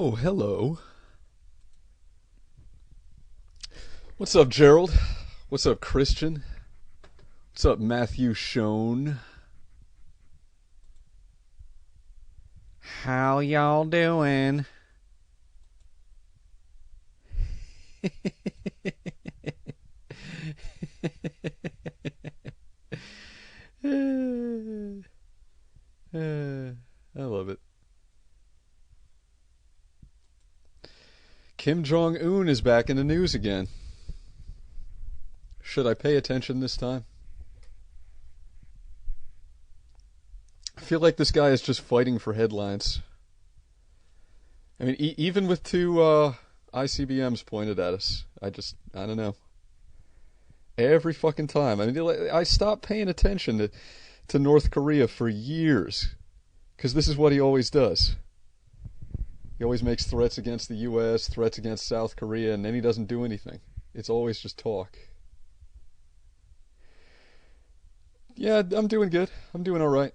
Oh, hello. What's up, Gerald? What's up, Christian? What's up, Matthew Schoen? How y'all doing? I love it. Kim Jong-un is back in the news again. Should I pay attention this time? I feel like this guy is just fighting for headlines. I mean, even with two ICBMs pointed at us, I don't know. Every fucking time. I mean, I stopped paying attention to North Korea for years, because this is what he always does. He always makes threats against the U.S., threats against South Korea, and then he doesn't do anything. It's always just talk. Yeah, I'm doing good. I'm doing alright.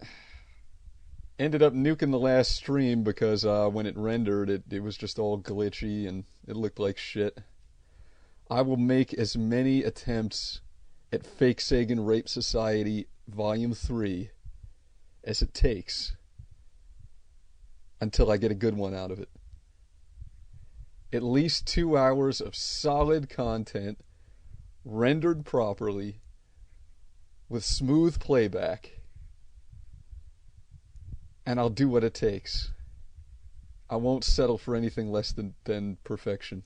Ended up nuking the last stream because when it rendered, it was just all glitchy and it looked like shit. I will make as many attempts at Fakesagan Rape Society Volume 3 as it takes until I get a good one out of it. At least 2 hours of solid content, rendered properly, with smooth playback, and I'll do what it takes. I won't settle for anything less than perfection.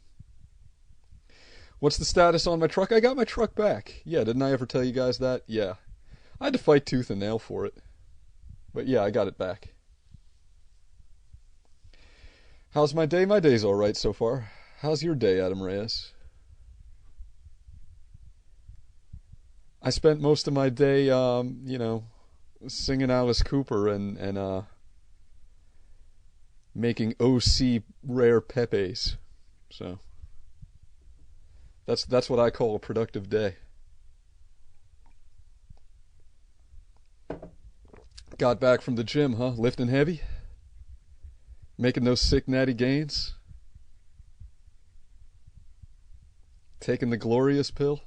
What's the status on my truck? I got my truck back. Yeah, didn't I ever tell you guys that? Yeah. I had to fight tooth and nail for it. But yeah, I got it back. How's my day? My day's alright so far. How's your day, Adam Reyes? I spent most of my day, singing Alice Cooper and making OC rare pepes. So that's what I call a productive day. Got back from the gym, huh? Lifting heavy? Making those sick natty gains? Taking the glorious pill?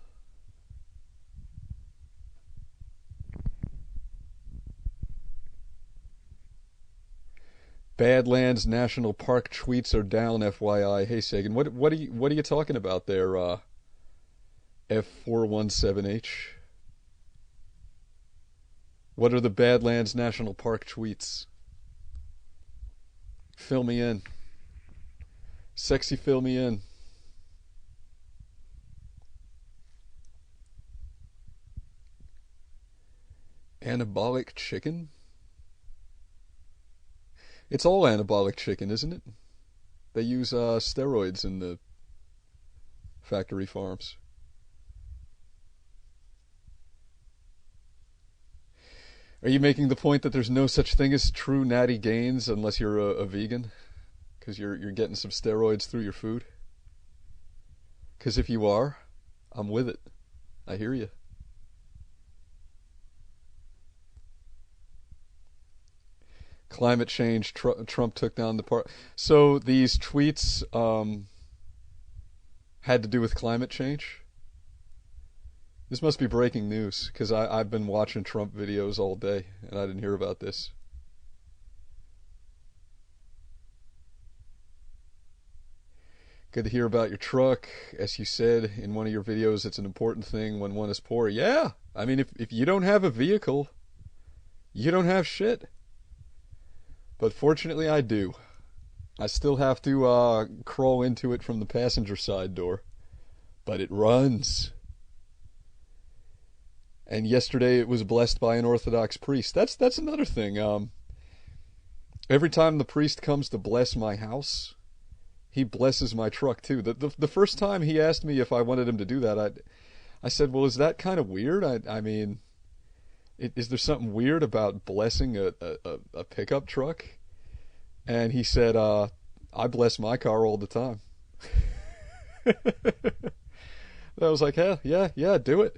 Badlands National Park tweets are down, FYI. Hey Sagan, what are you talking about there, F417H? What are the Badlands National Park tweets? Fill me in. Sexy, fill me in. Anabolic chicken? It's all anabolic chicken, isn't it? They use steroids in the factory farms. Are you making the point that there's no such thing as true natty gains unless you're a vegan? Because you're getting some steroids through your food? Because if you are, I'm with it. I hear you. Climate change, Trump took down the part. So these tweets had to do with climate change? This must be breaking news, because I've been watching Trump videos all day, and I didn't hear about this. Good to hear about your truck. As you said in one of your videos, it's an important thing when one is poor. Yeah, I mean, if you don't have a vehicle, you don't have shit. But fortunately I do. I still have to crawl into it from the passenger side door. But it runs. And yesterday it was blessed by an Orthodox priest. That's another thing. Every time the priest comes to bless my house, he blesses my truck too. The first time he asked me if I wanted him to do that, I said, well, is that kind of weird? I mean, is there something weird about blessing a pickup truck? And he said, I bless my car all the time. I was like, hell, yeah, do it.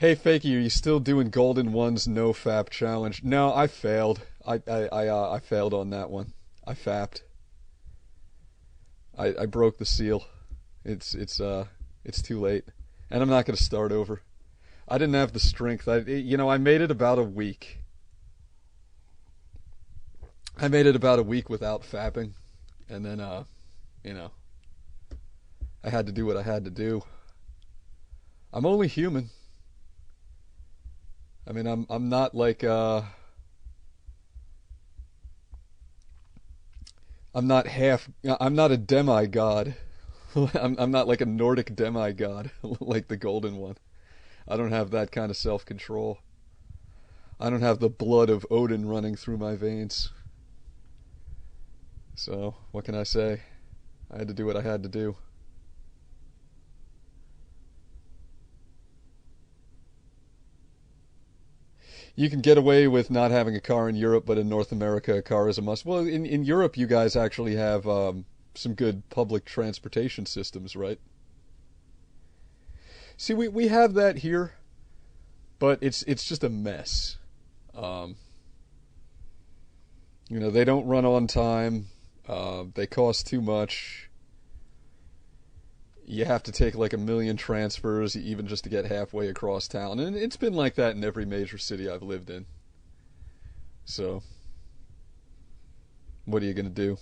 Hey, Fakey, are you still doing Golden One's no fap challenge? No, I failed. I failed on that one. I fapped. I broke the seal. It's too late, and I'm not gonna start over. I didn't have the strength. I made it about a week. I made it about a week without fapping, and then you know, I had to do what I had to do. I'm only human. I mean, I'm not like I'm not half. I'm not a demigod. I'm not like a Nordic demigod like the Golden One. I don't have that kind of self-control. I don't have the blood of Odin running through my veins. So, what can I say? I had to do what I had to do. You can get away with not having a car in Europe, but in North America, a car is a must. Well, in Europe, you guys actually have some good public transportation systems, right? See, we have that here, but it's just a mess. Um, they don't run on time. They cost too much. You have to take like a million transfers even just to get halfway across town. And it's been like that in every major city I've lived in. So, what are you going to do?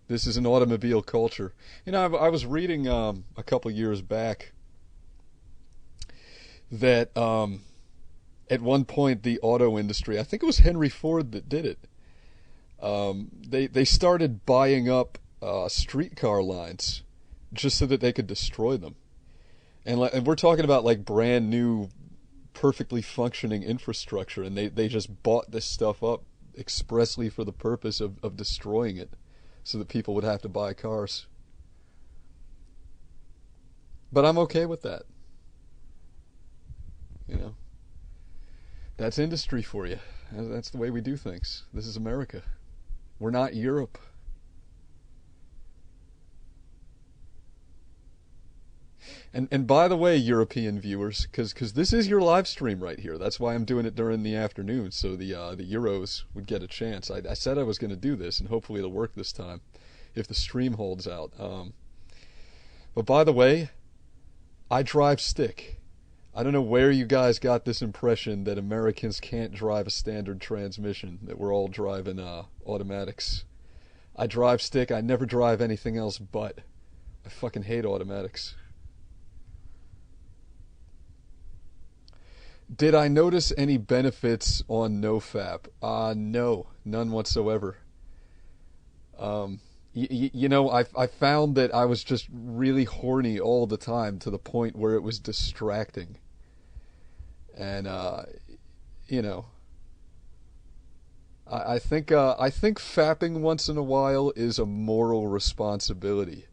This is an automobile culture. I was reading a couple years back that at one point the auto industry, I think it was Henry Ford that did it, they started buying up streetcar lines just so that they could destroy them. And we're talking about like brand new, perfectly functioning infrastructure, and they just bought this stuff up expressly for the purpose of destroying it, so that people would have to buy cars. But I'm okay with that. You know, that's industry for you. That's the way we do things. This is America. We're not Europe. And by the way, European viewers, because this is your live stream right here. That's why I'm doing it during the afternoon, so the Euros would get a chance. I said I was going to do this, and hopefully it'll work this time, if the stream holds out. But by the way, I drive stick. I don't know where you guys got this impression that Americans can't drive a standard transmission, that we're all driving automatics. I drive stick. I never drive anything else but. I fucking hate automatics. Did I notice any benefits on NoFap? No, none whatsoever. I found that I was just really horny all the time, to the point where it was distracting. And I think fapping once in a while is a moral responsibility.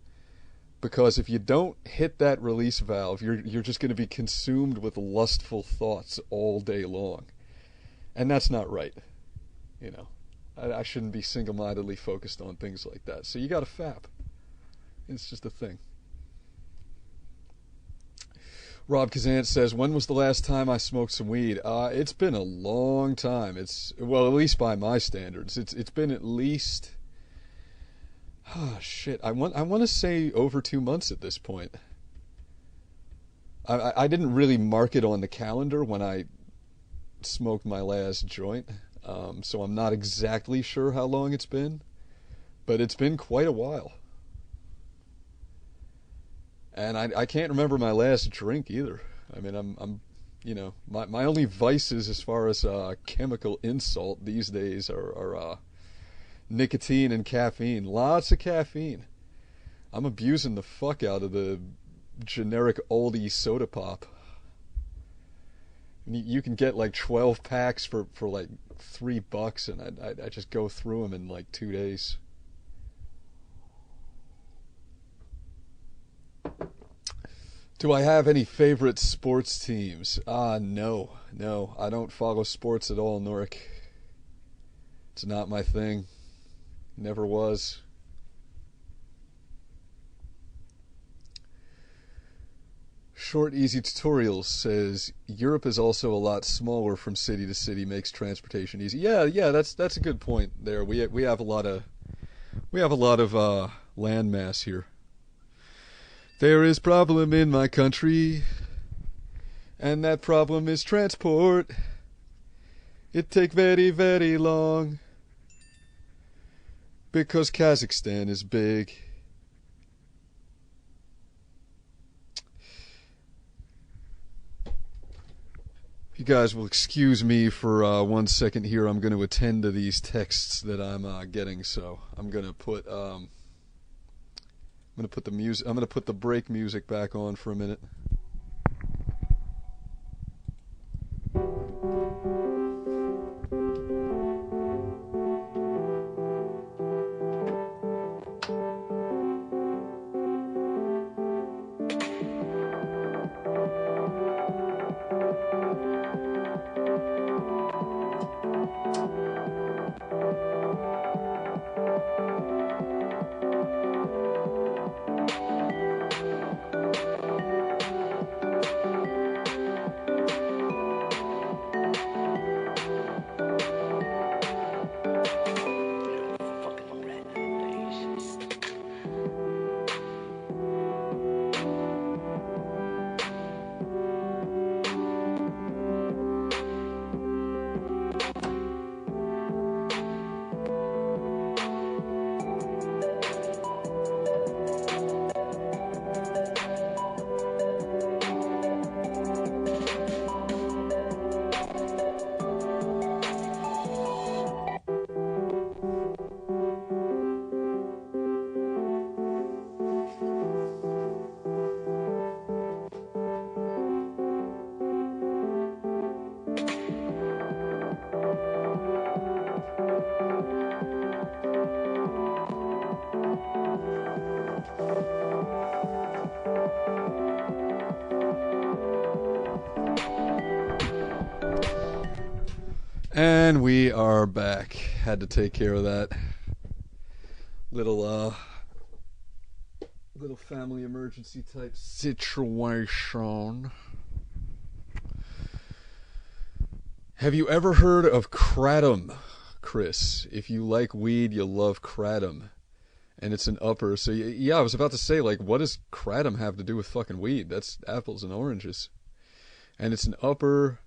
Because if you don't hit that release valve, you're just going to be consumed with lustful thoughts all day long. And that's not right. I shouldn't be single-mindedly focused on things like that. So you got to fap. It's just a thing. Rob Kazant says, when was the last time I smoked some weed? It's been a long time. Well, at least by my standards. It's been at least... shit. I want to say over 2 months at this point. I didn't really mark it on the calendar when I smoked my last joint, so I'm not exactly sure how long it's been, but it's been quite a while. And I can't remember my last drink either. I mean, I'm my only vices as far as chemical insult these days are nicotine and caffeine. Lots of caffeine. I'm abusing the fuck out of the generic oldie soda pop. You can get like 12 packs for like $3, and I just go through them in like 2 days. Do I have any favorite sports teams? No. I don't follow sports at all, Norik. It's not my thing. Never was. Short Easy Tutorials says Europe is also a lot smaller from city to city, makes transportation easy. Yeah, that's a good point there. We have a lot of land mass here. There is problem in my country, and that problem is transport. It take very, very long because Kazakhstan is big. You guys will excuse me for 1 second here. I'm going to attend to these texts that I'm getting. So I'm going to put the music. I'm going to put the break music back on for a minute. And we are back. Had to take care of that little family emergency type situation. Have you ever heard of kratom, Chris? If you like weed, you'll love kratom. And it's an upper. So yeah, I was about to say, like, what does kratom have to do with fucking weed? That's apples and oranges. And it's an upper.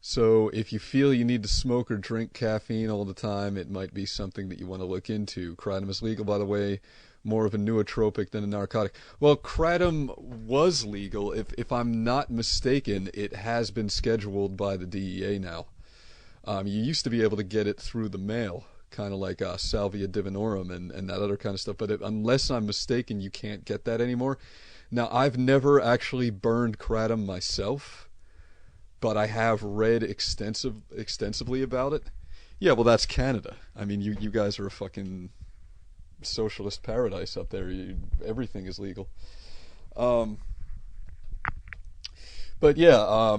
So if you feel you need to smoke or drink caffeine all the time, it might be something that you want to look into. Kratom is legal, by the way, more of a nootropic than a narcotic. Well, kratom was legal. If I'm not mistaken, it has been scheduled by the DEA now. You used to be able to get it through the mail, kind of like Salvia divinorum and that other kind of stuff. But unless I'm mistaken, you can't get that anymore. Now, I've never actually burned kratom myself, but I have read extensively about it. Yeah, well, that's Canada. I mean, you guys are a fucking socialist paradise up there. Everything is legal. But yeah,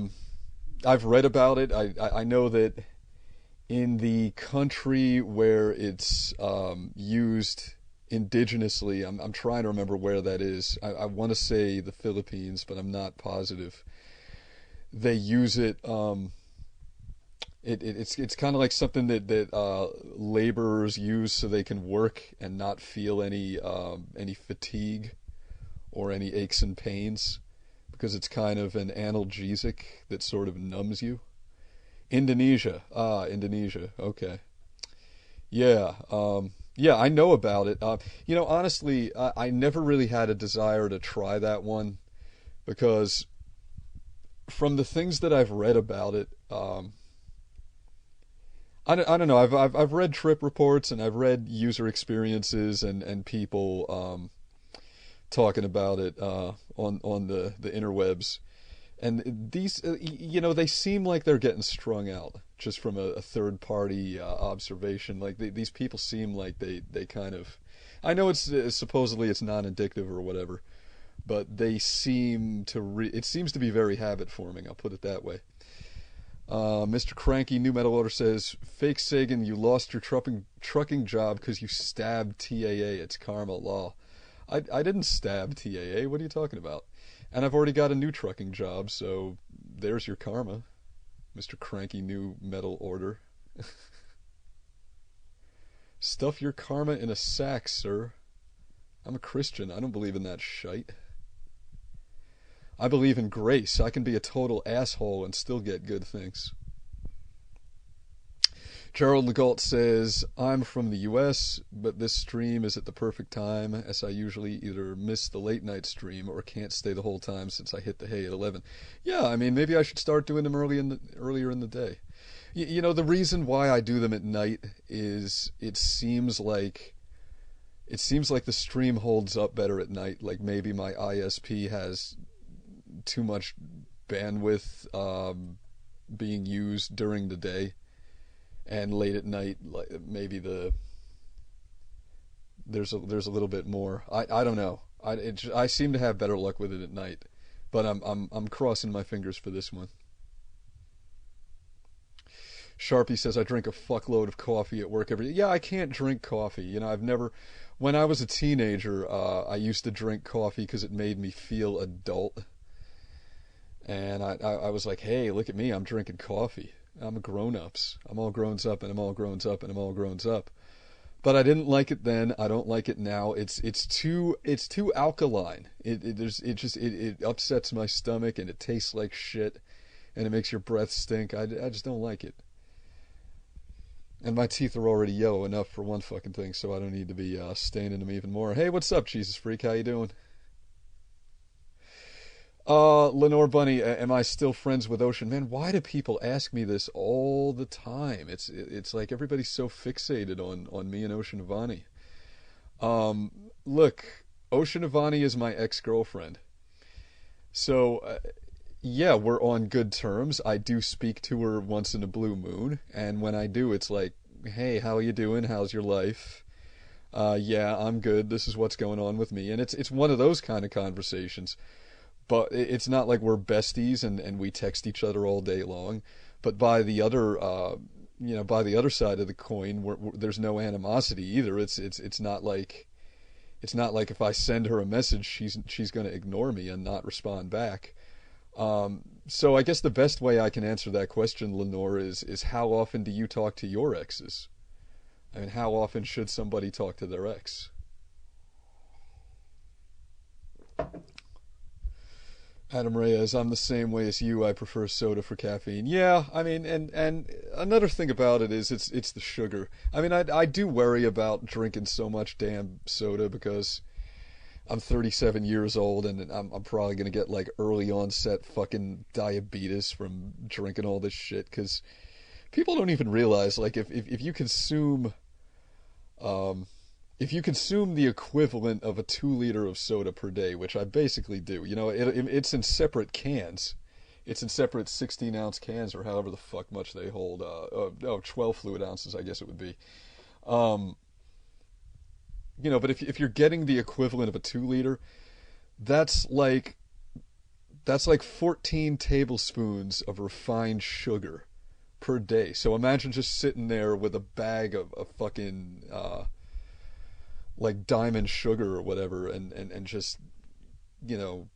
I've read about it. I know that in the country where it's used indigenously, I'm trying to remember where that is. I want to say the Philippines, but I'm not positive. They use it. It's kind of like something that laborers use so they can work and not feel any fatigue or any aches and pains, because it's kind of an analgesic that sort of numbs you. Indonesia. Indonesia. Okay. Yeah. Yeah, I know about it. Honestly, I never really had a desire to try that one, because from the things that I've read about it, I don't know. I've read trip reports and I've read user experiences and people talking about it on the interwebs, and these they seem like they're getting strung out just from a third party observation. Like these people seem like they kind of, I know it's supposedly it's non-addictive or whatever, but they seem to it seems to be very habit forming. I'll put it that way. Mr. Cranky New Metal Order says, Fakesagan, you lost your trucking job because you stabbed TAA. It's karma law. I didn't stab TAA. What are you talking about? And I've already got a new trucking job, so there's your karma, Mr. Cranky New Metal Order. Stuff your karma in a sack, sir. I'm a Christian. I don't believe in that shite. I believe in grace. I can be a total asshole and still get good things. Gerald Legault says, I'm from the US, but this stream is at the perfect time, as I usually either miss the late night stream or can't stay the whole time since I hit the hay at 11. Yeah, I mean, maybe I should start doing them earlier in the day. You know, the reason why I do them at night is it seems like the stream holds up better at night. Like maybe my ISP has too much bandwidth being used during the day. And late at night, maybe there's a little bit more. I don't know. I seem to have better luck with it at night, but I'm crossing my fingers for this one. Sharpie says I drink a fuckload of coffee at work every day. Yeah, I can't drink coffee. You know, I've never. When I was a teenager, I used to drink coffee because it made me feel adult, and I was like, hey, look at me, I'm drinking coffee. I'm a grown-ups. I'm all grown up, and I'm all grown up, and I'm all grown up. But I didn't like it then. I don't like it now. It's too alkaline. It upsets my stomach, and it tastes like shit, and it makes your breath stink. I just don't like it. And my teeth are already yellow enough for one fucking thing, so I don't need to be staining them even more. Hey, what's up, Jesus Freak? How you doing? Lenore Bunny, am I still friends with Ocean? Man, why do people ask me this all the time? It's like everybody's so fixated on me and Ocean Avani. Look, Ocean Avani is my ex-girlfriend. So, yeah, we're on good terms. I do speak to her once in a blue moon, and when I do, it's like, hey, how you doing? How's your life? Yeah, I'm good. This is what's going on with me. And it's one of those kind of conversations. But it's not like we're besties and we text each other all day long. But by the other, by the other side of the coin, there's no animosity either. It's not like if I send her a message, she's going to ignore me and not respond back. So I guess the best way I can answer that question, Lenore, is how often do you talk to your exes? I mean, how often should somebody talk to their ex? Adam Reyes, I'm the same way as you. I prefer soda for caffeine. Yeah, I mean, and another thing about it is it's the sugar. I mean, I do worry about drinking so much damn soda because I'm 37 years old and I'm probably gonna get like early onset fucking diabetes from drinking all this shit. Because people don't even realize, like, if you consume if you consume the equivalent of a 2 liter of soda per day, which I basically do, you know, it's in separate cans. It's in separate 16-ounce cans or however the fuck much they hold. 12 fluid ounces, I guess it would be. You know, but if you're getting the equivalent of a 2 liter, that's like 14 tablespoons of refined sugar per day. So imagine just sitting there with a bag of fucking like diamond sugar or whatever, and just, you know,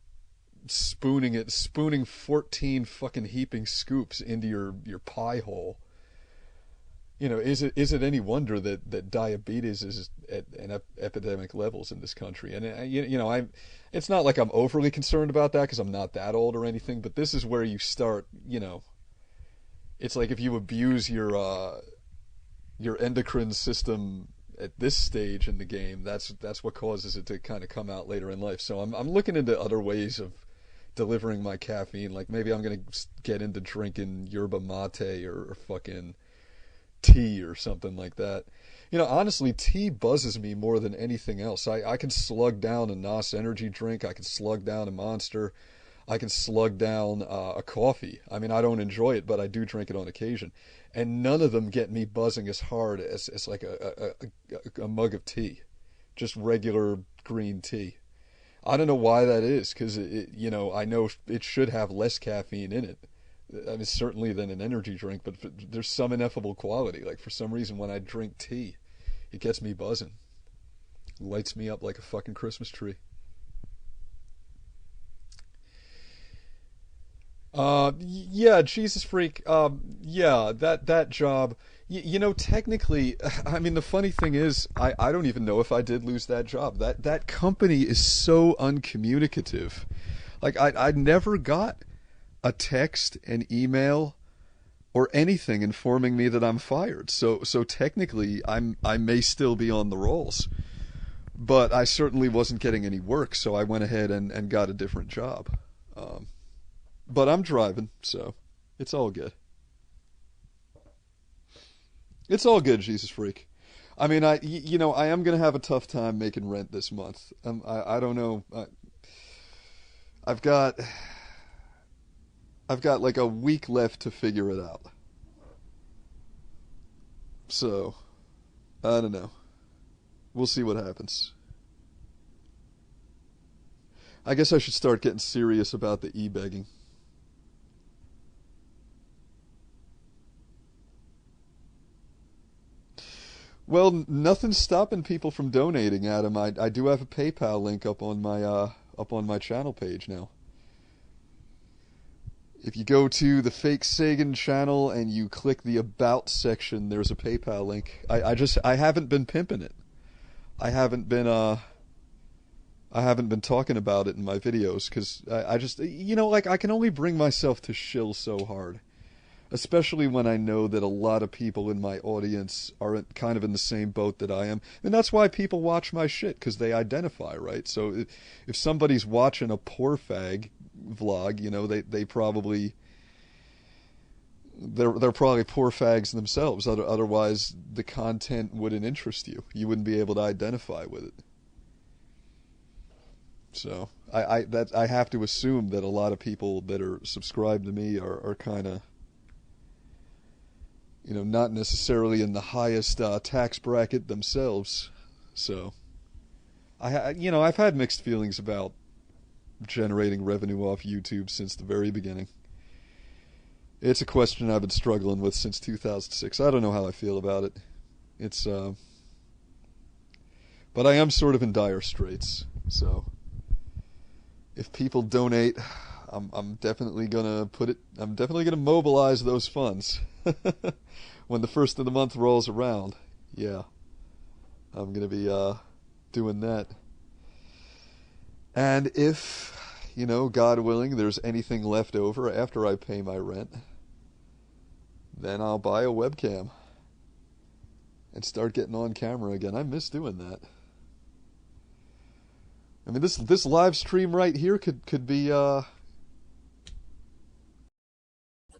spooning 14 fucking heaping scoops into your pie hole. You know, is it any wonder that diabetes is at epidemic levels in this country? And it's not like I'm overly concerned about that because I'm not that old or anything, but this is where you start, you know, it's like if you abuse your endocrine system at this stage in the game, that's what causes it to kind of come out later in life. So I'm looking into other ways of delivering my caffeine. Like maybe I'm gonna get into drinking yerba mate or fucking tea or something like that. You know, honestly, tea buzzes me more than anything else. I can slug down a NOS energy drink. I can slug down a Monster. I can slug down a coffee. I mean, I don't enjoy it, but I do drink it on occasion. And none of them get me buzzing as hard as like a mug of tea. Just regular green tea. I don't know why that is, because, you know, I know it should have less caffeine in it. I mean, certainly than an energy drink, but there's some ineffable quality. Like, for some reason, when I drink tea, it gets me buzzing. Lights me up like a fucking Christmas tree. Yeah, Jesus Freak. Yeah, that job. You know, technically, I mean, the funny thing is, I don't even know if I did lose that job. That company is so uncommunicative. Like, I never got a text, an email, or anything informing me that I'm fired. So technically, I may still be on the rolls, but I certainly wasn't getting any work. So I went ahead and got a different job. Um, but I'm driving, so it's all good. It's all good, Jesus Freak. I mean, you know, I am gonna have a tough time making rent this month. I don't know. I've got I've got like a week left to figure it out. So I don't know. We'll see what happens. I guess I should start getting serious about the e-begging. Well, nothing's stopping people from donating, Adam. I do have a PayPal link up on my channel page now. If you go to the Fakesagan channel and you click the About section, there's a PayPal link. I haven't been pimping it. I haven't been I haven't been talking about it in my videos because I just, you know, like I can only bring myself to shill so hard, especially when I know that a lot of people in my audience are kind of in the same boat that I am. And that's why people watch my shit, because they identify, right? So if somebody's watching a poor fag vlog, you know, they probably, they're probably poor fags themselves. Otherwise, the content wouldn't interest you. You wouldn't be able to identify with it. So I have to assume that a lot of people that are subscribed to me are kind of, you know, not necessarily in the highest tax bracket themselves. So you know, I've had mixed feelings about generating revenue off YouTube since the very beginning. It's a question I've been struggling with since 2006. I don't know how I feel about it. It's but I am sort of in dire straits. So if people donate, I'm definitely gonna put it. I'm definitely gonna mobilize those funds when the first of the month rolls around. Yeah, I'm gonna be doing that. And if, you know, God willing, there's anything left over after I pay my rent, then I'll buy a webcam and start getting on camera again. I miss doing that. I mean, this live stream right here could be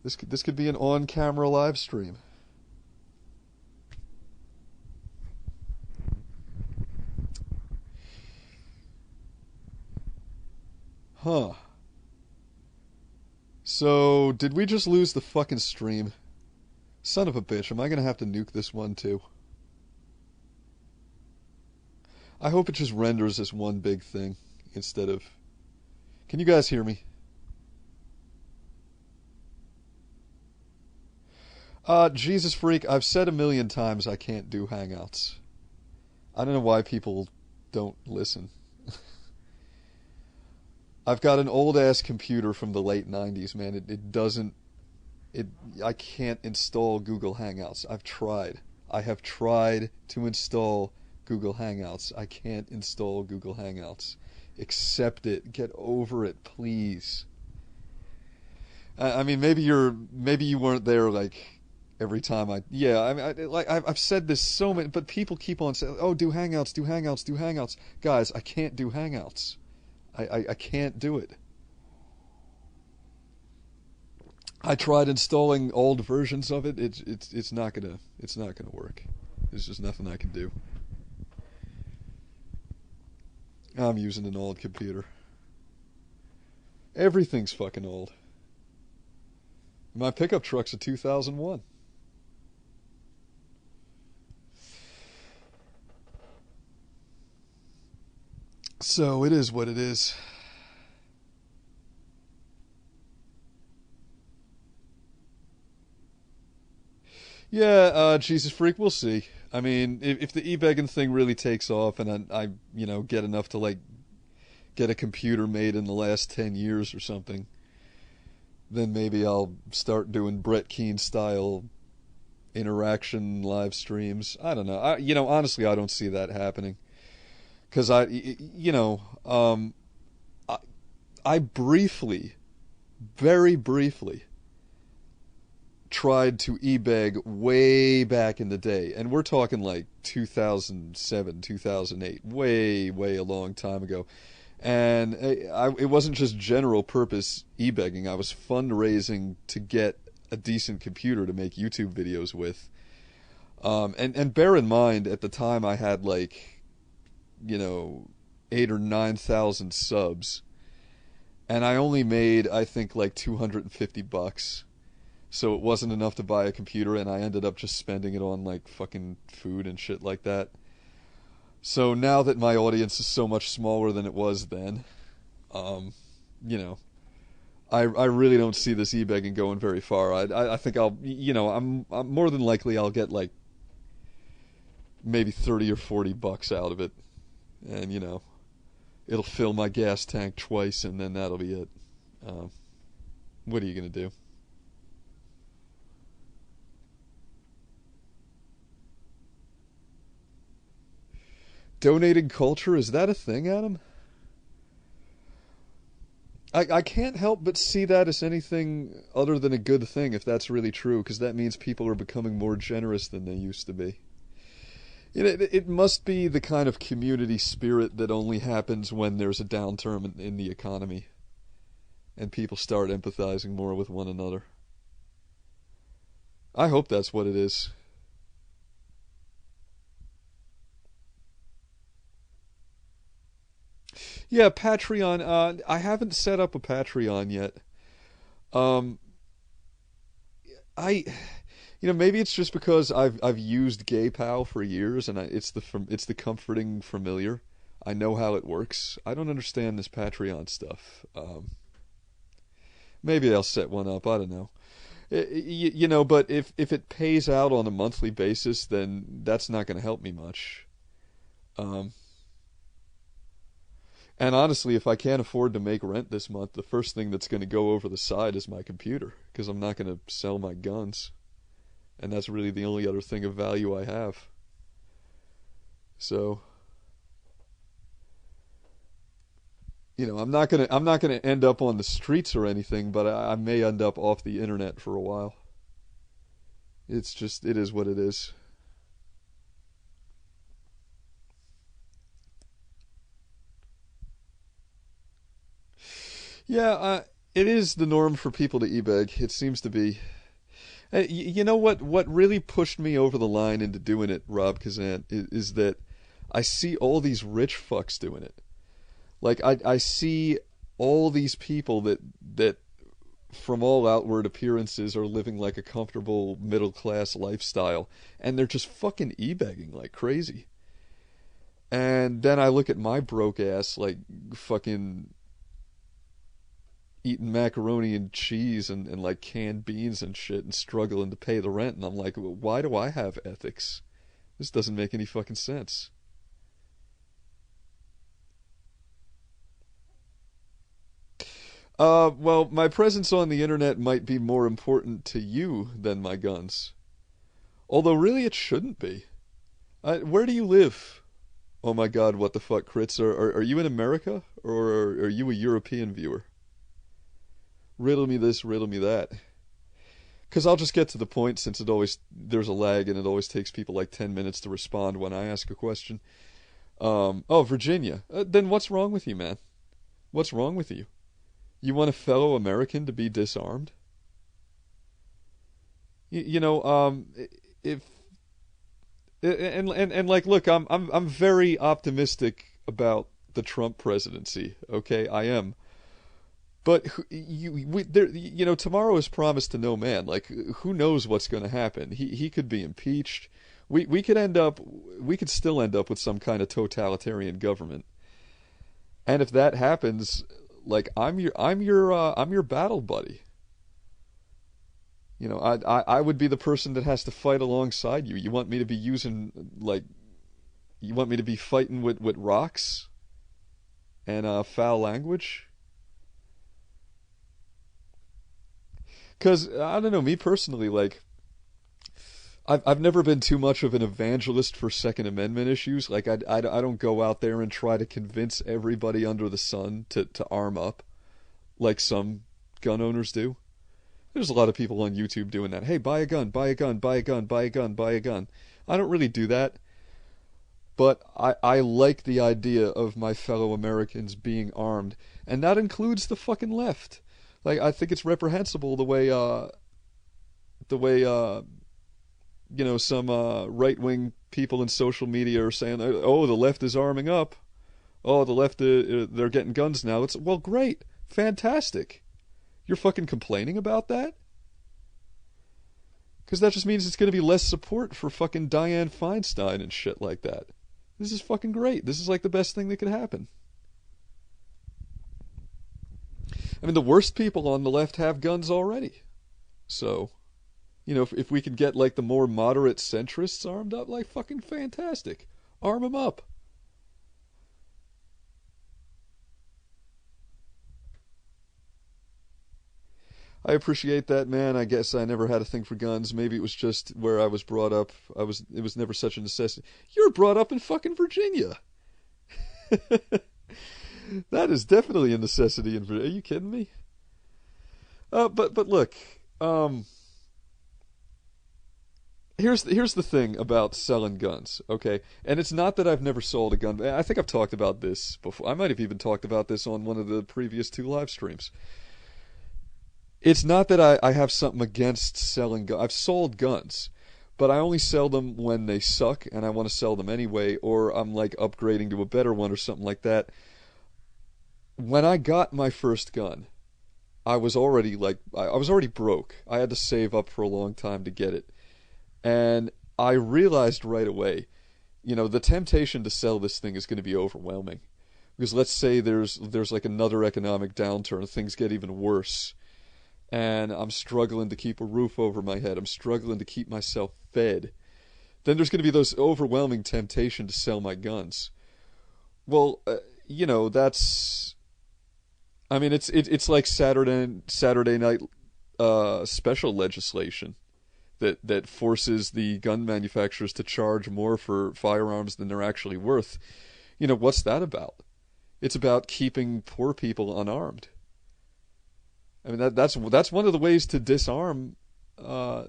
this could be an on-camera live stream. Huh. So, did we just lose the fucking stream? Son of a bitch, am I gonna have to nuke this one too? I hope it just renders as one big thing instead of... Can you guys hear me? Jesus Freak, I've said a million times I can't do Hangouts. I don't know why people don't listen. I've got an old-ass computer from the late 90s, man. It doesn't... I can't install Google Hangouts. I've tried. I have tried to install Google Hangouts. I can't install Google Hangouts. Accept it. Get over it, please. I mean, maybe you weren't there like every time yeah. I mean, I've said this so many, but people keep on saying, "Oh, do Hangouts, do Hangouts, do Hangouts." Guys, I can't do Hangouts. I can't do it. I tried installing old versions of it. It's not gonna work. There's just nothing I can do. I'm using an old computer. Everything's fucking old. My pickup truck's a 2001. So it is what it is. Yeah, Jesus Freak, we'll see. I mean, if the e-begging thing really takes off and I get enough to like get a computer made in the last 10 years or something, then maybe I'll start doing Brett Keane style interaction live streams. I don't know. Honestly, I don't see that happening. Because I briefly, very briefly, tried to e-beg way back in the day, and we're talking like 2007, 2008, way, way a long time ago. And it wasn't just general purpose e-begging. I was fundraising to get a decent computer to make YouTube videos with. And bear in mind, at the time I had like, 8 or 9,000 subs, and I only made, I think, like $250. So it wasn't enough to buy a computer, and I ended up just spending it on like fucking food and shit like that. So now that my audience is so much smaller than it was then, I really don't see this e-begging going very far. I think I'm more than likely I'll get like maybe 30 or $40 out of it, and it'll fill my gas tank twice, and then that'll be it. What are you gonna do? Donating culture, is that a thing, Adam? I can't help but see that as anything other than a good thing, if that's really true, because that means people are becoming more generous than they used to be. It must be the kind of community spirit that only happens when there's a downturn in the economy and people start empathizing more with one another. I hope that's what it is. Yeah, Patreon. I haven't set up a Patreon yet. Um, I, maybe it's just because I've used GayPal for years, and it's the comforting familiar. I know how it works. I don't understand this Patreon stuff. Maybe I'll set one up. I don't know. But if it pays out on a monthly basis, then that's not going to help me much. Um, And honestly, if I can't afford to make rent this month, the first thing that's going to go over the side is my computer, because I'm not going to sell my guns. And that's really the only other thing of value I have. So, I'm not gonna end up on the streets or anything, but I may end up off the internet for a while. It is what it is. Yeah, it is the norm for people to e-beg. It seems to be. You know what? What really pushed me over the line into doing it, Rob Kazan, is that I see all these rich fucks doing it. Like I see all these people that from all outward appearances are living like a comfortable middle class lifestyle, and they're just fucking e-begging like crazy. And then I look at my broke ass, like fucking eating macaroni and cheese and like canned beans and shit, and struggling to pay the rent, and I'm like, why do I have ethics? This doesn't make any fucking sense. Well, my presence on the internet might be more important to you than my guns. Although really it shouldn't be. Where do you live? Oh my god, what the fuck, Crits? Are you in America? Or are you a European viewer? Riddle me this, riddle me that. Because I'll just get to the point, since there's a lag and it always takes people like 10 minutes to respond when I ask a question. Oh, Virginia. Then what's wrong with you, man? What's wrong with you? You want a fellow American to be disarmed? If and like, look, I'm very optimistic about the Trump presidency. Okay, I am. But tomorrow is promised to no man. Like, who knows what's going to happen? He could be impeached. We could still end up with some kind of totalitarian government. And if that happens, like, I'm your battle buddy. I would be the person that has to fight alongside you. You want me to be using, like, you want me to be fighting with rocks and foul language? Because, I don't know, me personally, like, I've never been too much of an evangelist for Second Amendment issues. Like, I don't go out there and try to convince everybody under the sun to arm up like some gun owners do. There's a lot of people on YouTube doing that. Hey, buy a gun, buy a gun, buy a gun, buy a gun, buy a gun. I don't really do that. But I like the idea of my fellow Americans being armed. And that includes the fucking left. Like, I think it's reprehensible the way some right-wing people in social media are saying, oh, the left is arming up. Oh, the left, they're getting guns now. It's, well, great. Fantastic. You're fucking complaining about that? Because that just means it's going to be less support for fucking Dianne Feinstein and shit like that. This is fucking great. This is like the best thing that could happen. I mean, the worst people on the left have guns already. So, if we could get, like, the more moderate centrists armed up, like, fucking fantastic. Arm them up. I appreciate that, man. I guess I never had a thing for guns. Maybe it was just where I was brought up. It was never such a necessity. You were brought up in fucking Virginia. That is definitely a necessity in Virginia. Are you kidding me? But look, here's the thing about selling guns, okay? And it's not that I've never sold a gun. I think I've talked about this before. I might have even talked about this on one of the previous 2 live streams. It's not that I have something against selling guns. I've sold guns, but I only sell them when they suck and I want to sell them anyway, or I'm like upgrading to a better one or something like that. When I got my first gun, I was already broke. I had to save up for a long time to get it. And I realized right away, the temptation to sell this thing is going to be overwhelming. Because let's say there's like another economic downturn, things get even worse. And I'm struggling to keep a roof over my head. I'm struggling to keep myself fed. Then there's going to be those overwhelming temptation to sell my guns. Well, that's. I mean, it's like Saturday night special legislation that forces the gun manufacturers to charge more for firearms than they're actually worth. What's that about? It's about keeping poor people unarmed. I mean, that's one of the ways to disarm the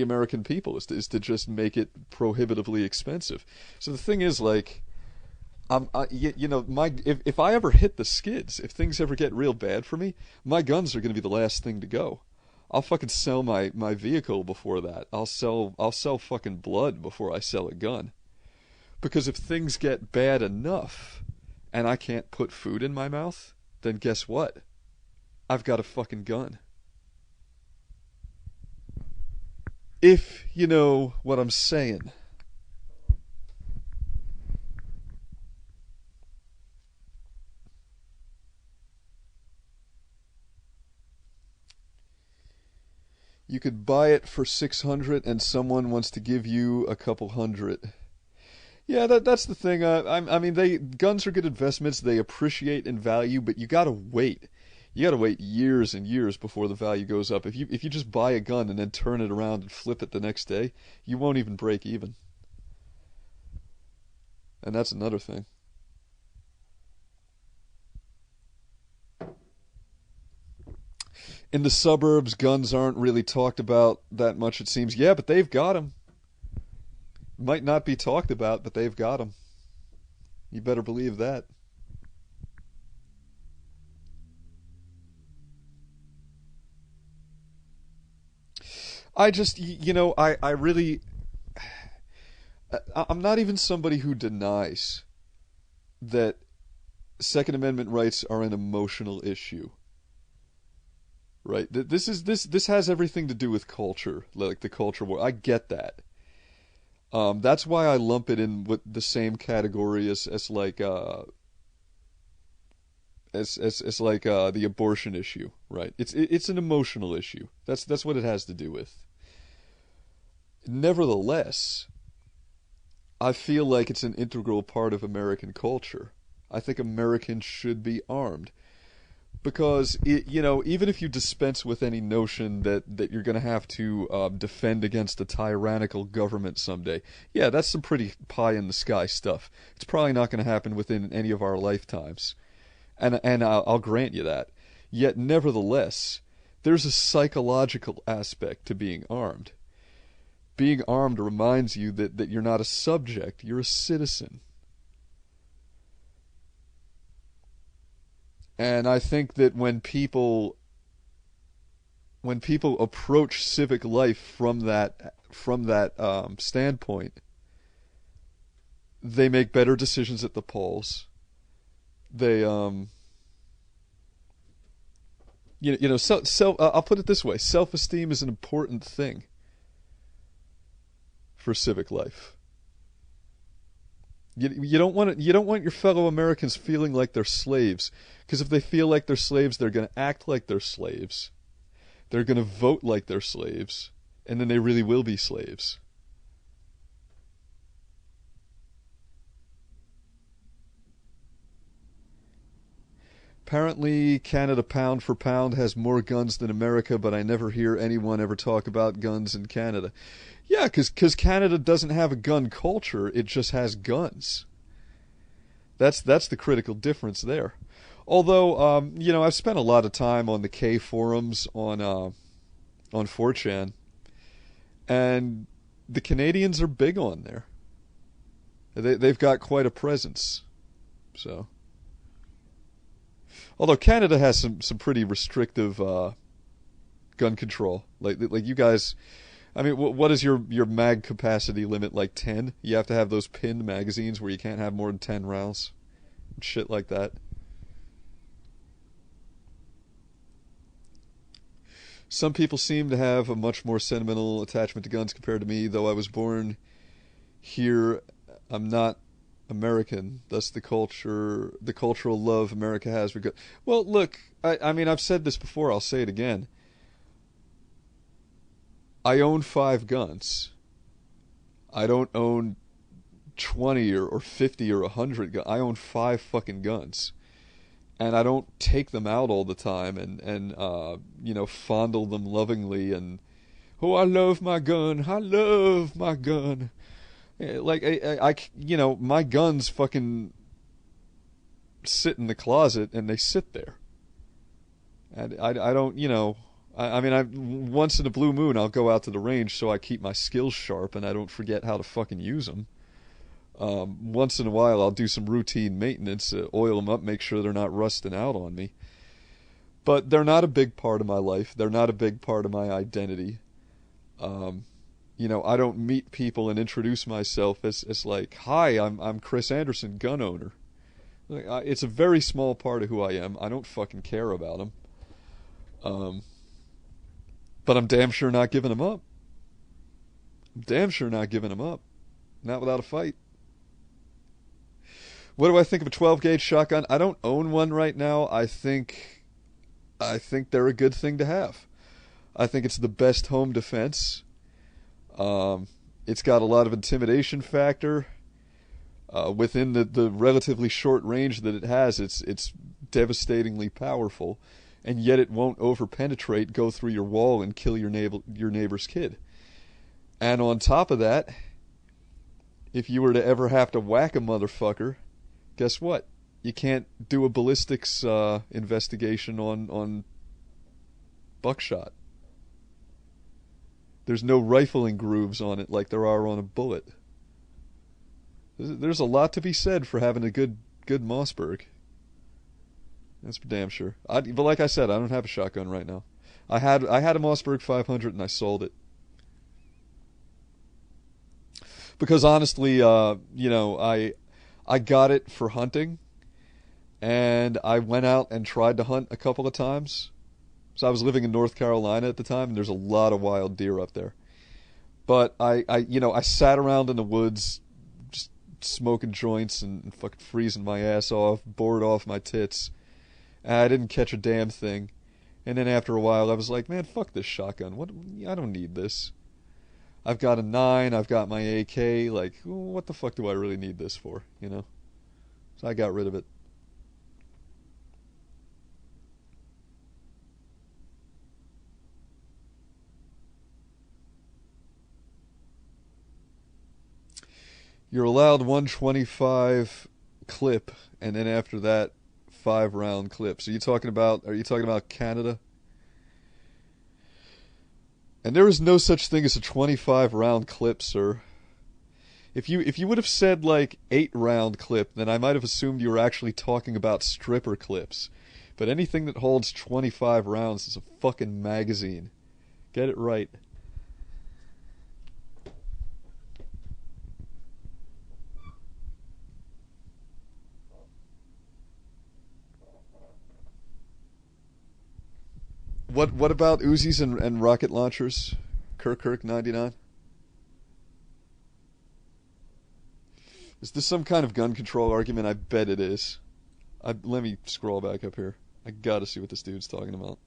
American people is to just make it prohibitively expensive. So the thing is, like, if I ever hit the skids, if things ever get real bad for me, my guns are going to be the last thing to go. I'll fucking sell my vehicle before that. I'll sell fucking blood before I sell a gun. Because if things get bad enough and I can't put food in my mouth, then guess what? I've got a fucking gun. If you know what I'm saying. You could buy it for $600 and someone wants to give you a couple hundred. Yeah, that's the thing. I mean, guns are good investments. They appreciate in value, but you gotta wait. You gotta wait years and years before the value goes up. If you just buy a gun and then turn it around and flip it the next day, you won't even break even. And that's another thing. In the suburbs, guns aren't really talked about that much, it seems. Yeah, but they've got them. Might not be talked about, but they've got them. You better believe that. I just, I really, I'm not even somebody who denies that Second Amendment rights are an emotional issue. Right? This has everything to do with culture, like the culture war. I get that. That's why I lump it in with the same category as like as like the abortion issue, right? It's an emotional issue. That's what it has to do with. Nevertheless, I feel like it's an integral part of American culture. I think Americans should be armed because even if you dispense with any notion that you're going to have to defend against a tyrannical government someday, yeah, that's some pretty pie in the sky stuff. It's probably not going to happen within any of our lifetimes, and I'll grant you that. Yet, nevertheless, there's a psychological aspect to being armed. Being armed reminds you that you're not a subject, you're a citizen. And I think that when people approach civic life from that standpoint, they make better decisions at the polls. They I'll put it this way: self-esteem is an important thing for civic life. You don't want your fellow Americans feeling like they're slaves, because if they feel like they're slaves, they're going to act like they're slaves. They're going to vote like they're slaves, and then they really will be slaves. Apparently, Canada pound for pound has more guns than America, but I never hear anyone ever talk about guns in Canada. Yeah, because Canada doesn't have a gun culture, it just has guns. That's the critical difference there. Although, I've spent a lot of time on the K forums on 4chan, and the Canadians are big on there. They've got quite a presence. So, although Canada has some pretty restrictive gun control, like you guys. I mean, what is your mag capacity limit? Like 10? You have to have those pinned magazines where you can't have more than 10 rounds. Shit like that. Some people seem to have a much more sentimental attachment to guns compared to me, though I was born here. I'm not American, thus the cultural love America has for guns. Well, look, I mean, I've said this before, I'll say it again. I own 5 guns. I don't own 20 or 50 or 100 guns. I own 5 fucking guns. And I don't take them out all the time and fondle them lovingly and, oh, I love my gun. I love my gun. Like, my guns fucking sit in the closet and they sit there. And I don't, I mean, once in a blue moon, I'll go out to the range so I keep my skills sharp and I don't forget how to fucking use them. Once in a while, I'll do some routine maintenance, oil them up, make sure they're not rusting out on me. But they're not a big part of my life. They're not a big part of my identity. I don't meet people and introduce myself as like, hi, I'm Chris Anderson, gun owner. Like, it's a very small part of who I am. I don't fucking care about them. But I'm damn sure not giving them up. I'm damn sure not giving them up. Not without a fight. What do I think of a 12-gauge shotgun? I don't own one right now. I think they're a good thing to have. I think it's the best home defense. It's got a lot of intimidation factor. Within the relatively short range that it has, it's devastatingly powerful. And yet it won't overpenetrate, go through your wall, and kill your neighbor's kid. And on top of that, if you were to ever have to whack a motherfucker, guess what? You can't do a ballistics investigation on buckshot. There's no rifling grooves on it like there are on a bullet. There's a lot to be said for having a good Mossberg. That's for damn sure. But like I said, I don't have a shotgun right now. I had a Mossberg 500 and I sold it. Because honestly, I got it for hunting, and I went out and tried to hunt a couple of times. So I was living in North Carolina at the time, and there's a lot of wild deer up there. But I sat around in the woods, just smoking joints and fucking freezing my ass off, bored off my tits. and I didn't catch a damn thing. And then after a while, I was like, man, fuck this shotgun. What? I don't need this. I've got a 9, I've got my AK. Like, what the fuck do I really need this for? You know? So I got rid of it. You're allowed 125 clip, and then after that, 5-round clips. Are you talking about Canada? And there is no such thing as a 25-round clip, sir. If you would have said like 8-round clip, then I might have assumed you were actually talking about stripper clips. But anything that holds 25 rounds is a fucking magazine. Get it right. What about Uzis and rocket launchers? Kirk 99? Is this some kind of gun control argument? I bet it is. Let me scroll back up here. I gotta see what this dude's talking about.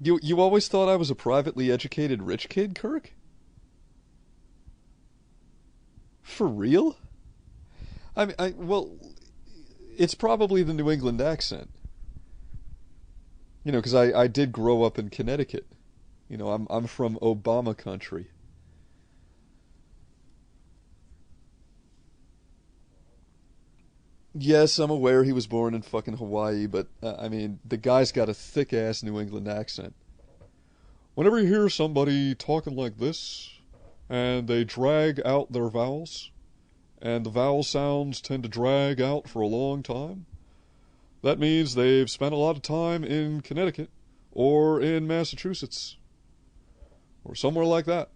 You always thought I was a privately educated rich kid, Kirk? For real? Well, it's probably the New England accent. You know, because I did grow up in Connecticut. You know, I'm from Obama country. Yes, I'm aware he was born in fucking Hawaii, but I mean, the guy's got a thick ass New England accent. Whenever you hear somebody talking like this, and they drag out their vowels, and the vowel sounds tend to drag out for a long time, that means they've spent a lot of time in Connecticut, or in Massachusetts, or somewhere like that.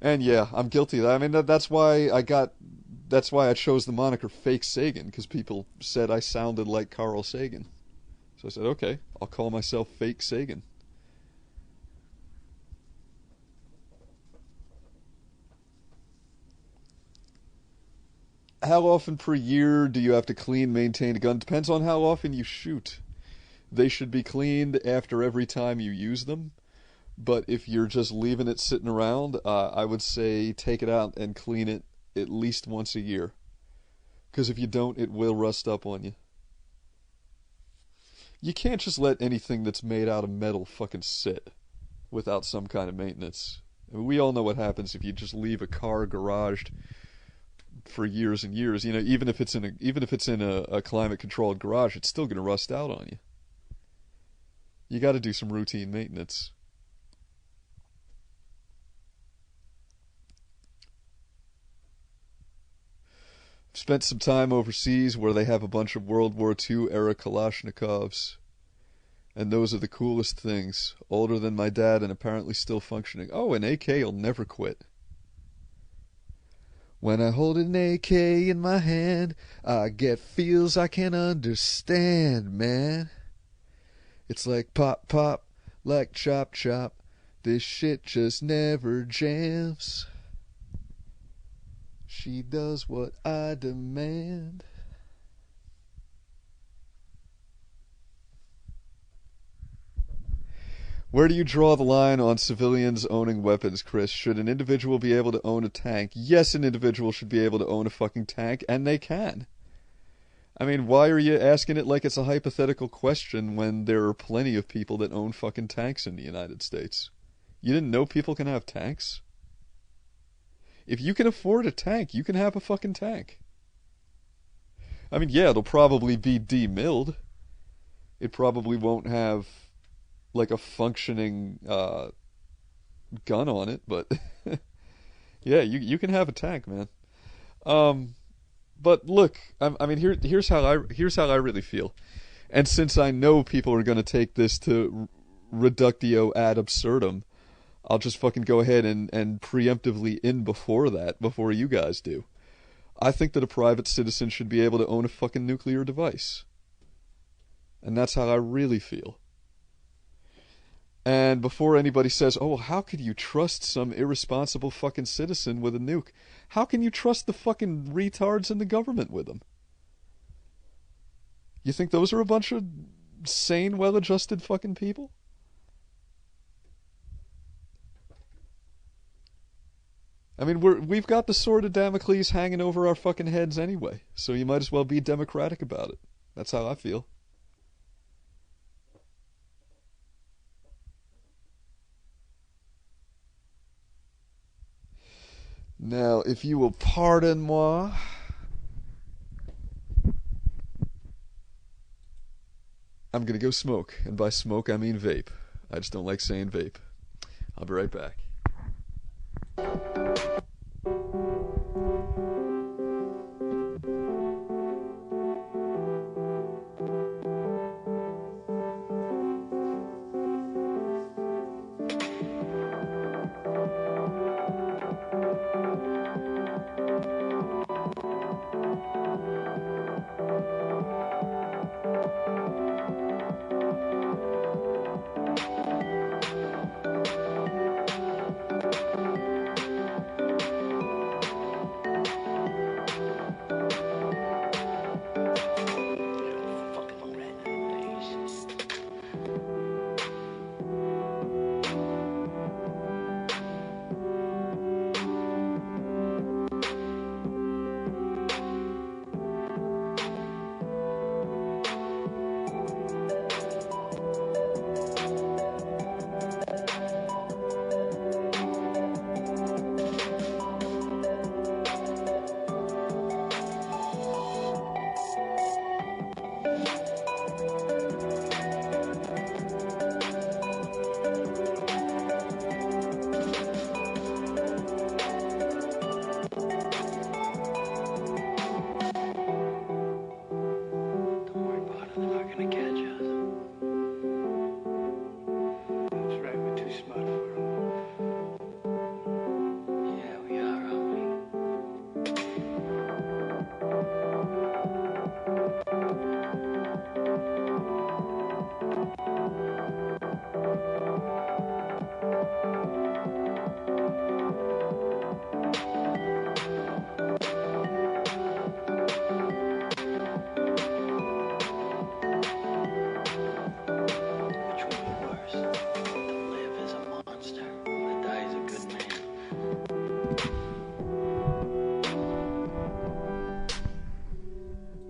And yeah, I'm guilty of that. I mean, that's why I chose the moniker Fakesagan, because people said I sounded like Carl Sagan. So I said, okay, I'll call myself Fakesagan. How often per year do you have to clean, maintain a gun? Depends on how often you shoot. They should be cleaned after every time you use them. But if you're just leaving it sitting around, I would say take it out and clean it at least once a year. Because if you don't, it will rust up on you. You can't just let anything that's made out of metal fucking sit without some kind of maintenance. I mean, we all know what happens if you just leave a car garaged for years and years. You know, even if it's in a climate controlled garage, it's still going to rust out on you. You got to do some routine maintenance. Spent some time overseas where they have a bunch of World War II era Kalashnikovs. And those are the coolest things. Older than my dad and apparently still functioning. Oh, an AK'll never quit. When I hold an AK in my hand, I get feels I can't understand, man. It's like pop pop, like chop chop. This shit just never jams. She does what I demand. Where do you draw the line on civilians owning weapons, Chris? Should an individual be able to own a tank? Yes, an individual should be able to own a fucking tank, and they can. I mean, why are you asking it like it's a hypothetical question when there are plenty of people that own fucking tanks in the United States? You didn't know people can have tanks? If you can afford a tank, you can have a fucking tank. I mean, yeah, it'll probably be demilled. It probably won't have, like, a functioning gun on it, but yeah, you can have a tank, man. But look, I mean, here's how I really feel. And since I know people are going to take this to reductio ad absurdum, I'll just fucking go ahead and preemptively in before you guys do. I think that a private citizen should be able to own a fucking nuclear device. And that's how I really feel. And before anybody says, "Oh, how could you trust some irresponsible fucking citizen with a nuke?" How can you trust the fucking retards in the government with them? You think those are a bunch of sane, well-adjusted fucking people? I mean, we've got the sword of Damocles hanging over our fucking heads anyway, so you might as well be democratic about it. That's how I feel. Now, if you will pardon moi, I'm gonna go smoke, and by smoke I mean vape. I just don't like saying vape. I'll be right back.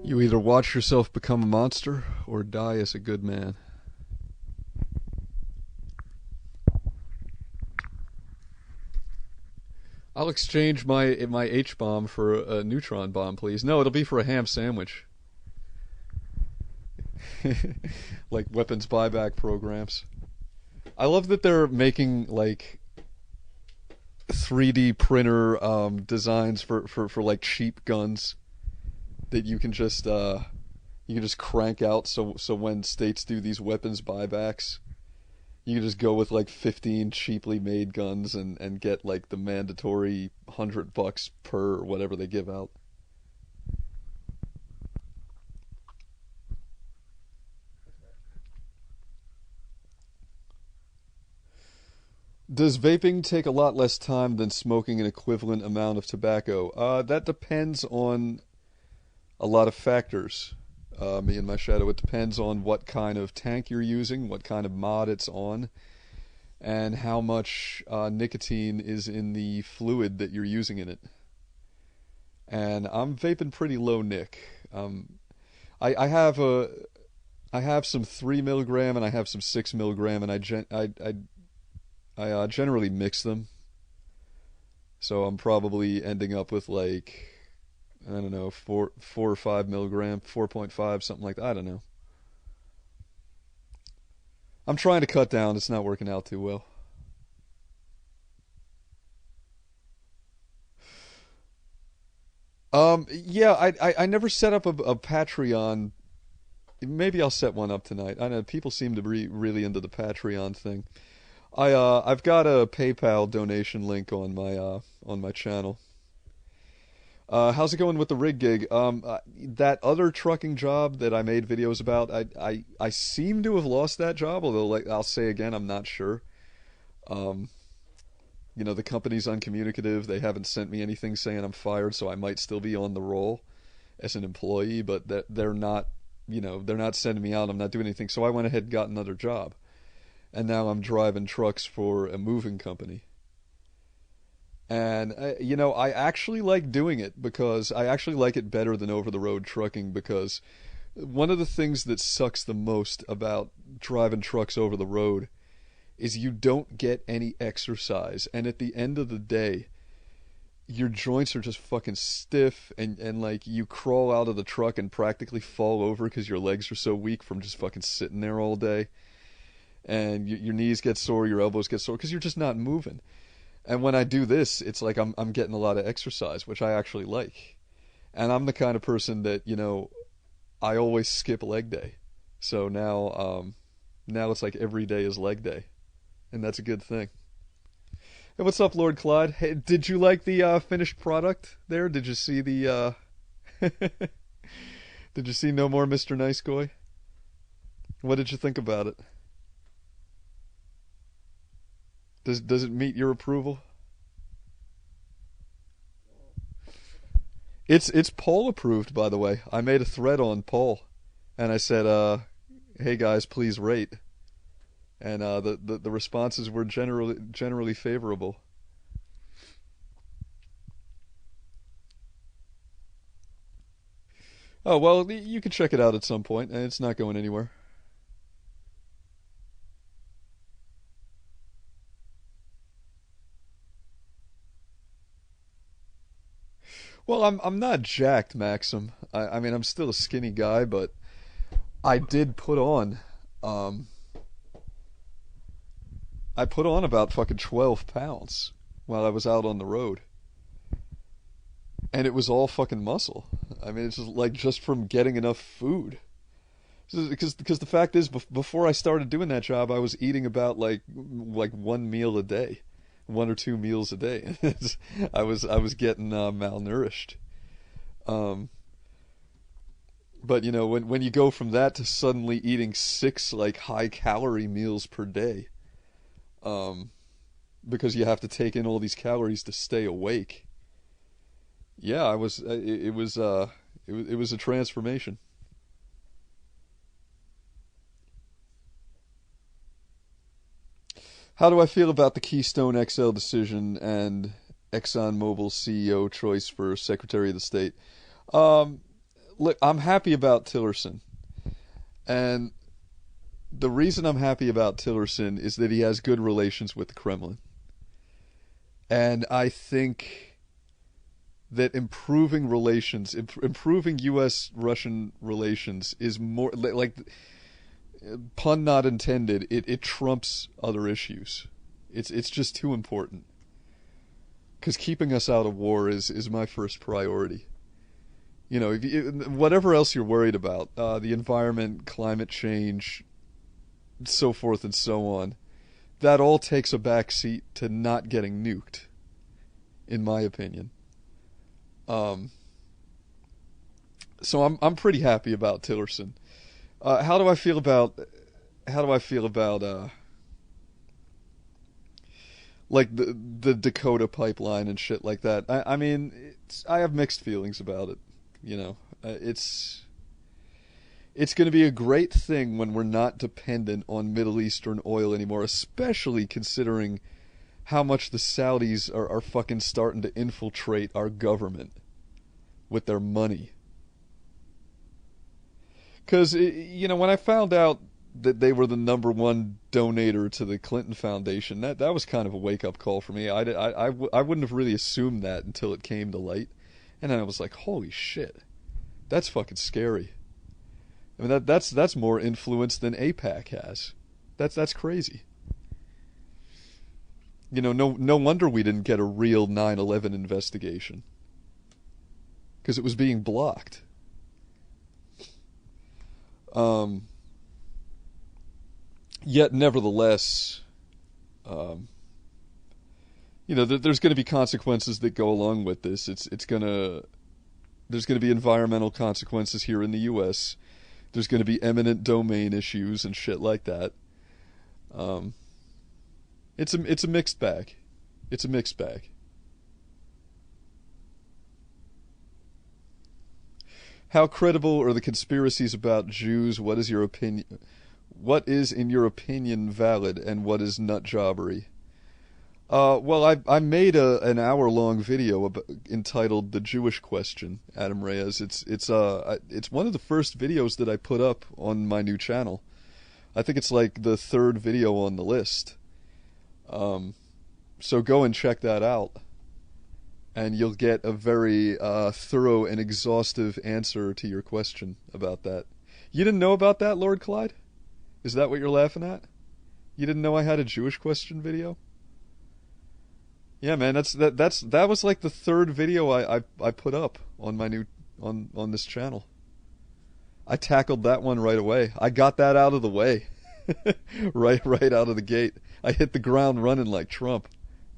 You either watch yourself become a monster or die as a good man. I'll exchange my H-bomb for a neutron bomb, please. No, it'll be for a ham sandwich. Like weapons buyback programs. I love that they're making like 3D printer designs for like cheap guns that you can just crank out. So when states do these weapons buybacks, you can just go with like 15 cheaply made guns and get like the mandatory $100 per or whatever they give out. Does vaping take a lot less time than smoking an equivalent amount of tobacco? That depends on a lot of factors. Me and my shadow, it depends on what kind of tank you're using, what kind of mod it's on, and how much nicotine is in the fluid that you're using in it. And I'm vaping pretty low nic. I have some 3 milligram and I have some 6 milligram, and I generally mix them. So I'm probably ending up with like, I don't know, 4 or 5 milligram, 4.5, something like that. I don't know. I'm trying to cut down. It's not working out too well. Yeah, I never set up a Patreon. Maybe I'll set one up tonight. I know people seem to be really into the Patreon thing. I've got a PayPal donation link on my channel. How's it going with the rig gig? That other trucking job that I made videos about, I seem to have lost that job. Although, like I'll say again, I'm not sure. Um, the company's uncommunicative. They haven't sent me anything saying I'm fired, so I might still be on the roll as an employee, but they're not. They're not sending me out. I'm not doing anything. So I went ahead and got another job, and now I'm driving trucks for a moving company. And I actually like doing it because I actually like it better than over the road trucking because one of the things that sucks the most about driving trucks over the road is you don't get any exercise, and at the end of the day your joints are just fucking stiff, and like you crawl out of the truck and practically fall over because your legs are so weak from just fucking sitting there all day, and your knees get sore, your elbows get sore because you're just not moving. And when I do this, it's like I'm getting a lot of exercise, which I actually like. And I'm the kind of person that, I always skip leg day. So now it's like every day is leg day, and that's a good thing. Hey, what's up, Lord Clyde? Hey, did you like the finished product there? Did you see the did you see No More Mr. Nice Guy? What did you think about it? Does it meet your approval? It's poll approved, by the way. I made a thread on poll, and I said, "Hey guys, please rate." And the responses were generally favorable. Oh well, you can check it out at some point, and it's not going anywhere. Well, I'm not jacked, Maxim. I mean I'm still a skinny guy, but I did put on um I put on about fucking 12 pounds while I was out on the road. And it was all fucking muscle. I mean, it's just like just from getting enough food. Because the fact is, before I started doing that job, I was eating about like one meal a day, 1 or 2 meals a day. I was getting malnourished. Um, but when you go from that to suddenly eating six like high calorie meals per day, um, because you have to take in all these calories to stay awake. Yeah, I was. It was a transformation. How do I feel about the Keystone XL decision and ExxonMobil's CEO choice for Secretary of the State? Um, Look, I'm happy about Tillerson, and the reason I'm happy about Tillerson is that he has good relations with the Kremlin, and I think that improving relations, improving U.S. Russian relations, is more like pun not intended. It trumps other issues. It's just too important because keeping us out of war is my first priority. If whatever else you're worried about, the environment, climate change, so forth and so on, that all takes a back seat to not getting nuked, in my opinion. Um, so I'm pretty happy about Tillerson. How do I feel about like the Dakota pipeline and shit like that? I mean, I have mixed feelings about it. It's going to be a great thing when we're not dependent on Middle Eastern oil anymore, especially considering how much the Saudis are fucking starting to infiltrate our government with their money. Because, when I found out that they were the number one donator to the Clinton Foundation, that was kind of a wake-up call for me. I wouldn't have really assumed that until it came to light. And then I was like, holy shit, that's fucking scary. I mean, that's more influence than APAC has. That's crazy. No wonder we didn't get a real 9/11 investigation. Because it was being blocked. Um, Yet, nevertheless, um, there's going to be consequences that go along with this. There's going to be environmental consequences here in the U.S. There's going to be eminent domain issues and shit like that. It's a mixed bag. It's a mixed bag. How credible are the conspiracies about Jews? What is your opinion? What is, in your opinion, valid, and what is nut jobbery? Well, I made an hour-long video entitled "The Jewish Question," Adam Reyes. It's one of the first videos that I put up on my new channel. I think it's like the third video on the list. So go and check that out, and you'll get a very thorough and exhaustive answer to your question about that. You didn't know about that, Lord Clyde? Is that what you're laughing at? You didn't know I had a Jewish question video? Yeah, man, that was like the third video I put up on my new on this channel. I tackled that one right away. I got that out of the way. right out of the gate. I hit the ground running like Trump.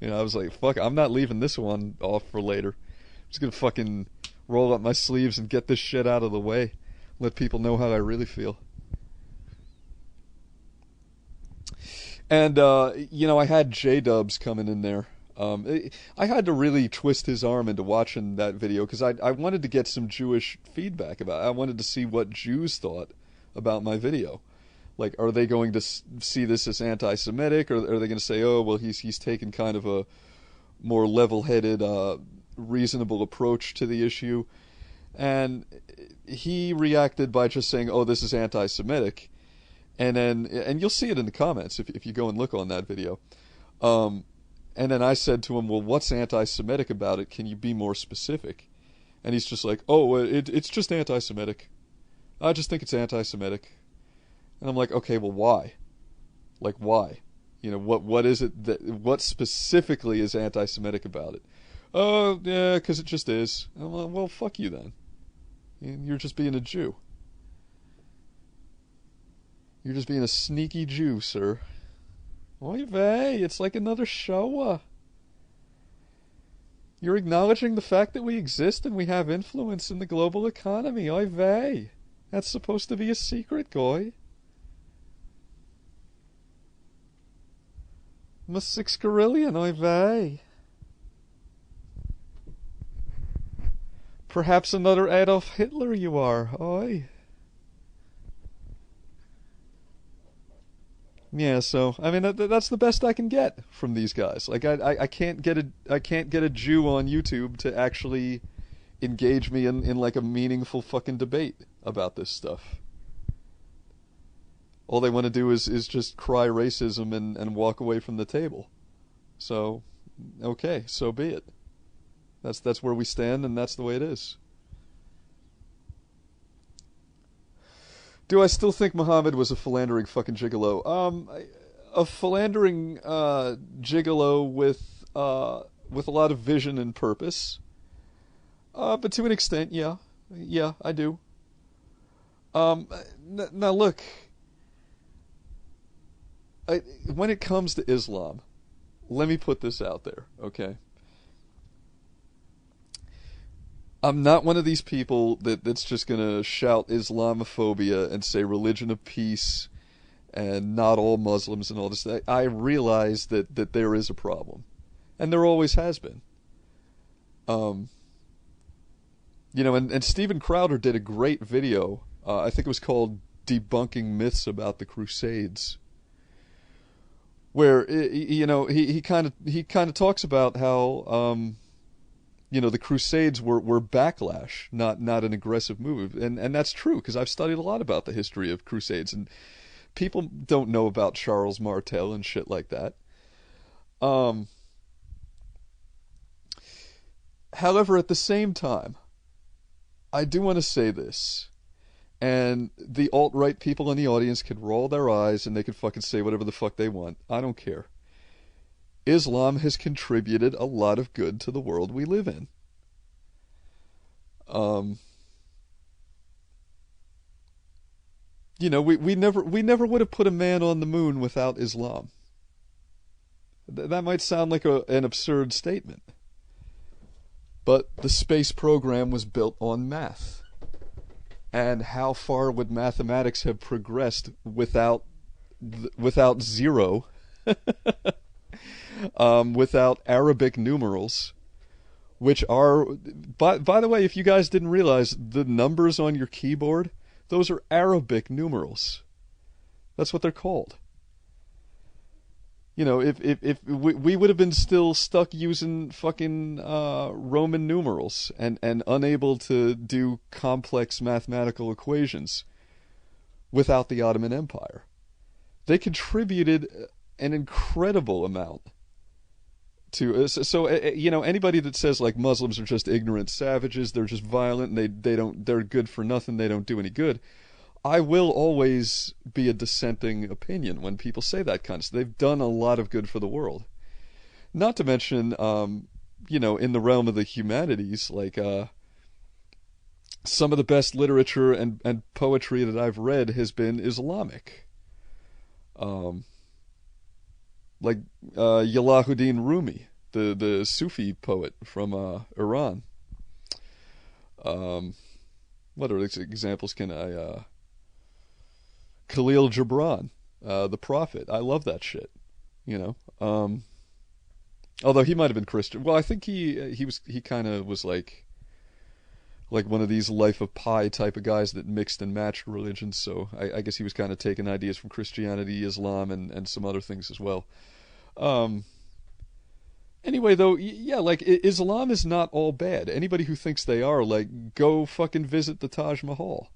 I was like, fuck, I'm not leaving this one off for later. I'm just gonna fucking roll up my sleeves and get this shit out of the way. Let people know how I really feel. And I had J-Dubs coming in there. I had to really twist his arm into watching that video because I wanted to get some Jewish feedback about it. I wanted to see what Jews thought about my video. Like, are they going to see this as anti-Semitic, or are they going to say, oh, well, he's taken kind of a more level-headed, reasonable approach to the issue? And he reacted by just saying, oh, this is anti-Semitic. And you'll see it in the comments if you go and look on that video. And then I said to him, well, what's anti-Semitic about it? Can you be more specific? And he's just like, oh, it's just anti-Semitic. I just think it's anti-Semitic. And I'm like, okay, well, why? Like, why? What is it what specifically is anti-Semitic about it? Oh, yeah, because it just is. I'm like, well, fuck you then. You're just being a Jew. You're just being a sneaky Jew, sir. Oy vey, it's like another Shoah. You're acknowledging the fact that we exist and we have influence in the global economy. Oy vey. That's supposed to be a secret, goy. I'm a 6 gorillion, oy vey. Perhaps another Adolf Hitler you are, oy. Yeah, so I mean that's the best I can get from these guys. Like I can't get a Jew on YouTube to actually engage me in like a meaningful fucking debate about this stuff. All they want to do is just cry racism and walk away from the table. So, okay, so be it. That's where we stand, and that's the way it is. Do I still think Muhammad was a philandering fucking gigolo? A philandering gigolo with a lot of vision and purpose. But to an extent, yeah, I do. Now look, when it comes to Islam, let me put this out there, okay? I'm not one of these people that's just going to shout Islamophobia and say religion of peace and not all Muslims and all this. I realize that there is a problem. And there always has been. And Steven Crowder did a great video. I think it was called Debunking Myths About the Crusades. Where, he kind of talks about how... the Crusades were backlash, not an aggressive move. And that's true, because I've studied a lot about the history of Crusades, and people don't know about Charles Martel and shit like that. However, at the same time, I do want to say this, and the alt-right people in the audience can roll their eyes and they can fucking say whatever the fuck they want. I don't care. Islam has contributed a lot of good to the world we live in. We never would have put a man on the moon without Islam. That might sound like an absurd statement, but the space program was built on math. And how far would mathematics have progressed without zero, without Arabic numerals, which are, by the way, if you guys didn't realize, the numbers on your keyboard, those are Arabic numerals. That's what they're called. You know, if we would have been still stuck using fucking Roman numerals and unable to do complex mathematical equations without the Ottoman Empire. They contributed an incredible amount to so you know, anybody that says like Muslims are just ignorant savages, they're just violent, and they're good for nothing, they don't do any good. I will always be a dissenting opinion when people say that kind of stuff. They've done a lot of good for the world. Not to mention, you know, in the realm of the humanities, like some of the best literature and poetry that I've read has been Islamic. Like Yalahuddin Rumi, the Sufi poet from Iran. What other examples can I... Khalil Gibran, the prophet. I love that shit, you know. Although he might have been Christian. Well, I think he kind of was like one of these Life of Pi type of guys that mixed and matched religions. So I guess he was kind of taking ideas from Christianity, Islam, and some other things as well. Anyway, though, yeah, like Islam is not all bad. Anybody who thinks they are, like, go fucking visit the Taj Mahal.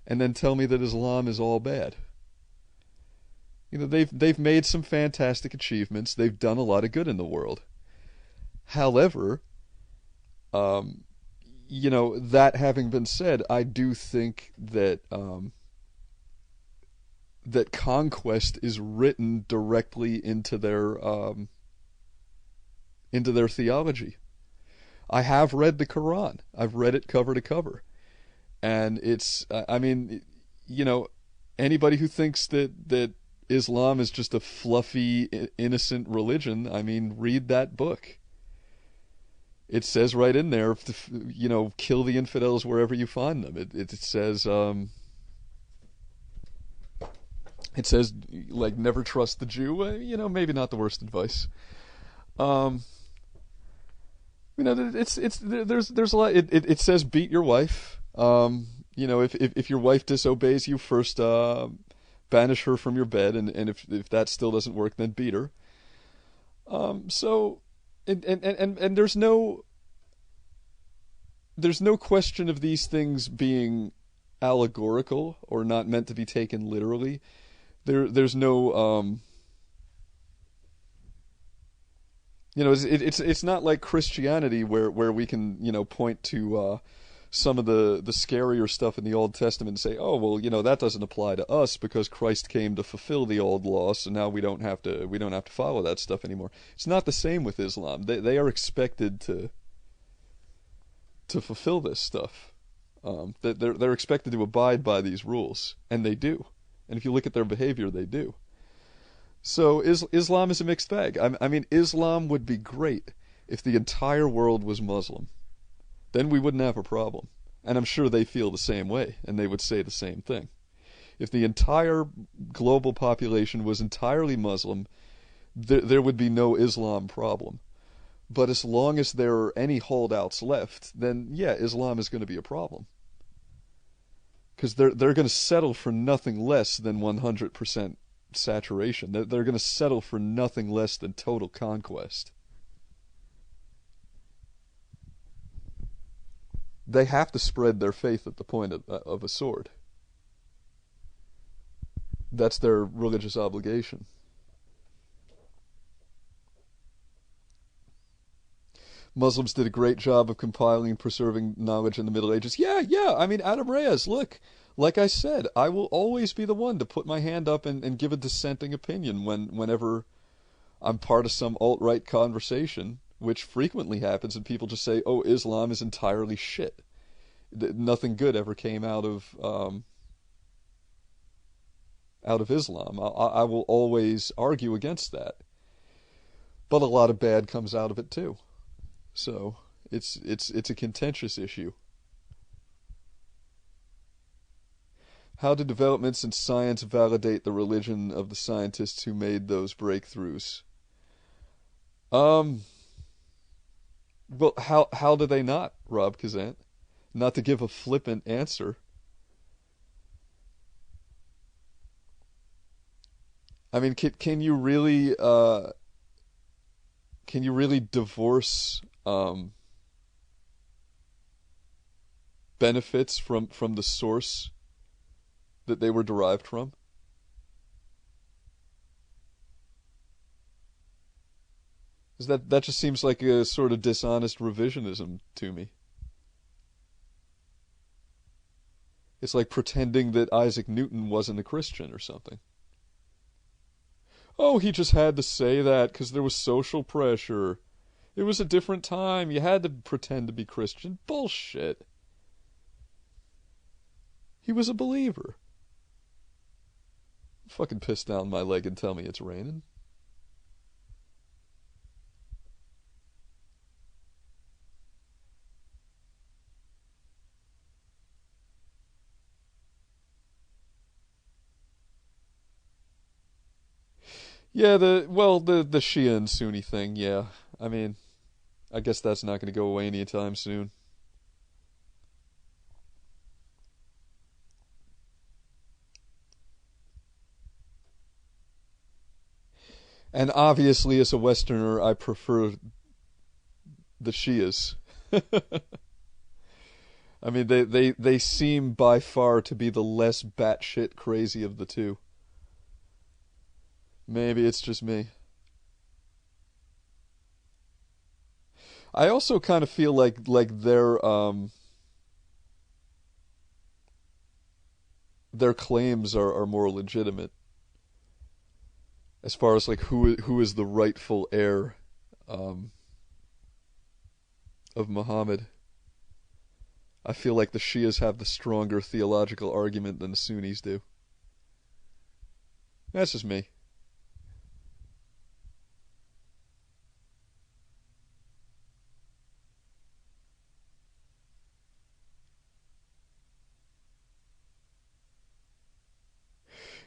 And then tell me that Islam is all bad. You know, they've made some fantastic achievements. They've done a lot of good in the world. However, you know, that having been said, I do think that that conquest is written directly into their theology. I have read the Quran. I've read it cover to cover. And it's, I mean, you know, anybody who thinks that Islam is just a fluffy, innocent religion, I mean, read that book. It says right in there, you know, kill the infidels wherever you find them. It says, like, never trust the Jew. You know, maybe not the worst advice. You know, there's a lot. It says beat your wife. You know, if your wife disobeys you, first banish her from your bed, and if that still doesn't work, then beat her. So, and there's no question of these things being allegorical or not meant to be taken literally. There's no you know, it's not like Christianity where we can, you know, point to some of the scarier stuff in the Old Testament and say, oh, well, you know, that doesn't apply to us because Christ came to fulfill the old law, so now we don't have to follow that stuff anymore. It's not the same with Islam. They are expected to fulfill this stuff. They're expected to abide by these rules, and they do. And if you look at their behavior, they do. So Islam is a mixed bag. I mean, Islam would be great if the entire world was Muslim. Then we wouldn't have a problem. And I'm sure they feel the same way, and they would say the same thing. If the entire global population was entirely Muslim, there would be no Islam problem. But as long as there are any holdouts left, then yeah, Islam is going to be a problem. Because they're going to settle for nothing less than 100% saturation. They're going to settle for nothing less than total conquest. They have to spread their faith at the point of a sword. That's their religious obligation. Muslims did a great job of compiling and preserving knowledge in the Middle Ages. Yeah. I mean, Adam Reyes, look, like I said, I will always be the one to put my hand up and give a dissenting opinion whenever I'm part of some alt-right conversation, which frequently happens, and people just say, oh, Islam is entirely shit. Nothing good ever came out of Islam. I will always argue against that. but a lot of bad comes out of it too. So it's a contentious issue. How do developments in science validate the religion of the scientists who made those breakthroughs? Well, how do they not, Rob Kazant? Not to give a flippant answer. I mean, can you really divorce benefits from the source that they were derived from? Because that just seems like a sort of dishonest revisionism to me. It's like pretending that Isaac Newton wasn't a Christian or something. Oh, he just had to say that because there was social pressure. It was a different time. You had to pretend to be Christian. Bullshit. He was a believer. Fucking piss down my leg and tell me it's raining. Yeah, the Shia and Sunni thing, yeah. I mean, I guess that's not going to go away anytime soon. And obviously, as a Westerner, I prefer the Shias. I mean, they seem by far to be the less batshit crazy of the two. Maybe it's just me. I also kind of feel like their claims are more legitimate as far as like who is the rightful heir of Muhammad. I feel like the Shias have the stronger theological argument than the Sunnis do. That's just me.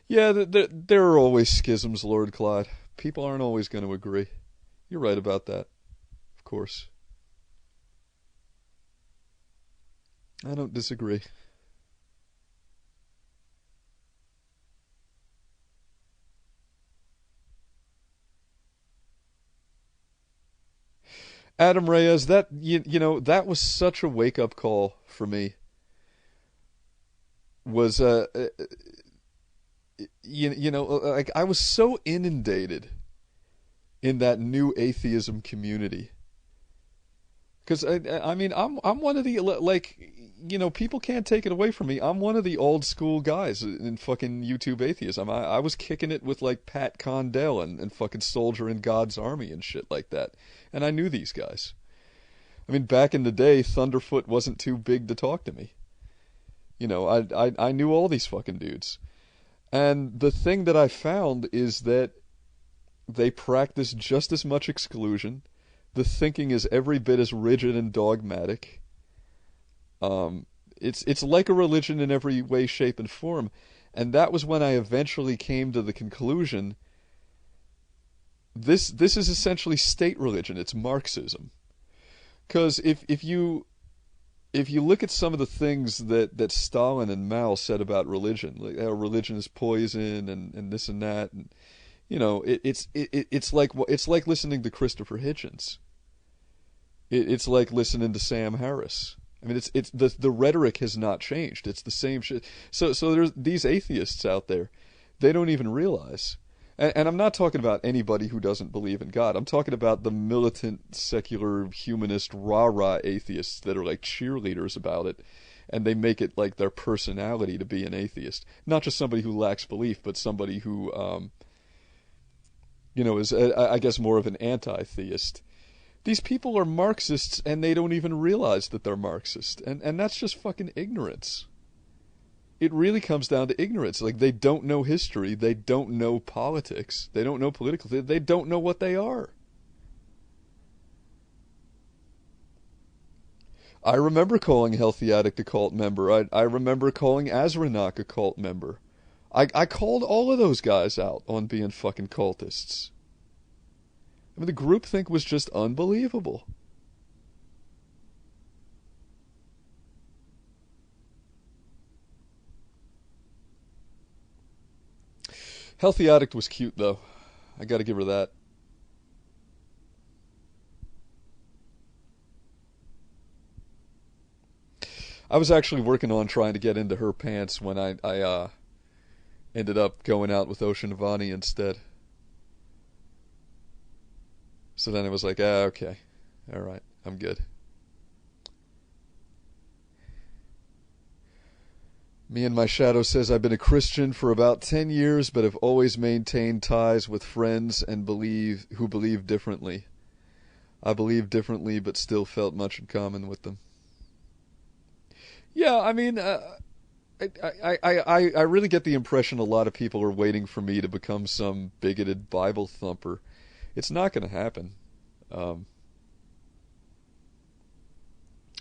Yeah, there are always schisms, Lord Clyde. People aren't always going to agree. You're right about that, of course. I don't disagree. Adam Reyes, that that was such a wake-up call for me. Was like I was so inundated in that new atheism community. Because I mean I'm one of the people can't take it away from me. I'm one of the old school guys in fucking YouTube atheism. I was kicking it with like Pat Condell and fucking Soldier in God's Army and shit like that. And I knew these guys. I mean, back in the day, Thunderfoot wasn't too big to talk to me. I knew all these fucking dudes. And the thing that I found is that they practice just as much exclusion. The thinking is every bit as rigid and dogmatic. It's like a religion in every way, shape, and form. And that was when I eventually came to the conclusion this is essentially state religion. It's Marxism. Because if you look at some of the things that Stalin and Mao said about religion, like how religion is poison and this and that, and it's like listening to Christopher Hitchens. It's like listening to Sam Harris. I mean, it's the rhetoric has not changed. It's the same shit. So there's these atheists out there. They don't even realize. And I'm not talking about anybody who doesn't believe in God. I'm talking about the militant, secular, humanist, rah-rah atheists that are like cheerleaders about it. And they make it like their personality to be an atheist. Not just somebody who lacks belief, but somebody who, is, I guess, more of an anti-theist. These people are Marxists, and they don't even realize that they're Marxist. And that's just fucking ignorance. It really comes down to ignorance. Like, they don't know history. They don't know politics. They don't know political. They don't know what they are. I remember calling Healthy Addict a cult member. I remember calling Azranak a cult member. I called all of those guys out on being fucking cultists. I mean, the groupthink was just unbelievable. Healthy Addict was cute, though. I gotta give her that. I was actually working on trying to get into her pants when I ended up going out with Ocean Vani instead. So then it was like, okay. Alright, I'm good. Me and My Shadow says, I've been a Christian for about 10 years, but have always maintained ties with friends and who believe differently. I believe differently, but still felt much in common with them. Yeah, I mean, I really get the impression a lot of people are waiting for me to become some bigoted Bible thumper. It's not going to happen.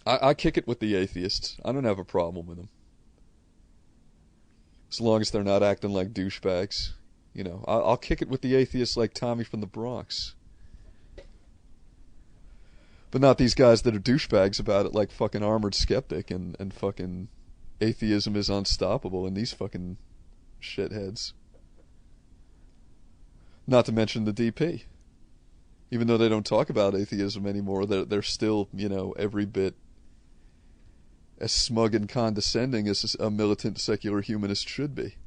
I kick it with the atheists. I don't have a problem with them. As long as they're not acting like douchebags. You know, I'll kick it with the atheists like Tommy from the Bronx. But not these guys that are douchebags about it like fucking Armored Skeptic and fucking atheism is unstoppable and these fucking shitheads. Not to mention the DP. Even though they don't talk about atheism anymore, they're still, you know, every bit as smug and condescending as a militant secular humanist should be.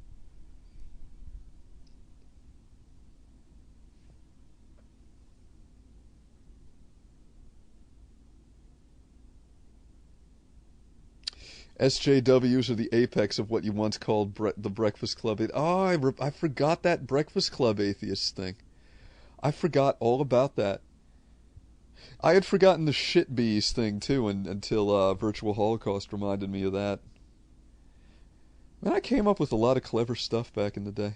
SJWs are the apex of what you once called the Breakfast Club. I forgot that Breakfast Club atheist thing. I forgot all about that. I had forgotten the shit bees thing too until Virtual Holocaust reminded me of that. Man, I came up with a lot of clever stuff back in the day.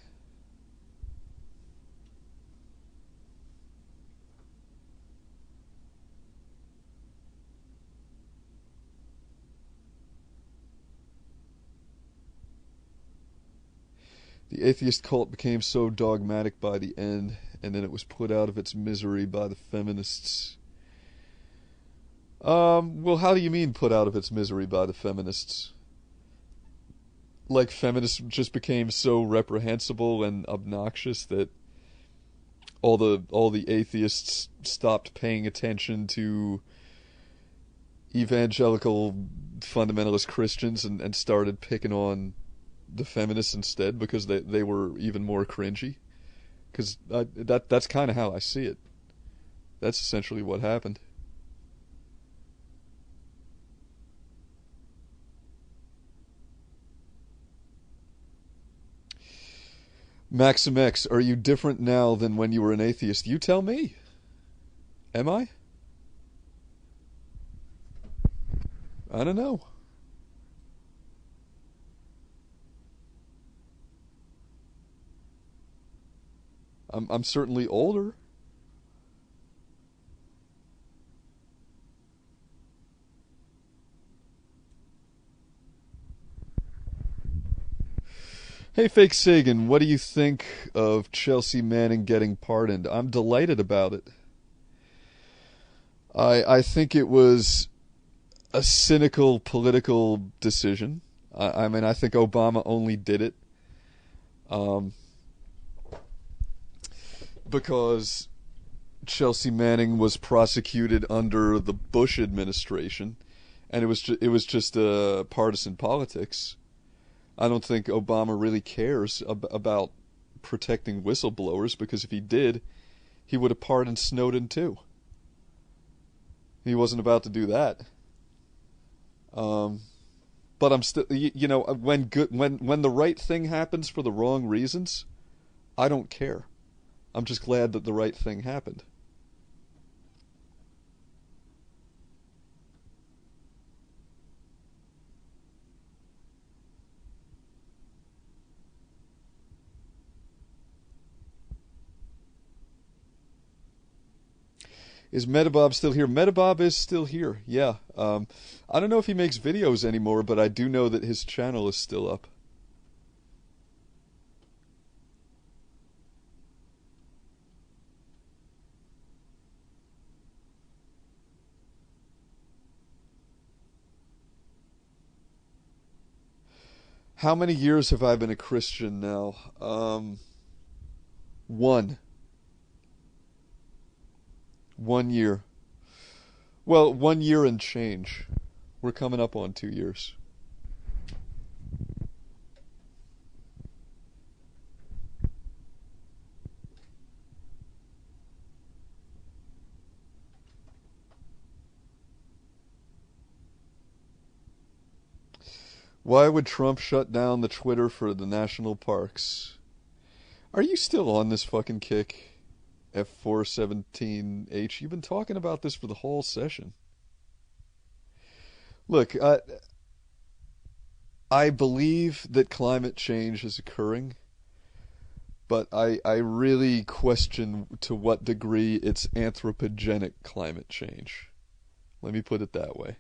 The atheist cult became so dogmatic by the end, and then it was put out of its misery by the feminists. Well, how do you mean put out of its misery by the feminists? Like feminists just became so reprehensible and obnoxious that all the atheists stopped paying attention to evangelical fundamentalist Christians and started picking on the feminists instead because they were even more cringy. Because that's kind of how I see it. That's essentially what happened. Maxim X, are you different now than when you were an atheist? You tell me. Am I? I don't know. I'm certainly older. Hey, Fakesagan, what do you think of Chelsea Manning getting pardoned? I'm delighted about it. I think it was a cynical political decision. I mean, I think Obama only did it because Chelsea Manning was prosecuted under the Bush administration, and it was just partisan politics. I don't think Obama really cares about protecting whistleblowers, because if he did, he would have pardoned Snowden too. He wasn't about to do that. But I'm still, you know, when the right thing happens for the wrong reasons, I don't care. I'm just glad that the right thing happened. Is Metabob still here? Metabob is still here, yeah. I don't know if he makes videos anymore, but I do know that his channel is still up. How many years have I been a Christian now? One. 1 year. Well, 1 year and change. We're coming up on 2 years. Why would Trump shut down the Twitter for the national parks? Are you still on this fucking kick? F417H. You've been talking about this for the whole session. Look, I believe that climate change is occurring, but I really question to what degree it's anthropogenic climate change. Let me put it that way.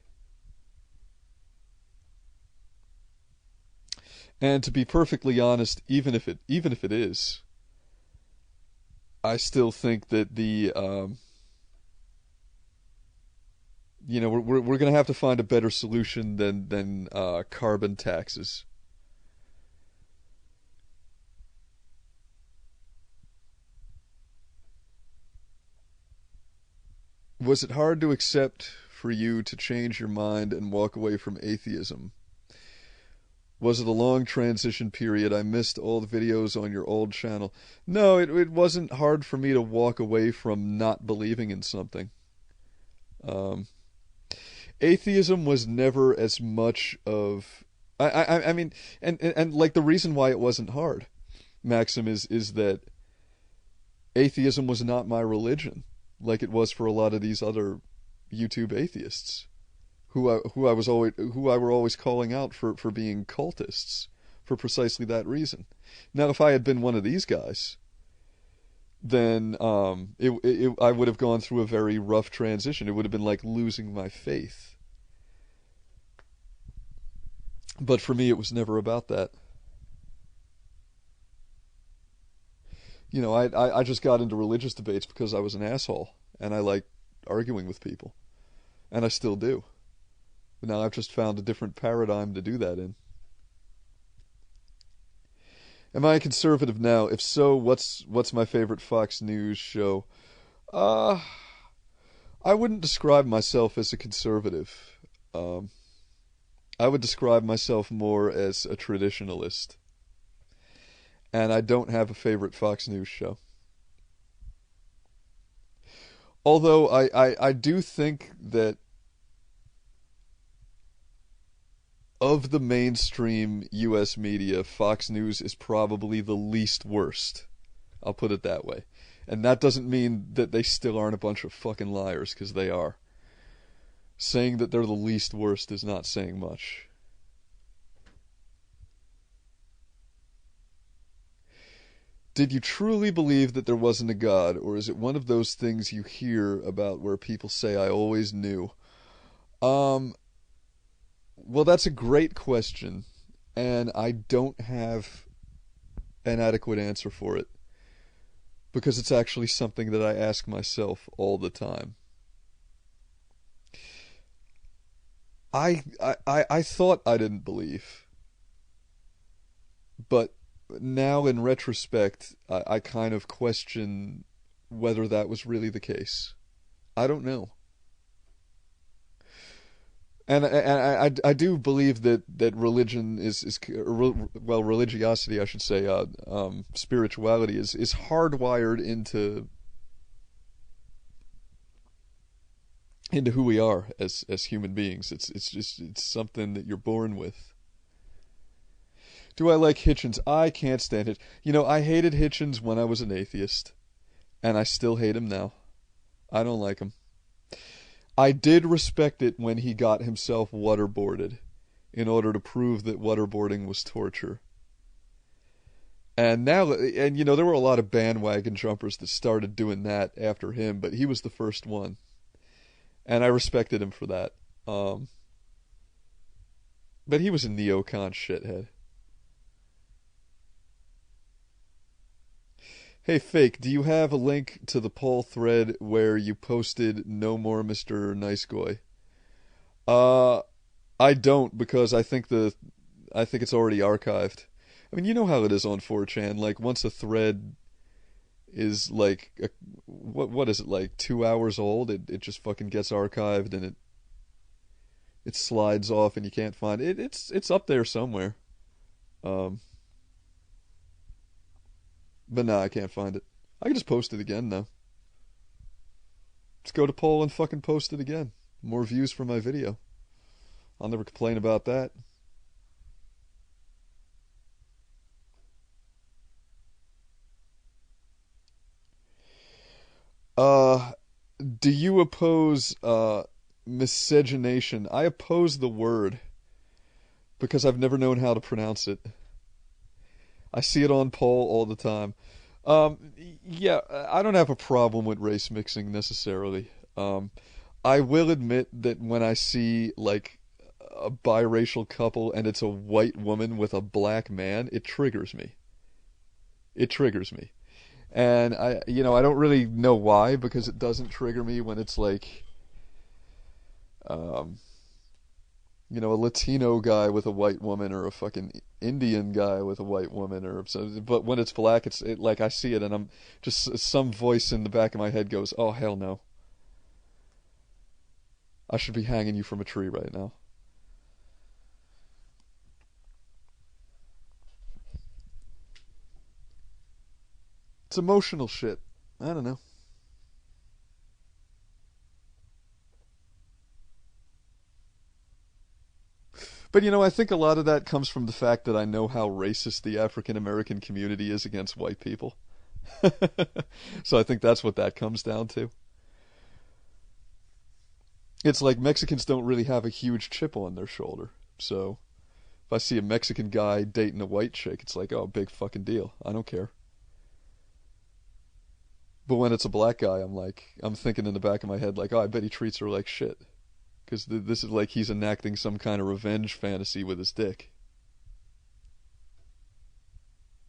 And to be perfectly honest, even if it is, I still think that the we're going to have to find a better solution than carbon taxes. Was it hard to accept for you to change your mind and walk away from atheism? Was it a long transition period? I missed all the videos on your old channel. No, it wasn't hard for me to walk away from not believing in something. Atheism was never as much of... I mean, and like the reason why it wasn't hard, Maxim, is that atheism was not my religion, like it was for a lot of these other YouTube atheists. Who I were always calling out for being cultists for precisely that reason. Now, if I had been one of these guys, then I would have gone through a very rough transition. It would have been like losing my faith. But for me, it was never about that. You know, I just got into religious debates because I was an asshole, and I liked arguing with people, and I still do. But now I've just found a different paradigm to do that in. Am I a conservative now? If so, what's my favorite Fox News show? I wouldn't describe myself as a conservative. I would describe myself more as a traditionalist. And I don't have a favorite Fox News show. Although I do think that of the mainstream U.S. media, Fox News is probably the least worst. I'll put it that way. And that doesn't mean that they still aren't a bunch of fucking liars, because they are. Saying that they're the least worst is not saying much. Did you truly believe that there wasn't a God, or is it one of those things you hear about where people say, I always knew? Well, that's a great question, and I don't have an adequate answer for it, because it's actually something that I ask myself all the time. I thought I didn't believe, but now in retrospect, I kind of question whether that was really the case. I don't know. And I do believe that religion well, religiosity, I should say, spirituality is hardwired into who we are as human beings. It's something that you're born with. Do I like Hitchens? I can't stand it. You know, I hated Hitchens when I was an atheist, and I still hate him now. I don't like him. I did respect it when he got himself waterboarded in order to prove that waterboarding was torture. And now, and you know, there were a lot of bandwagon jumpers that started doing that after him, but he was the first one, and I respected him for that. But he was a neocon shithead. Hey, Fake, do you have a link to the poll thread where you posted "No more Mr. Nice Guy"? Uh, I don't because I think it's already archived. I mean, you know how it is on 4chan. Like once a thread is like what is it, like 2 hours old? It just fucking gets archived and it slides off and you can't find it. It's up there somewhere. Um, but nah, I can't find it. I can just post it again though. Let's go to poll and fucking post it again. More views for my video. I'll never complain about that. Uh, do you oppose miscegenation? I oppose the word because I've never known how to pronounce it. I see it on poll all the time. Yeah, I don't have a problem with race mixing necessarily. I will admit that when I see like a biracial couple and it's a white woman with a black man, it triggers me. It triggers me. And I don't really know why because it doesn't trigger me when it's like, um, a Latino guy with a white woman or a fucking Indian guy with a white woman or so. But when it's black, like I see it and I'm just some voice in the back of my head goes, "Oh hell no! I should be hanging you from a tree right now." It's emotional shit. I don't know. But I think a lot of that comes from the fact that I know how racist the African American community is against white people. So I think that's what that comes down to. It's like Mexicans don't really have a huge chip on their shoulder. So if I see a Mexican guy dating a white chick, it's like, oh, big fucking deal. I don't care. But when it's a black guy, I'm thinking in the back of my head, like, oh, I bet he treats her like shit. Because this is like he's enacting some kind of revenge fantasy with his dick.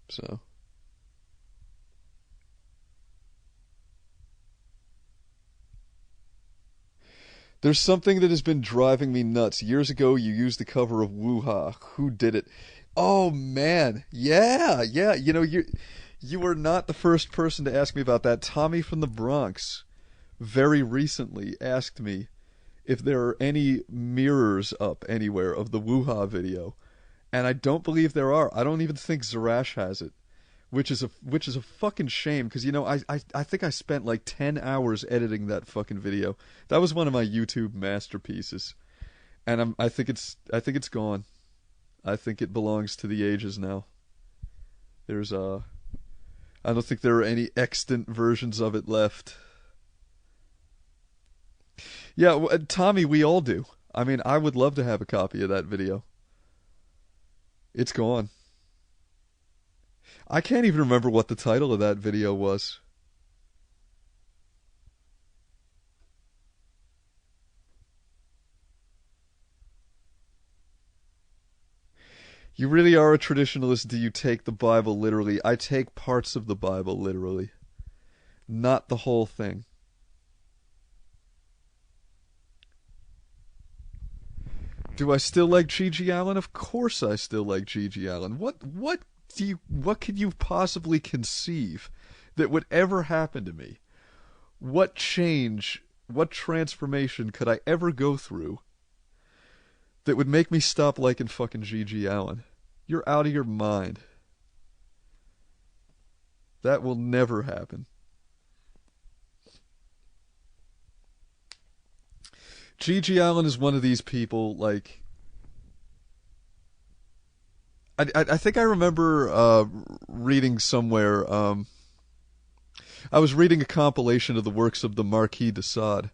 So. There's something that has been driving me nuts. Years ago, you used the cover of Woo-Ha. Who did it? Oh, man. Yeah, yeah. You were not the first person to ask me about that. Tommy from the Bronx very recently asked me if there are any mirrors up anywhere of the Woo-Ha video. And I don't believe there are. I don't even think Zarash has it. Which is a fucking shame because I think I spent like 10 hours editing that fucking video. That was one of my YouTube masterpieces. And I think it's gone. I think it belongs to the ages now. There's I don't think there are any extant versions of it left. Yeah, Tommy, we all do. I mean, I would love to have a copy of that video. It's gone. I can't even remember what the title of that video was. You really are a traditionalist. Do you take the Bible literally? I take parts of the Bible literally, not the whole thing. Do I still like Gigi Allen? Of course I still like Gigi Allen. What could you possibly conceive that would ever happen to me? What change, what transformation could I ever go through that would make me stop liking fucking Gigi Allen? You're out of your mind. That will never happen. Gigi Allen is one of these people, like, I think I remember reading somewhere, I was reading a compilation of the works of the Marquis de Sade,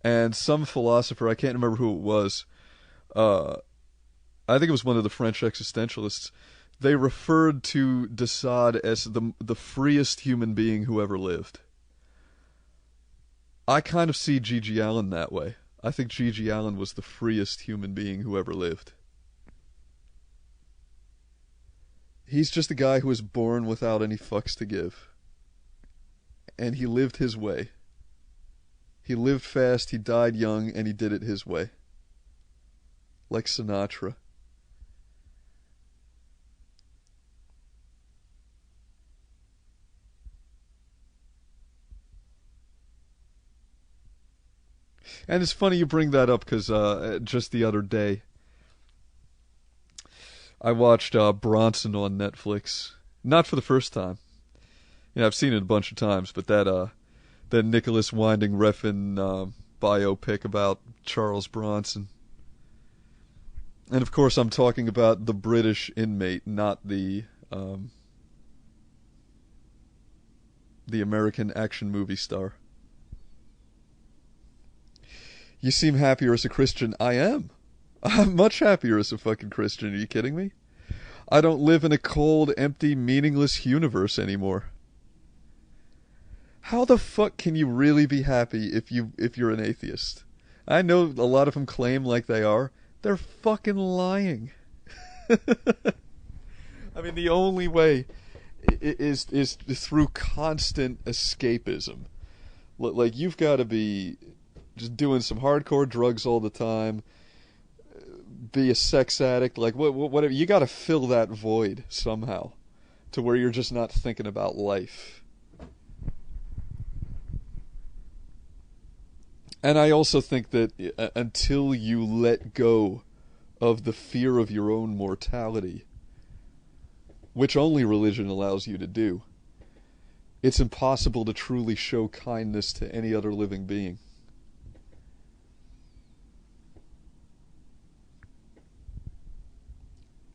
and some philosopher, I can't remember who it was, I think it was one of the French existentialists, they referred to Desaad as the freest human being who ever lived. I kind of see G.G. Allen that way. I think G.G. Allen was the freest human being who ever lived. He's just a guy who was born without any fucks to give. And he lived his way. He lived fast, he died young, and he did it his way. Like Sinatra. And it's funny you bring that up because just the other day I watched Bronson on Netflix. Not for the first time. You know, I've seen it a bunch of times, but that Nicholas Winding Refn biopic about Charles Bronson. And of course I'm talking about the British inmate, not the American action movie star. You seem happier as a Christian. I am. I'm much happier as a fucking Christian. Are you kidding me? I don't live in a cold, empty, meaningless universe anymore. How the fuck can you really be happy if you're an atheist? I know a lot of them claim like they are. They're fucking lying. I mean, the only way is through constant escapism. Like, you've got to be just doing some hardcore drugs all the time, be a sex addict, like whatever. You got to fill that void somehow, to where you're just not thinking about life. And I also think that until you let go of the fear of your own mortality, which only religion allows you to do, it's impossible to truly show kindness to any other living being.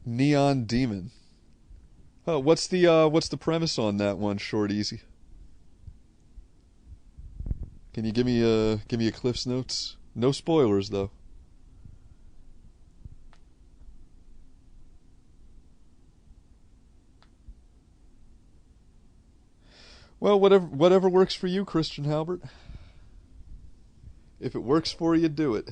Neon Demon. Oh, what's the premise on that one, Short Easy? Can you give me a Cliff's Notes? No spoilers though. Well, whatever works for you, Christian Halbert. If it works for you, do it.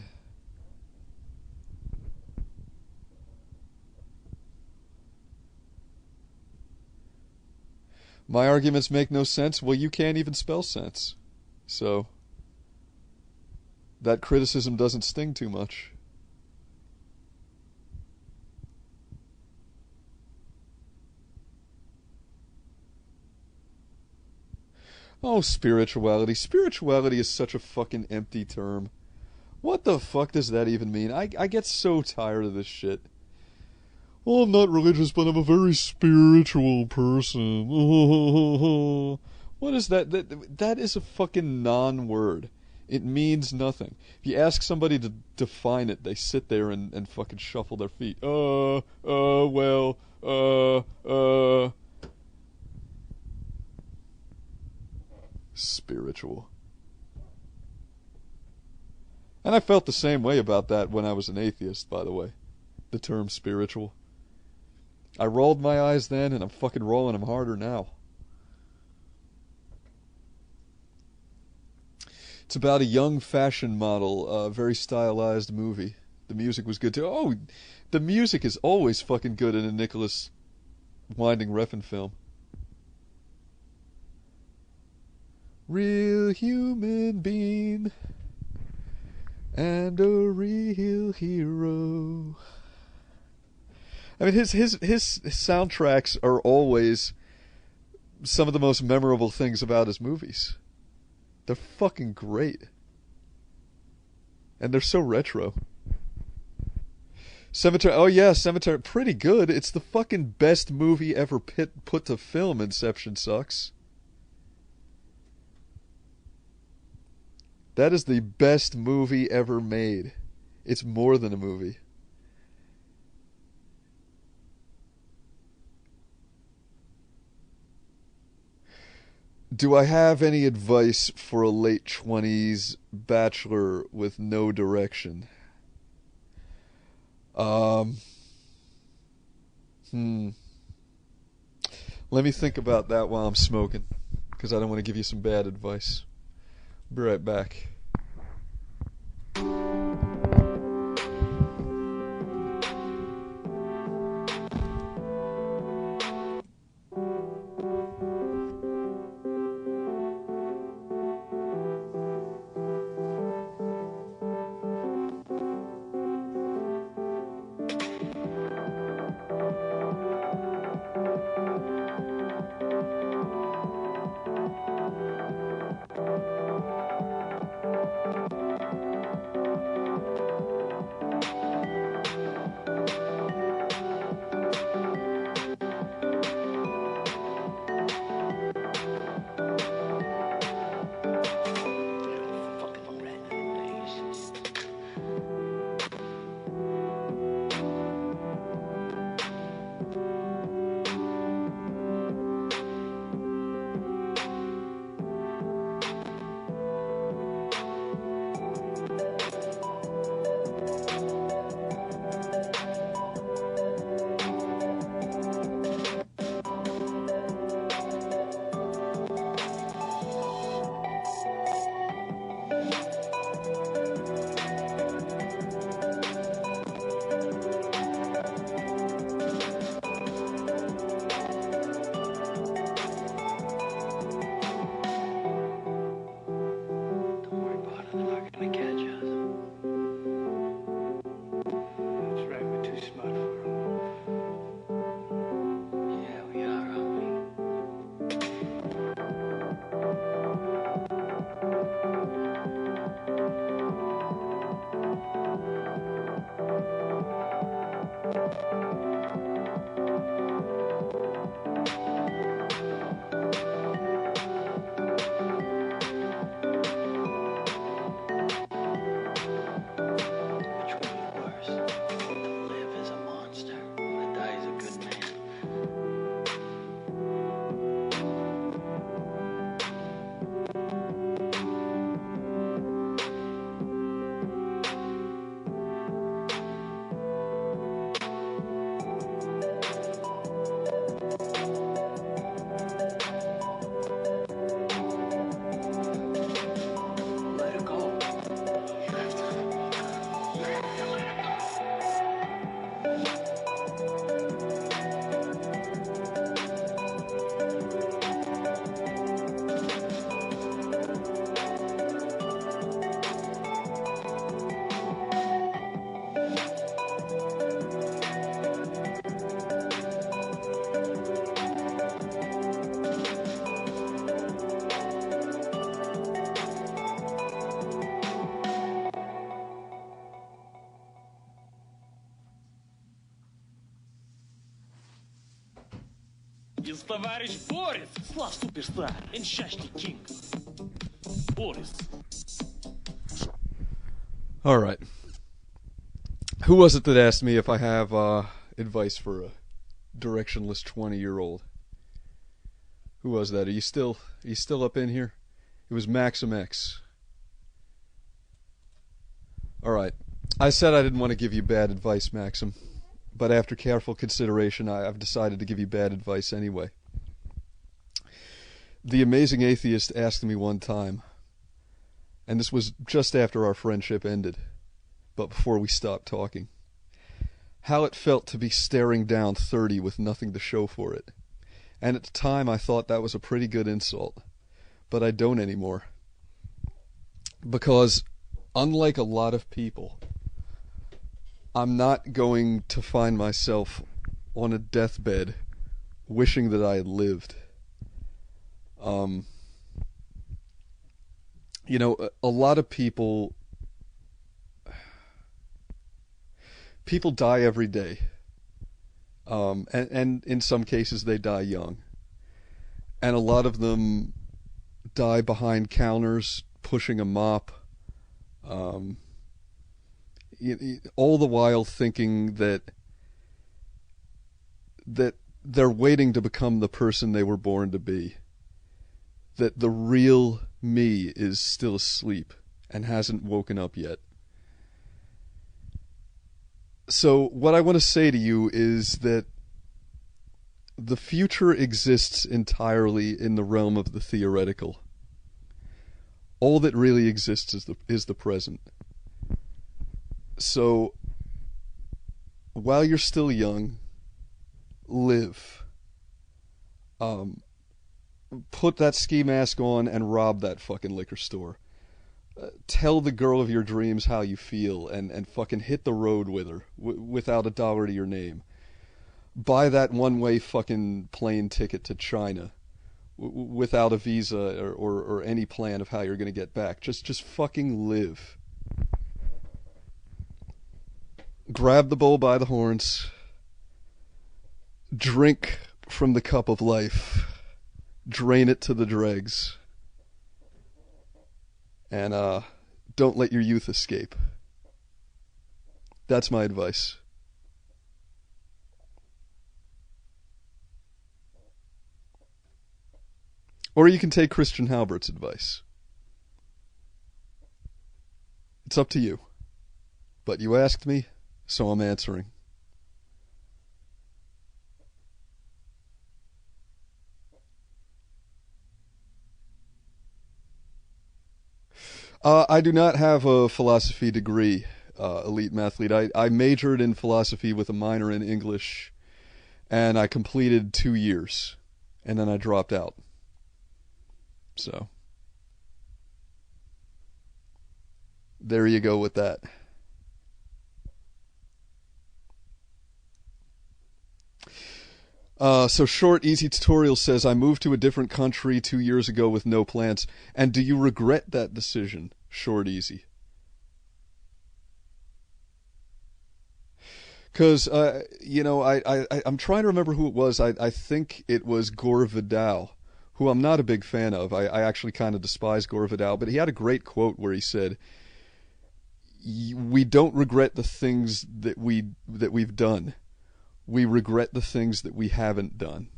My arguments make no sense. Well, you can't even spell sense. So, that criticism doesn't sting too much. Oh, spirituality. Spirituality is such a fucking empty term. What the fuck does that even mean? I get so tired of this shit. Well, I'm not religious, but I'm a very spiritual person. What is that? That is a fucking non-word. It means nothing. If you ask somebody to define it, they sit there and fucking shuffle their feet. Spiritual. And I felt the same way about that when I was an atheist, by the way. The term spiritual. I rolled my eyes then, and I'm fucking rolling them harder now. It's about a young fashion model, a very stylized movie. The music was good too. Oh, the music is always fucking good in a Nicholas Winding Refn film. Real human being and a real hero. I mean, his soundtracks are always some of the most memorable things about his movies. They're fucking great. And they're so retro. Cemetery, oh yeah, Cemetery, pretty good. It's the fucking best movie ever put to film. Inception sucks. That is the best movie ever made. It's more than a movie. Do I have any advice for a late 20s bachelor with no direction? Let me think about that while I'm smoking, because I don't want to give you some bad advice. Be right back. Из товарищ Борис. Слав Суперстар and Shashti King. Boris. All right. Who was it that asked me if I have advice for a directionless 20-year-old? Who was that? Are you still up in here? It was Maxim X. All right. I said I didn't want to give you bad advice, Maxim, but after careful consideration, I've decided to give you bad advice anyway. The Amazing Atheist asked me one time, and this was just after our friendship ended, but before we stopped talking, how it felt to be staring down 30 with nothing to show for it. And at the time I thought that was a pretty good insult, but I don't anymore. Because unlike a lot of people, I'm not going to find myself on a deathbed wishing that I had lived. You know, a lot of people die every day. And in some cases they die young. And a lot of them die behind counters, pushing a mop, all the while thinking that they're waiting to become the person they were born to be. That the real me is still asleep and hasn't woken up yet. So what I want to say to you is that The future exists entirely in the realm of the theoretical. All that really exists is the present. So, while you're still young, live. Put that ski mask on and rob that fucking liquor store. Tell the girl of your dreams how you feel and fucking hit the road with her without a dollar to your name. Buy that one-way fucking plane ticket to China without a visa or any plan of how you're going to get back. Just fucking live. Grab the bull by the horns. Drink from the cup of life. Drain it to the dregs. And don't let your youth escape. That's my advice. Or you can take Christian Halbert's advice. It's up to you. But you asked me, so I'm answering. I do not have a philosophy degree, elite mathlete. I majored in philosophy with a minor in English, and I completed 2 years, and then I dropped out. So, there you go with that. So Short Easy Tutorial says, I moved to a different country 2 years ago with no plans. And do you regret that decision, Short Easy? Because, I'm trying to remember who it was. I think it was Gore Vidal, who I'm not a big fan of. I actually kind of despise Gore Vidal, but he had a great quote where he said, we don't regret the things that we've done. We regret the things that we haven't done.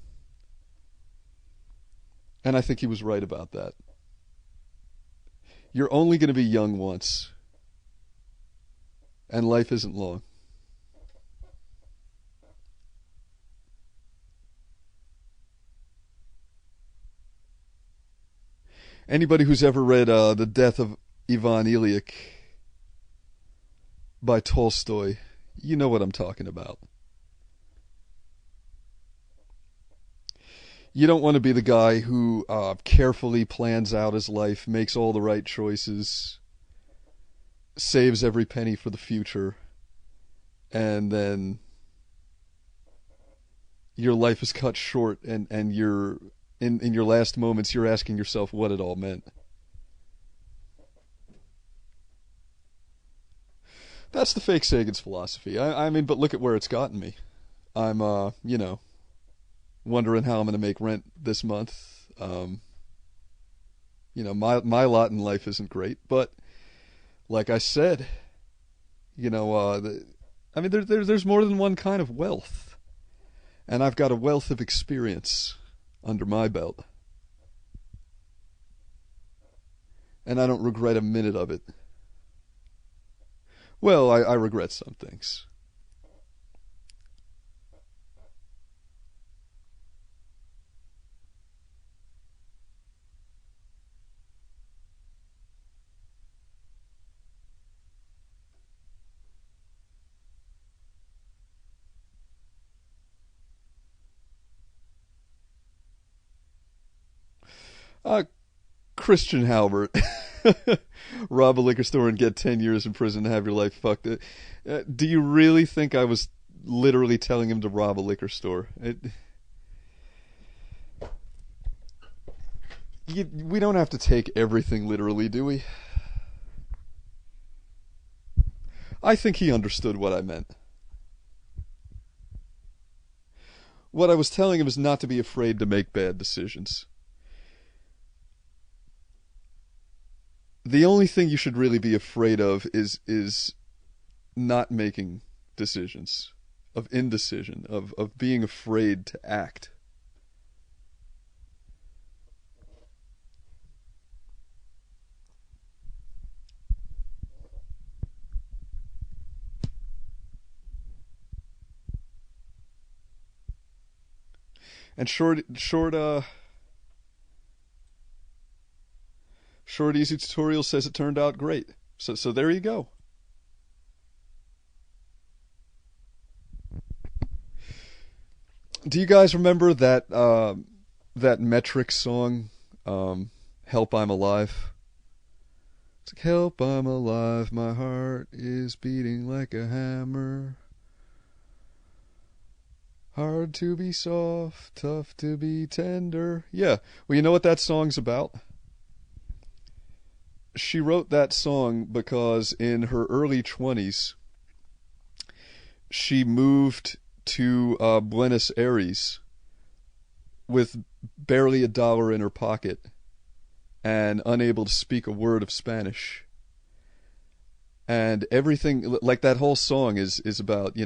And I think he was right about that. You're only going to be young once. And life isn't long. Anybody who's ever read The Death of Ivan Ilyich by Tolstoy, you know what I'm talking about. You don't want to be the guy who carefully plans out his life, makes all the right choices, saves every penny for the future, and then your life is cut short, and you're in your last moments you're asking yourself what it all meant. That's the Fakesagan's philosophy. I mean, but look at where it's gotten me. I'm, wondering how I'm going to make rent this month. My lot in life isn't great, but like I said, there's more than one kind of wealth, and I've got a wealth of experience under my belt, and I don't regret a minute of it. Well, I regret some things. Christian Halbert. Rob a liquor store and get 10 years in prison and have your life fucked. Do you really think I was literally telling him to rob a liquor store? We don't have to take everything literally, do we? I think he understood what I meant. What I was telling him is not to be afraid to make bad decisions. The only thing you should really be afraid of is not making decisions, of indecision, of being afraid to act. And short easy tutorial says it turned out great. So there you go. Do you guys remember that Metric song, "Help I'm Alive"? It's like, "Help I'm alive, my heart is beating like a hammer. Hard to be soft, tough to be tender." Yeah, well, you know what that song's about? She wrote that song because in her early 20s, she moved to Buenos Aires with barely $1 in her pocket and unable to speak a word of Spanish. And everything, like that whole song is about,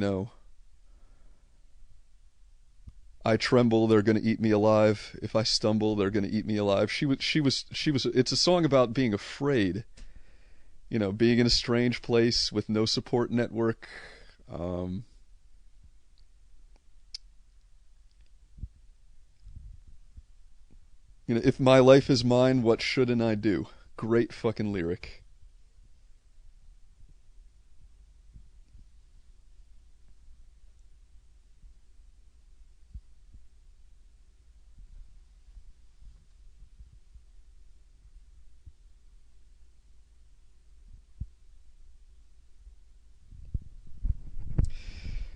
I tremble, they're going to eat me alive. If I stumble, they're going to eat me alive. It's a song about being afraid, being in a strange place with no support network. If my life is mine, what shouldn't I do? Great fucking lyric.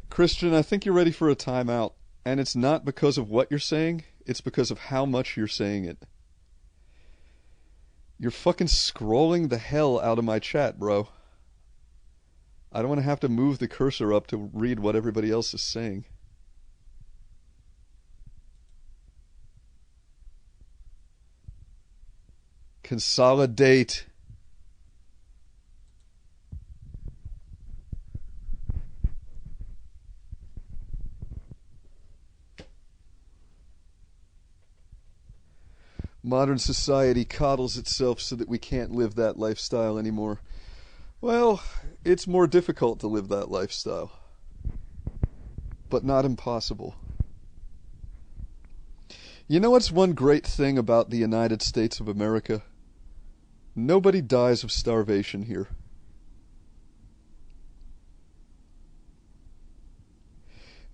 Christian, I think you're ready for a timeout. And it's not because of what you're saying, it's because of how much you're saying it. You're fucking scrolling the hell out of my chat, bro. I don't want to have to move the cursor up to read what everybody else is saying. Consolidate. Modern society coddles itself so that we can't live that lifestyle anymore. Well, it's more difficult to live that lifestyle, but not impossible. You know what's one great thing about the United States of America? Nobody dies of starvation here.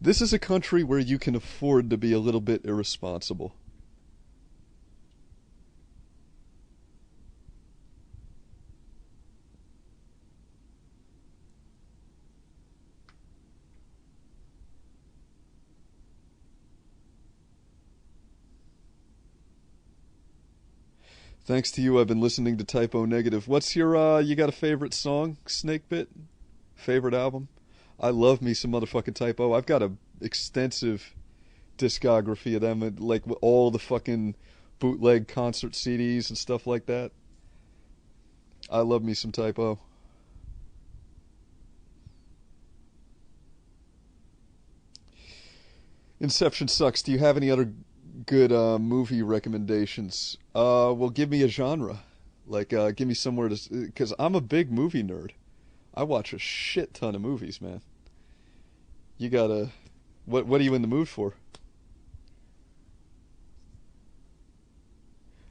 This is a country where you can afford to be a little bit irresponsible. Thanks to you, I've been listening to Typo Negative. What's your, you got a favorite song, Snakebit? Favorite album? I love me some motherfucking Typo. I've got a extensive discography of them, like all the fucking bootleg concert CDs and stuff like that. I love me some Typo. Inception sucks. Do you have any other good movie recommendations? Well, give me a genre. Like, give me somewhere to... Because I'm a big movie nerd. I watch a shit ton of movies, man. You gotta... What are you in the mood for?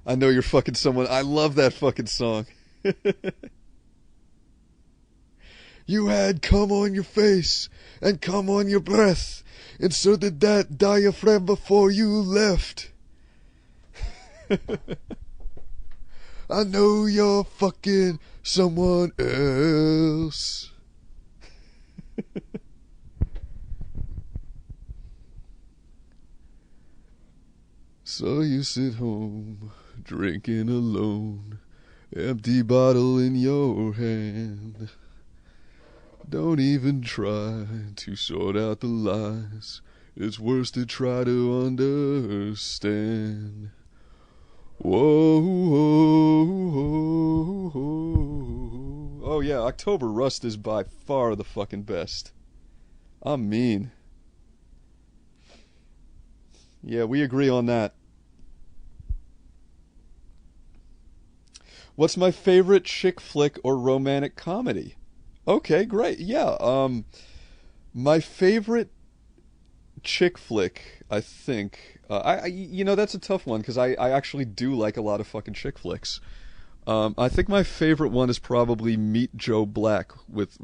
I know you're fucking someone... I love that fucking song. You had cum on your face and cum on your breath, and so did that diaphragm before you left. I know you're fucking someone else. So you sit home, drinking alone, empty bottle in your hand. Don't even try to sort out the lies. It's worse to try to understand. Whoa, whoa, whoa, whoa. Oh yeah, October Rust is by far the fucking best. I'm mean. Yeah, we agree on that. What's my favorite chick flick or romantic comedy? Okay, great. Yeah, my favorite chick flick, I think. That's a tough one because I actually do like a lot of fucking chick flicks. I think my favorite one is probably Meet Joe Black with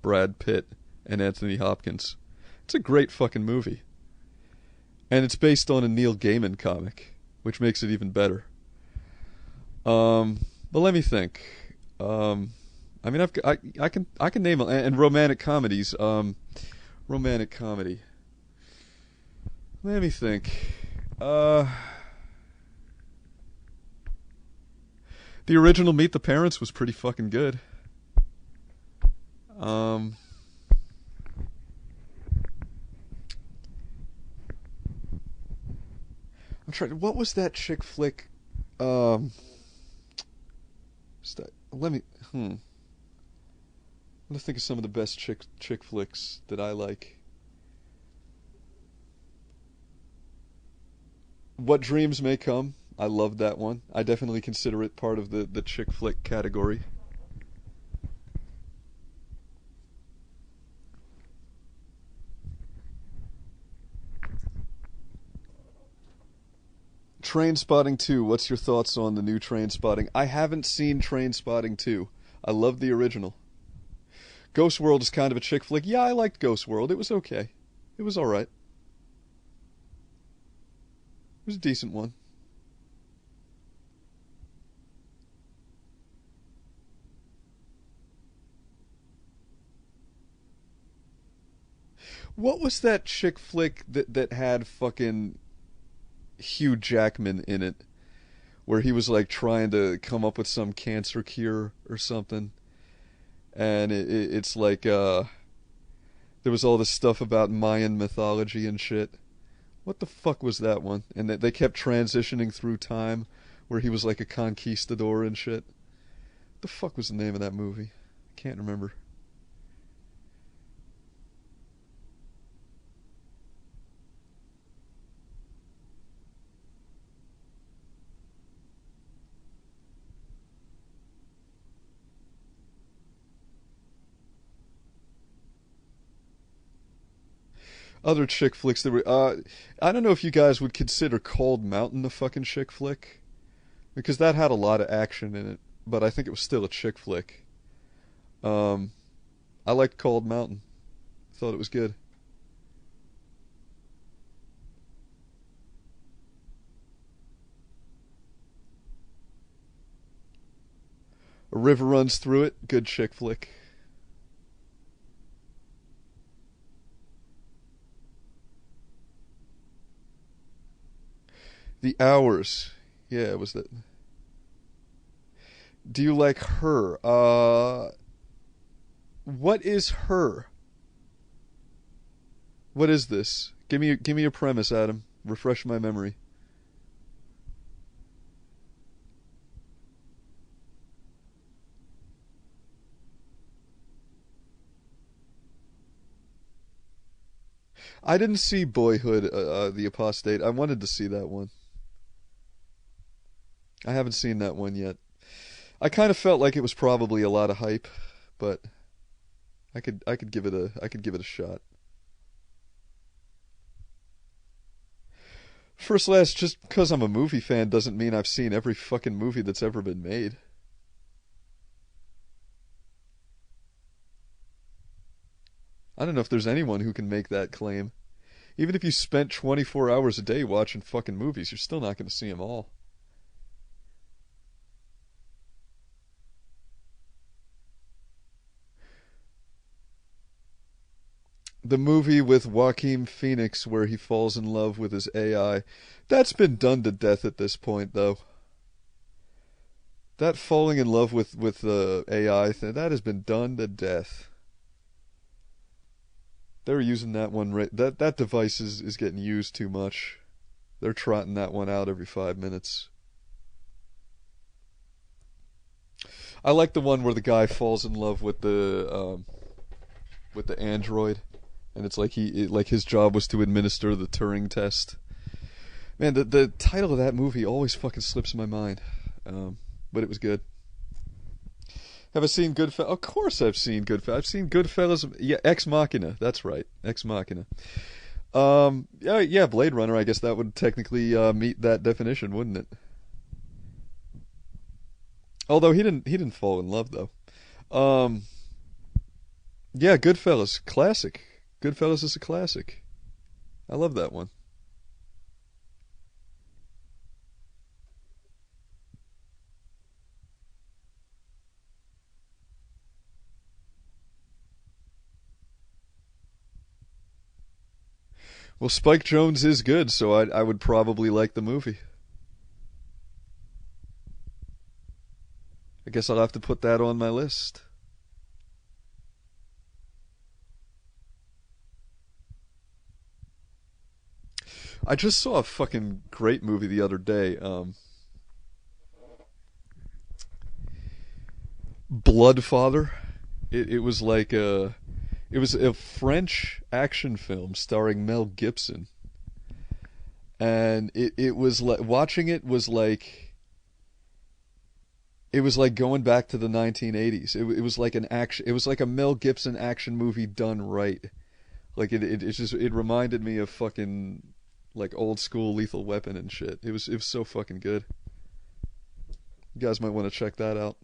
Brad Pitt and Anthony Hopkins. It's a great fucking movie, and it's based on a Neil Gaiman comic, which makes it even better. But let me think. I mean, I can name and romantic comedies. Romantic comedy. Let me think. The original Meet the Parents was pretty fucking good. I'm trying. What was that chick flick? Let me. I'm gonna think of some of the best chick flicks that I like. What Dreams May Come. I love that one. I definitely consider it part of the chick flick category. Trainspotting 2. What's your thoughts on the new Trainspotting? I haven't seen Trainspotting 2. I love the original. Ghost World is kind of a chick flick. Yeah, I liked Ghost World. It was okay. It was alright. It was a decent one. What was that chick flick that had fucking Hugh Jackman in it? Where he was like trying to come up with some cancer cure or something. And it's like, there was all this stuff about Mayan mythology and shit. What the fuck was that one? And they kept transitioning through time, where he was like a conquistador and shit. What the fuck was the name of that movie? I can't remember. Other chick flicks that were, I don't know if you guys would consider Cold Mountain a fucking chick flick, because that had a lot of action in it, but I think it was still a chick flick. I liked Cold Mountain. Thought it was good. A River Runs Through It. Good chick flick. The Hours. Yeah, was that. Do you like Her? What is Her? What is this? Give me a premise, Adam. Refresh my memory. I didn't see Boyhood, the Apostate. I wanted to see that one. I haven't seen that one yet. I kind of felt like it was probably a lot of hype, but I could give it a shot. First Last, just because I'm a movie fan doesn't mean I've seen every fucking movie that's ever been made. I don't know if there's anyone who can make that claim. Even if you spent 24 hours a day watching fucking movies, you're still not going to see them all. The movie with Joaquin Phoenix where he falls in love with his AI, that's been done to death at this point, though. That falling in love with the AI thing, that has been done to death. They're using that one right. That device is getting used too much. They're trotting that one out every 5 minutes. I like the one where the guy falls in love with the android, and it's like like his job was to administer the Turing test. Man, the title of that movie always fucking slips my mind, but it was good. Have I seen Goodfellas? Of course I've seen Goodfellas. I've seen Goodfellas. Yeah, Ex Machina. That's right, Ex Machina. Yeah, Blade Runner. I guess that would technically meet that definition, wouldn't it? Although he didn't fall in love though. Um, yeah, Goodfellas, classic. Goodfellas is a classic. I love that one. Well, Spike Jones is good, so I would probably like the movie. I guess I'll have to put that on my list. I just saw a fucking great movie the other day. Bloodfather. It was a French action film starring Mel Gibson, and it was like watching it was like going back to the 1980s. It was like an action. It was like a Mel Gibson action movie done right. Like it reminded me of fucking like old school Lethal Weapon and shit. It was so fucking good. You guys might want to check that out.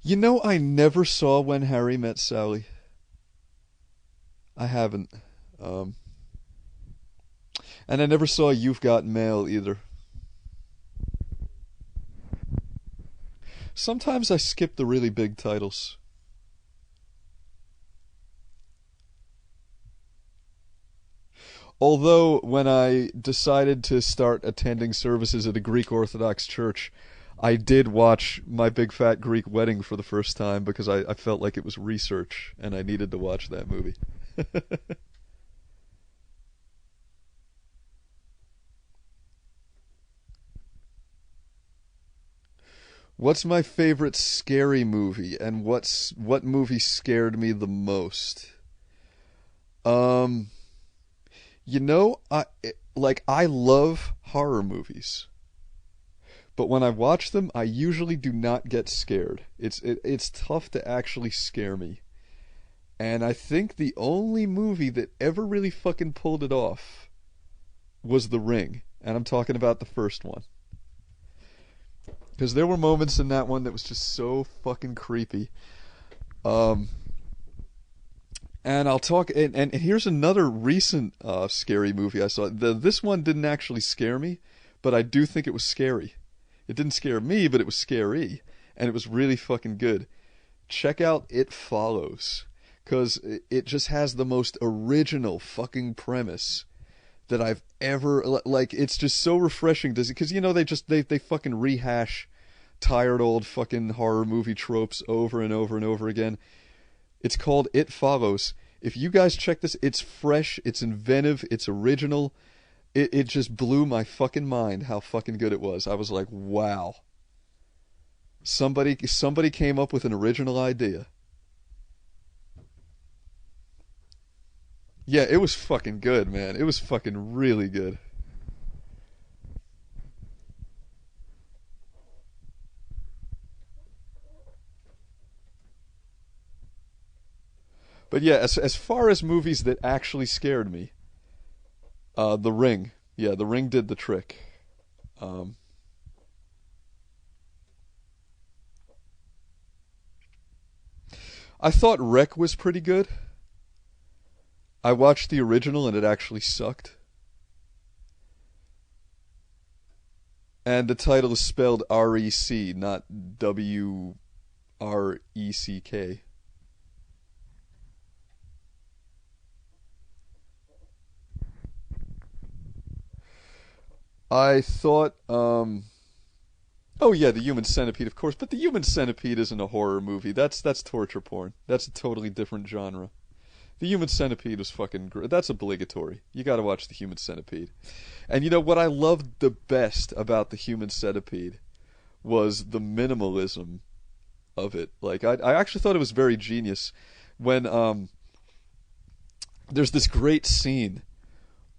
You know, I never saw When Harry Met Sally. I haven't. Um, and I never saw You've Got Mail either. Sometimes I skip the really big titles. Although, when I decided to start attending services at a Greek Orthodox church, I did watch My Big Fat Greek Wedding for the first time because I felt like it was research and I needed to watch that movie. What's my favorite scary movie and what movie scared me the most? Um, I love horror movies. But when I watch them, I usually do not get scared. It's tough to actually scare me. And I think the only movie that ever really fucking pulled it off was The Ring. And I'm talking about the first one. Because there were moments in that one that was just so fucking creepy. Um, and I'll talk. And here's another recent scary movie I saw. This one didn't actually scare me, but I do think it was scary. It didn't scare me, but it was scary, and it was really fucking good. Check out It Follows, because it just has the most original fucking premise that I've ever like. It's just so refreshing, does it? Because they fucking rehash tired old fucking horror movie tropes over and over and over again. It's called It Follows. If you guys check this, it's fresh, it's inventive, it's original. It just blew my fucking mind how fucking good it was. I was like, wow. Somebody came up with an original idea. Yeah, it was fucking good, man. It was fucking really good. But yeah, as far as movies that actually scared me, The Ring. Yeah, The Ring did the trick. Um, I thought Wreck was pretty good. I watched the original and it actually sucked. And the title is spelled R-E-C, not W-R-E-C-K. I thought, oh yeah, the Human Centipede, of course, but the Human Centipede isn't a horror movie. That's torture porn. That's a totally different genre. The Human Centipede was fucking great. That's obligatory. You got to watch the Human Centipede. And you know what I loved the best about the Human Centipede was the minimalism of it. Like I actually thought it was very genius when there's this great scene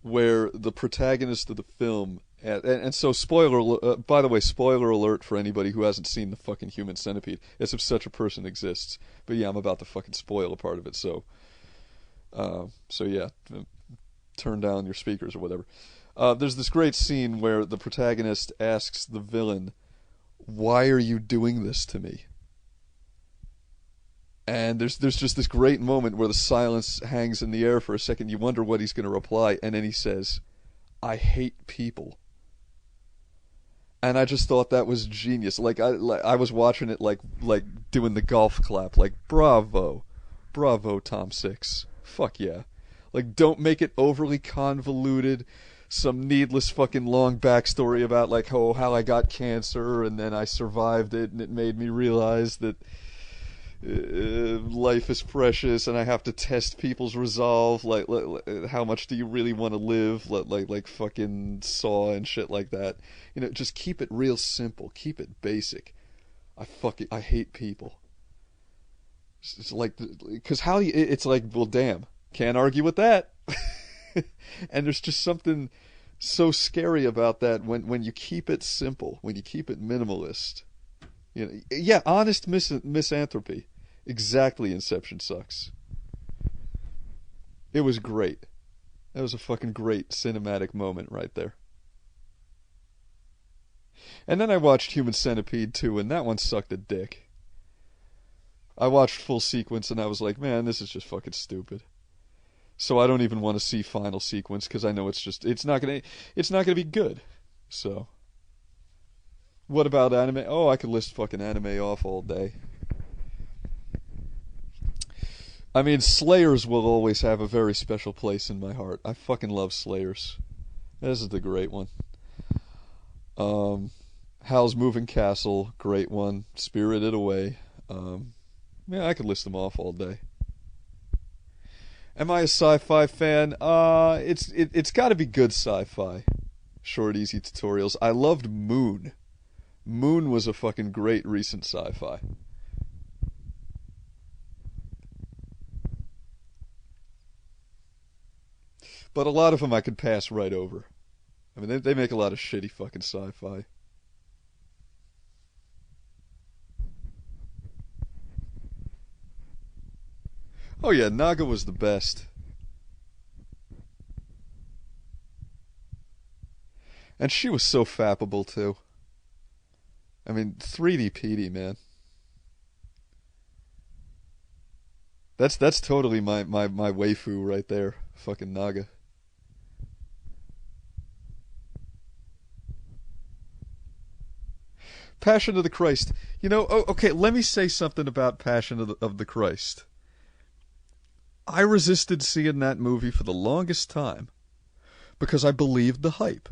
where the protagonist of the film And so, by the way, spoiler alert for anybody who hasn't seen the fucking Human Centipede, as if such a person exists. But yeah, I'm about to fucking spoil a part of it, so yeah, turn down your speakers or whatever. There's this great scene where the protagonist asks the villain, "Why are you doing this to me?" And there's just this great moment where the silence hangs in the air for a second. You wonder what he's going to reply, and then he says, "I hate people." And I just thought that was genius. I was watching it like doing the golf clap, like bravo, bravo, Tom Six, fuck yeah. Like, don't make it overly convoluted, some needless fucking long backstory about like how I got cancer and then I survived it and it made me realize that life is precious and I have to test people's resolve. Like how much do you really want to live? Like fucking Saw and shit like that. You know, just keep it real simple. Keep it basic. I hate people. It's like, because it's like, well, damn, can't argue with that. And there's just something so scary about that when you keep it simple, when you keep it minimalist. You know, yeah, honest misanthropy. Exactly, Inception sucks. It was great. That was a fucking great cinematic moment right there. And then I watched Human Centipede 2, and that one sucked a dick. I watched full sequence, and I was like, man, this is just fucking stupid. So I don't even want to see final sequence, because I know it's not gonna be good. So. What about anime? Oh, I could list fucking anime off all day. I mean, Slayers will always have a very special place in my heart. I fucking love Slayers. This is the great one. Howl's Moving Castle, great one. Spirited Away. Yeah, I could list them off all day. Am I a sci-fi fan? It's got to be good sci-fi. Short, easy tutorials. I loved Moon. Moon was a fucking great recent sci-fi. But a lot of them I could pass right over. I mean, they make a lot of shitty fucking sci-fi. Oh yeah, Naga was the best. And she was so fappable too. I mean, 3D PD, man. That's totally my waifu right there. Fucking Naga. Passion of the Christ. You know, okay, let me say something about Passion of the Christ. I resisted seeing that movie for the longest time because I believed the hype.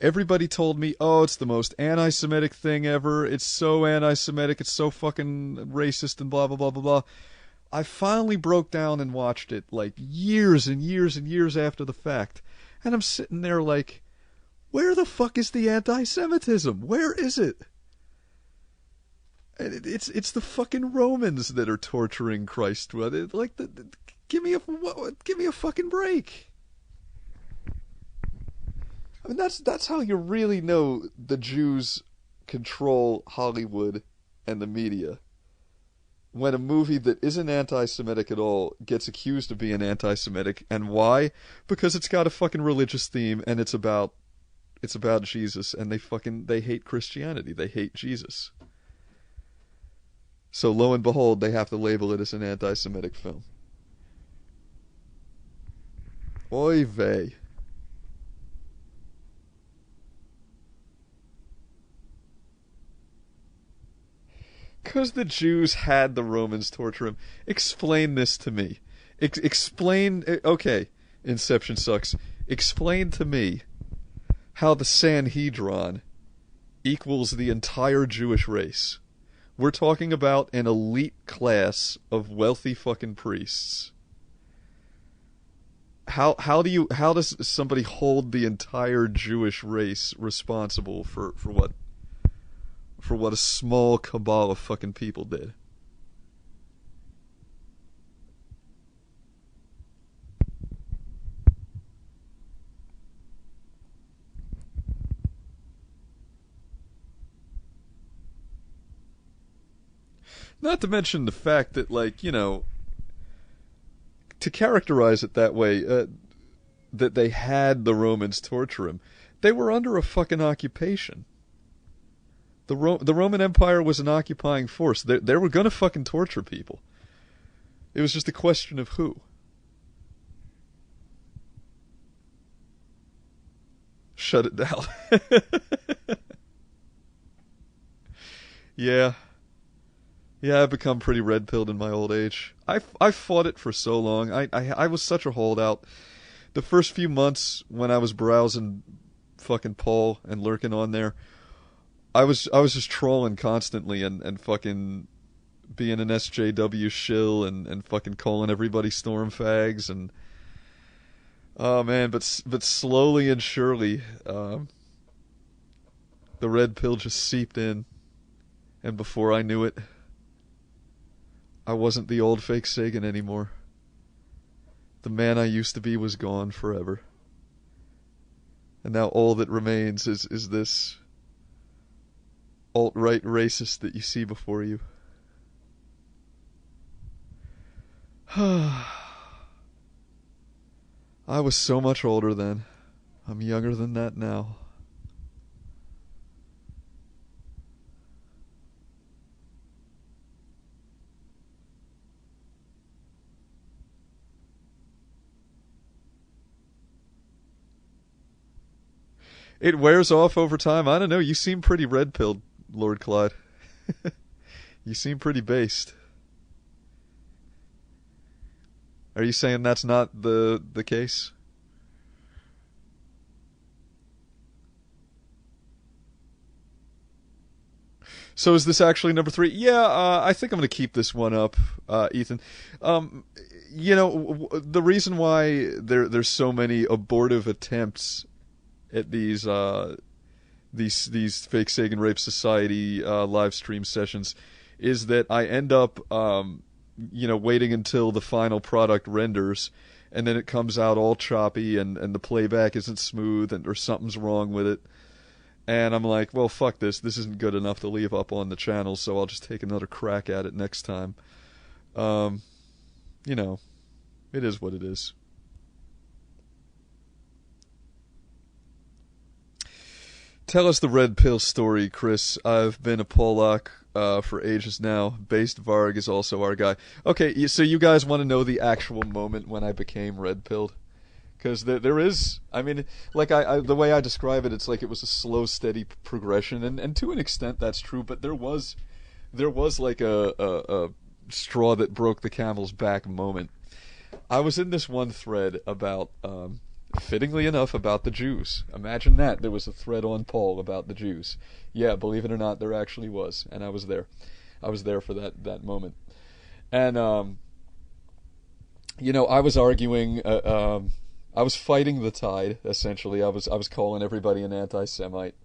Everybody told me, oh, it's the most anti-Semitic thing ever. It's so anti-Semitic. It's so fucking racist and blah, blah, blah, blah, blah. I finally broke down and watched it like years and years and years after the fact. And I'm sitting there like, where the fuck is the anti-Semitism? Where is it? And it's the fucking Romans that are torturing Christ. Like, give me a fucking break. I mean, that's how you really know the Jews control Hollywood and the media. When a movie that isn't anti-Semitic at all gets accused of being anti-Semitic, and why? Because it's got a fucking religious theme, and it's about Jesus, and they hate Christianity, they hate Jesus. So lo and behold, they have to label it as an anti-Semitic film. Oy vey. Because the Jews had the Romans torture him. Explain this to me. Explain... Okay, Inception sucks. Explain to me how the Sanhedrin equals the entire Jewish race. We're talking about an elite class of wealthy fucking priests. How does somebody hold the entire Jewish race responsible for what? For what a small cabal of fucking people did. Not to mention the fact that, like, you know, to characterize it that way, that they had the Romans torture him, they were under a fucking occupation. The Roman Empire was an occupying force. They were gonna fucking torture people. It was just a question of who. Shut it down. Yeah. Yeah, I've become pretty red-pilled in my old age. I fought it for so long. I was such a holdout. The first few months when I was browsing fucking Paul and lurking on there, I was just trolling constantly and fucking being an SJW shill and fucking calling everybody storm fags and oh man, but slowly and surely, the red pill just seeped in, and before I knew it, I wasn't the old Fakesagan anymore. The man I used to be was gone forever. And now all that remains is this alt-right racist that you see before you. I was so much older then. I'm younger than that now. It wears off over time. I don't know. You seem pretty red-pilled, Lord Clyde. You seem pretty based. Are you saying that's not the case? So is this actually number 3? Yeah, I think I'm going to keep this one up, Ethan. You know, the reason why there's so many abortive attempts at these Fakesagan Rape Society live stream sessions is that I end up waiting until the final product renders, and then it comes out all choppy and the playback isn't smooth or something's wrong with it. And I'm like, well, fuck this. This isn't good enough to leave up on the channel, so I'll just take another crack at it next time. You know, it is what it is. Tell us the red pill story, Chris. I've been a Polak for ages now. Based Varg is also our guy. Okay, so you guys want to know the actual moment when I became red pilled? Because there is, I mean, like the way I describe it, it's like it was a slow, steady progression, and to an extent that's true. But there was like a straw that broke the camel's back moment. I was in this one thread about, fittingly enough, about the Jews. Imagine that. There was a thread on Paul about the Jews. Yeah, believe it or not, there actually was, and I was there. I was there for that moment, and I was arguing. I was fighting the tide, essentially. I was calling everybody an anti-Semite,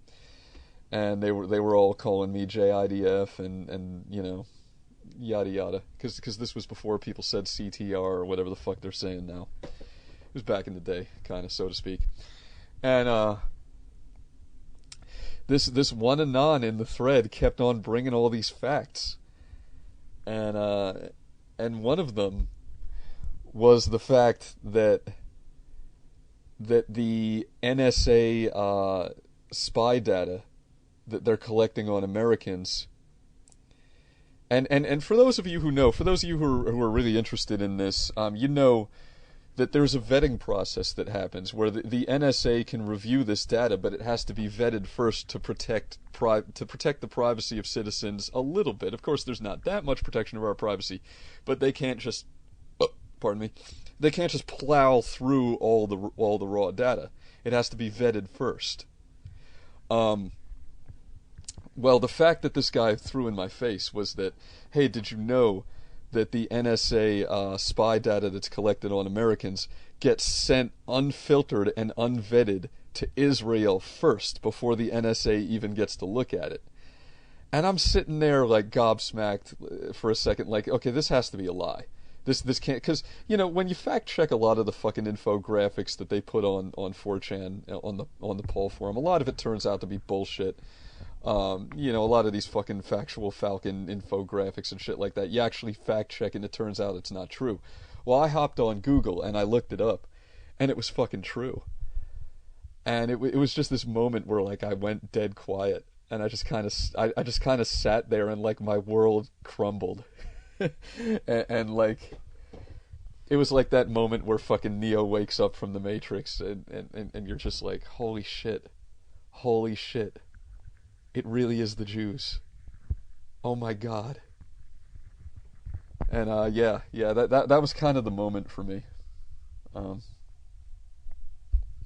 and they were all calling me JIDF and yada yada, because this was before people said CTR or whatever the fuck they're saying now. It was back in the day, kind of, so to speak. And this one anon in the thread kept on bringing all these facts, and one of them was the fact that the NSA spy data that they're collecting on Americans, and for those of you who know, for those of you who are really interested in this, you know that there's a vetting process that happens where the NSA can review this data, but it has to be vetted first to protect the privacy of citizens a little bit. Of course, there's not that much protection of our privacy, but they can't just pardon me. They can't just plow through all the raw data. It has to be vetted first. Well, the fact that this guy threw in my face was that, hey, did you know that the NSA spy data that's collected on Americans gets sent unfiltered and unvetted to Israel first before the NSA even gets to look at it? And I'm sitting there like gobsmacked for a second, like, okay, this has to be a lie. This can't, because when you fact check a lot of the fucking infographics that they put on 4chan on the Paul forum, a lot of it turns out to be bullshit. A lot of these fucking factual Falcon infographics and shit like that, you actually fact check and it turns out it's not true. Well, I hopped on Google and I looked it up, and it was fucking true. And it was just this moment where like I went dead quiet, and I just kind of I just kind of sat there and like my world crumbled, and like it was like that moment where fucking Neo wakes up from the Matrix, and you're just like, holy shit, it really is the Jews. Oh my god. And that was kind of the moment for me.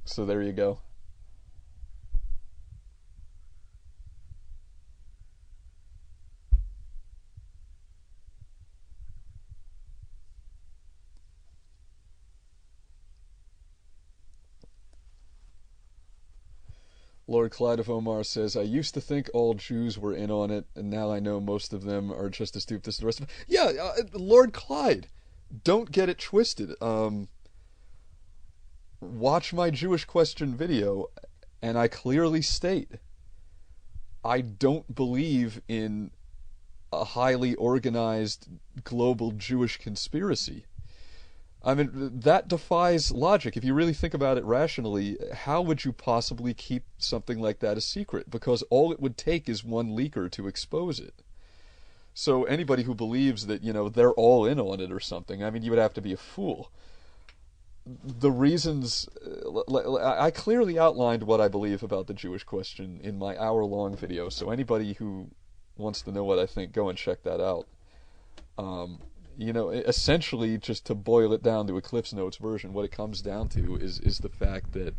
So there you go. Lord Clyde of Omar says, I used to think all Jews were in on it, and now I know most of them are just as stupid as the rest of them. Yeah, Lord Clyde, don't get it twisted. Watch my Jewish question video, and I clearly state, I don't believe in a highly organized global Jewish conspiracy. I mean, that defies logic. If you really think about it rationally, how would you possibly keep something like that a secret? Because all it would take is one leaker to expose it. So anybody who believes that, they're all in on it or something, I mean, you would have to be a fool. The reasons... I clearly outlined what I believe about the Jewish question in my hour-long video, so anybody who wants to know what I think, go and check that out. Essentially, just to boil it down to a Cliff's Notes version, what it comes down to is the fact that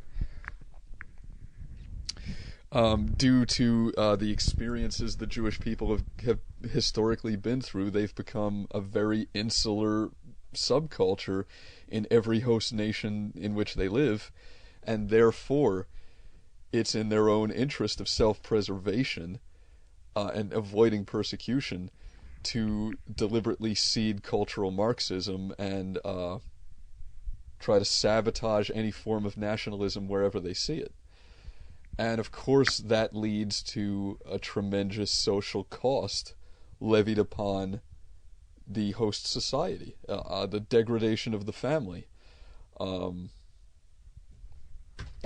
due to the experiences the Jewish people have historically been through, they've become a very insular subculture in every host nation in which they live, and therefore it's in their own interest of self-preservation and avoiding persecution to deliberately seed cultural Marxism and try to sabotage any form of nationalism wherever they see it. And of course that leads to a tremendous social cost levied upon the host society, the degradation of the family, and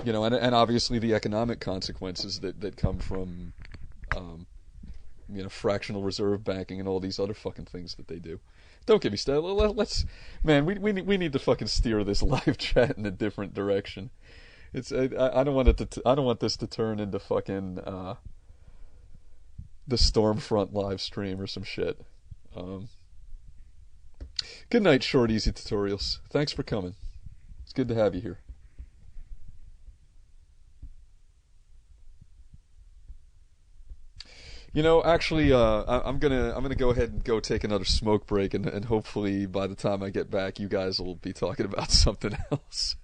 obviously the economic consequences that come from fractional reserve banking and all these other fucking things that they do. Don't get me started. We need to fucking steer this live chat in a different direction. I don't want this to turn into fucking the Stormfront live stream or some shit. Good night, Short Easy Tutorials. Thanks for coming. It's good to have you here. Actually, I'm gonna go ahead and go take another smoke break, and hopefully by the time I get back, you guys will be talking about something else.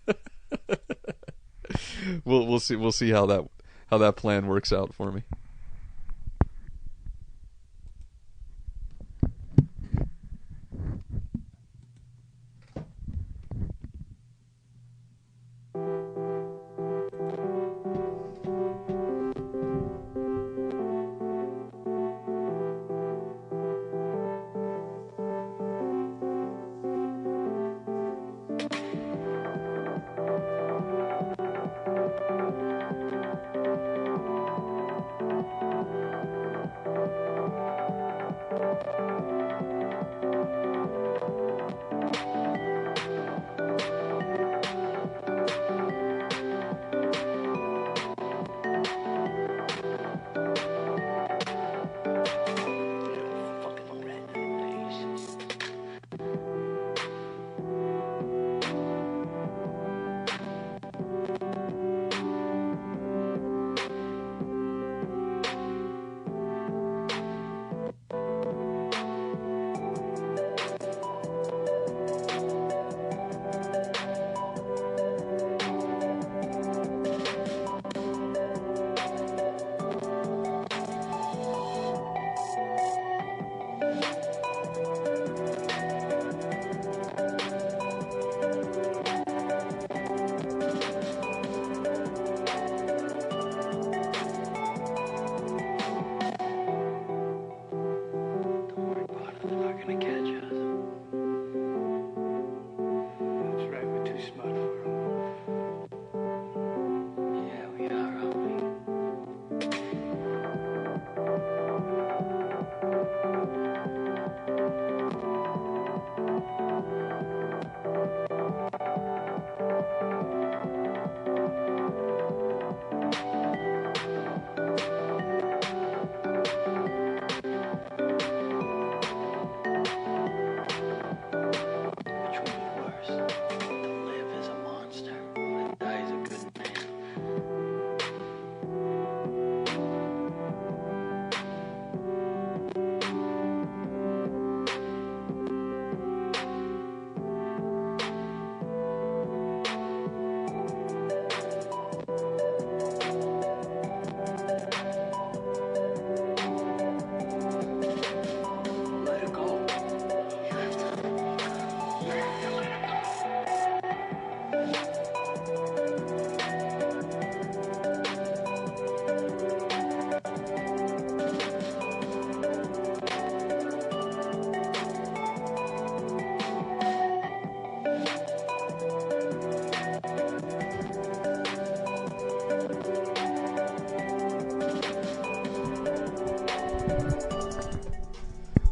We'll see how that plan works out for me.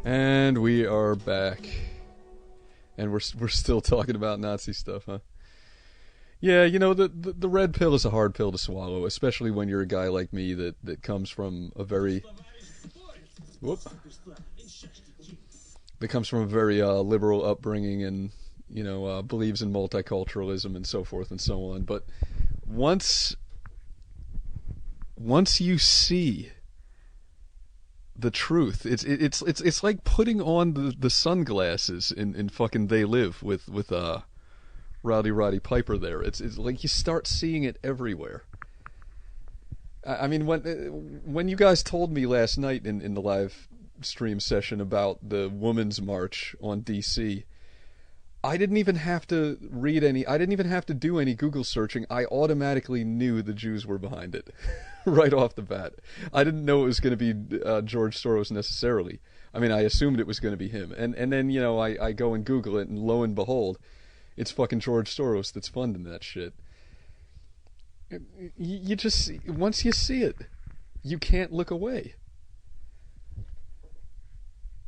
And we are back. And we're still talking about Nazi stuff, huh? Yeah, you know, the red pill is a hard pill to swallow, especially when you're a guy like me that comes from a very whoop, that comes from a very liberal upbringing and, you know, believes in multiculturalism and so forth and so on. But once you see the truth, it's like putting on the sunglasses in fucking They Live with Roddy Piper there. It's like you start seeing it everywhere. I mean, when you guys told me last night in the live stream session about the Women's March on DC, I didn't even have to read any. I didn't even have to do any Google searching. I automatically knew the Jews were behind it, right off the bat. I didn't know it was going to be George Soros necessarily. I mean, I assumed it was going to be him, and then you know I go and Google it, and lo and behold, it's fucking George Soros that's funding that shit. You just once you see it, you can't look away.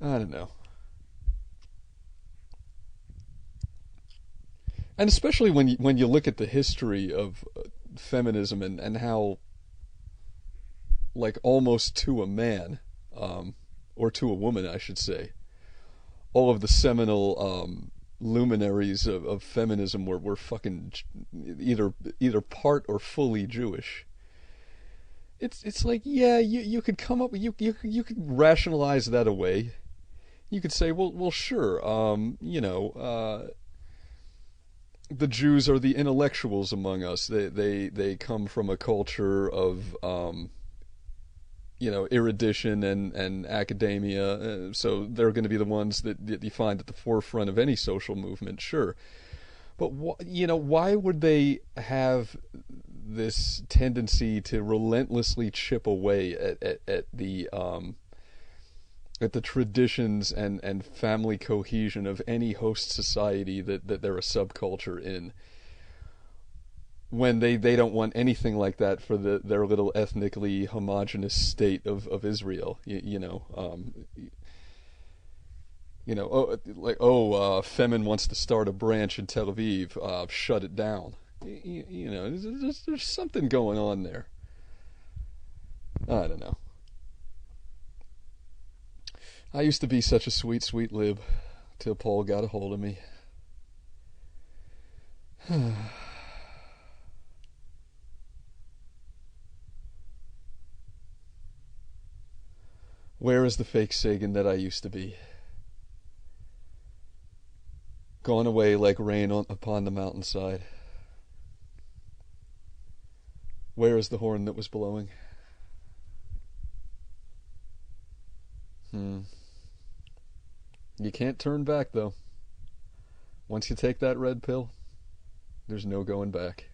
I don't know. And especially when you look at the history of feminism and how, like, almost to a man, or to a woman, I should say, all of the seminal luminaries of feminism were fucking either part or fully Jewish. It's like, yeah, you could come up, you could rationalize that away. You could say, well, sure, you know, the Jews are the intellectuals among us. They come from a culture of you know, erudition and academia, so they're going to be the ones that you find at the forefront of any social movement, sure. But you know, why would they have this tendency to relentlessly chip away at the traditions and family cohesion of any host society that they're a subculture in, when they don't want anything like that for their little ethnically homogenous state of Israel, you know, Femin wants to start a branch in Tel Aviv, shut it down. You know, there's something going on there. I don't know. I used to be such a sweet lib till Paul got a hold of me. Where is the Fakesagan that I used to be? Gone away like rain upon the mountainside. Where is the horn that was blowing? You can't turn back, though. Once you take that red pill, there's no going back.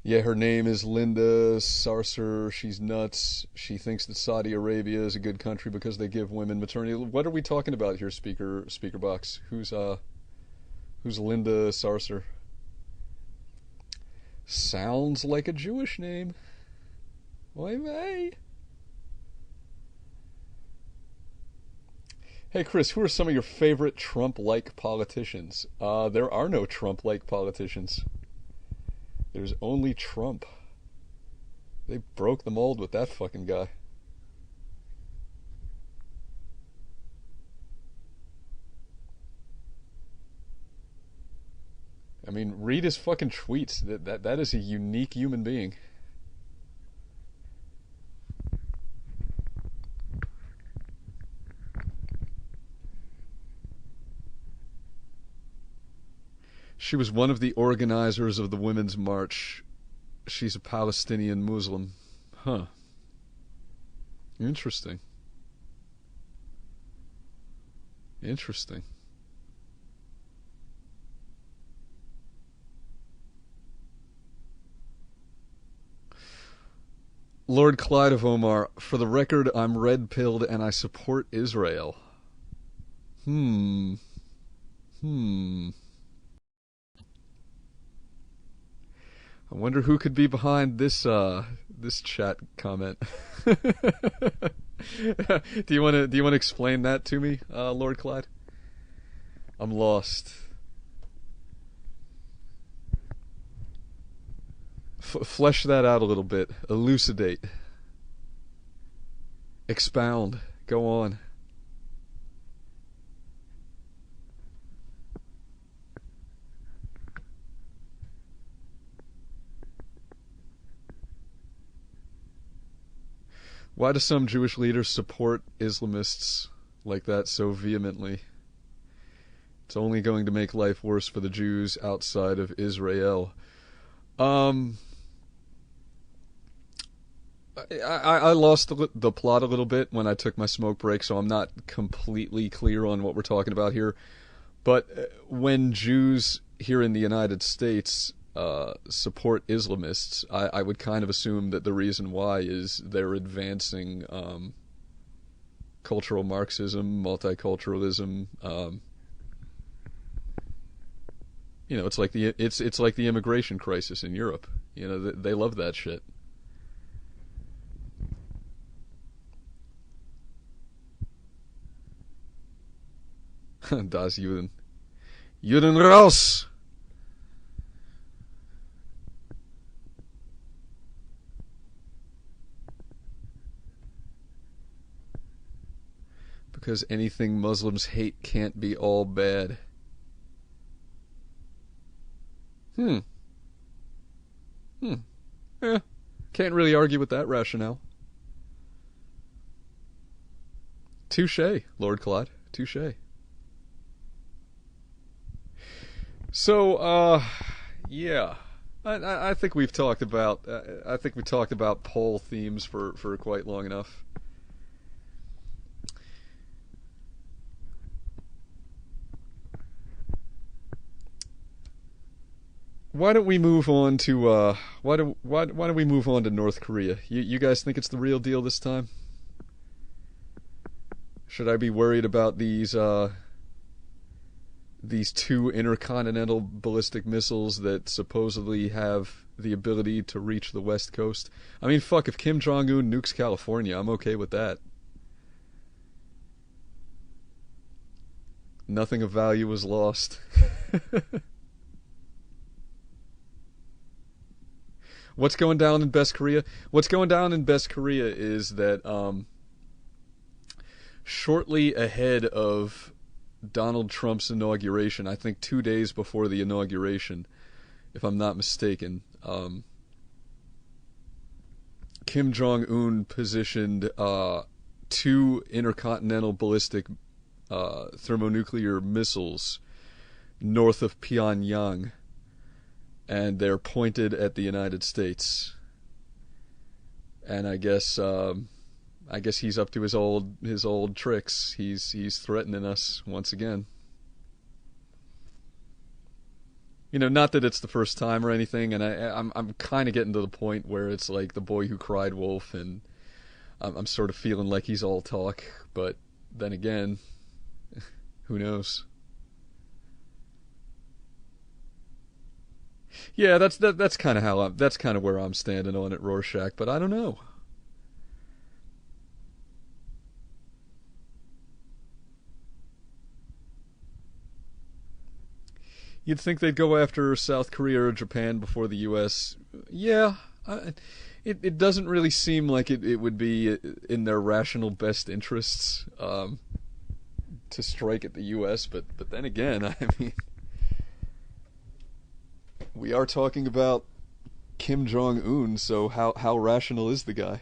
Yeah, her name is Linda Sarcer. She's nuts. She thinks that Saudi Arabia is a good country because they give women maternity. What are we talking about here, speaker box? Who's Linda Sarcer? Sounds like a Jewish name. Why, may? Hey, Chris, who are some of your favorite Trump-like politicians? There are no Trump-like politicians. There's only Trump. They broke the mold with that fucking guy. I mean, read his fucking tweets. That is a unique human being. She was one of the organizers of the Women's March. She's a Palestinian Muslim. Huh. Interesting. Interesting. Lord Clyde of Omar, for the record, I'm red-pilled and I support Israel. Hmm. Hmm. I wonder who could be behind this chat comment. Do you want to explain that to me, Lord Clyde? I'm lost. Flesh that out a little bit. Elucidate. Expound. Go on. Why do some Jewish leaders support Islamists like that so vehemently? It's only going to make life worse for the Jews outside of Israel. I lost the plot a little bit when I took my smoke break, so I'm not completely clear on what we're talking about here. But when Jews here in the United States support Islamists, I would kind of assume that the reason why is they're advancing cultural Marxism, multiculturalism. It's like it's like the immigration crisis in Europe. They love that shit. Das Juden. Juden raus! Because anything Muslims hate can't be all bad. Hmm. Yeah. Can't really argue with that rationale. Touché, Lord Clyde. Touché. So, yeah. I think we've talked about poll themes for quite long enough. Why don't we move on to why don't we move on to North Korea? You guys think it's the real deal this time? Should I be worried about these two intercontinental ballistic missiles that supposedly have the ability to reach the West Coast? I mean, fuck, if Kim Jong-un nukes California, I'm okay with that. Nothing of value was lost. What's going down in Best Korea? What's going down in Best Korea is that shortly ahead of Donald Trump's inauguration, I think 2 days before the inauguration, if I'm not mistaken, Kim Jong-un positioned two intercontinental ballistic thermonuclear missiles north of Pyongyang, and they're pointed at the United States. And I guess he's up to his old tricks. He's threatening us once again. Not that it's the first time or anything, and I'm kind of getting to the point where it's like the boy who cried wolf, and I'm sort of feeling like he's all talk, but then again, who knows? Yeah, that's kind of that's kind of where I'm standing on it, Rorschach. But I don't know. You'd think they'd go after South Korea or Japan before the U.S. Yeah, it doesn't really seem like it would be in their rational best interests to strike at the U.S. But then again, I mean, we are talking about Kim Jong-un, so how rational is the guy?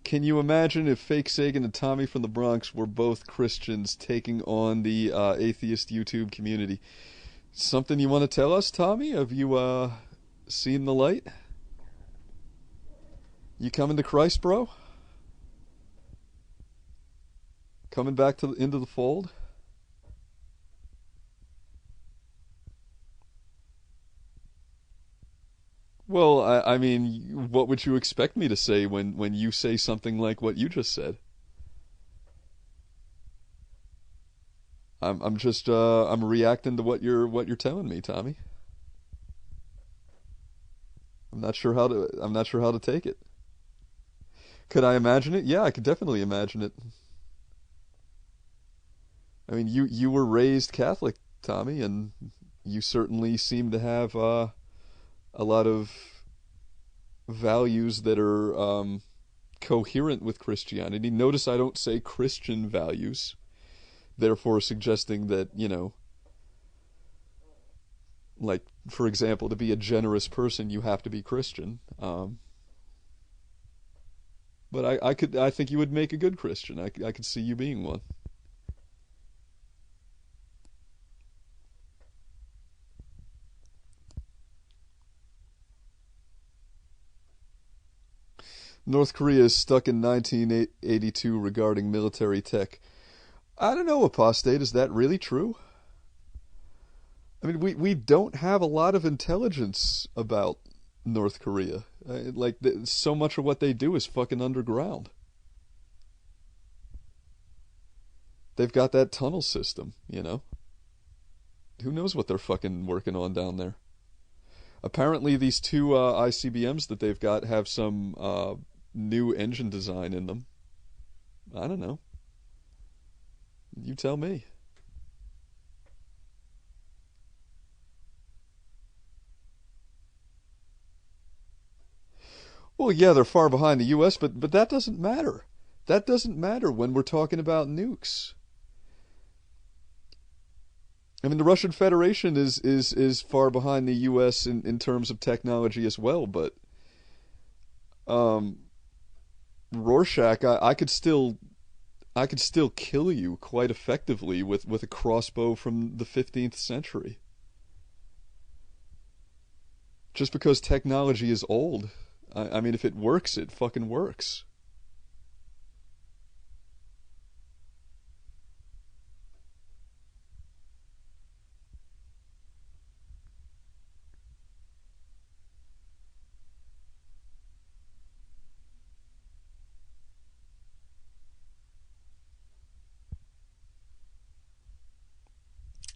Can you imagine if Fakesagan and Tommy from the Bronx were both Christians taking on the atheist YouTube community? Something you want to tell us, Tommy? Have you seen the light? You coming to Christ, bro? Coming back into the fold? Well, I mean, what would you expect me to say when you say something like what you just said? I'm just I'm reacting to what you're telling me, Tommy. I'm not sure how to take it. Could I imagine it? Yeah, I could definitely imagine it. I mean, you were raised Catholic, Tommy, and you certainly seem to have a lot of values that are coherent with Christianity. Notice I don't say Christian values, therefore suggesting that, like, for example, to be a generous person, you have to be Christian. But I think you would make a good Christian. I could see you being one. North Korea is stuck in 1982 regarding military tech. I don't know, apostate. Is that really true? I mean, we don't have a lot of intelligence about North Korea. So much of what they do is fucking underground. They've got that tunnel system. Who knows what they're fucking working on down there? Apparently, these two ICBMs that they've got have some new engine design in them. I don't know. You tell me. Well, yeah, they're far behind the U.S., but that doesn't matter. That doesn't matter when we're talking about nukes. I mean, the Russian Federation is far behind the U.S. in terms of technology as well, but um, Rorschach, I could still kill you quite effectively with a crossbow from the 15th century. Just because technology is old, I mean, if it works, it fucking works.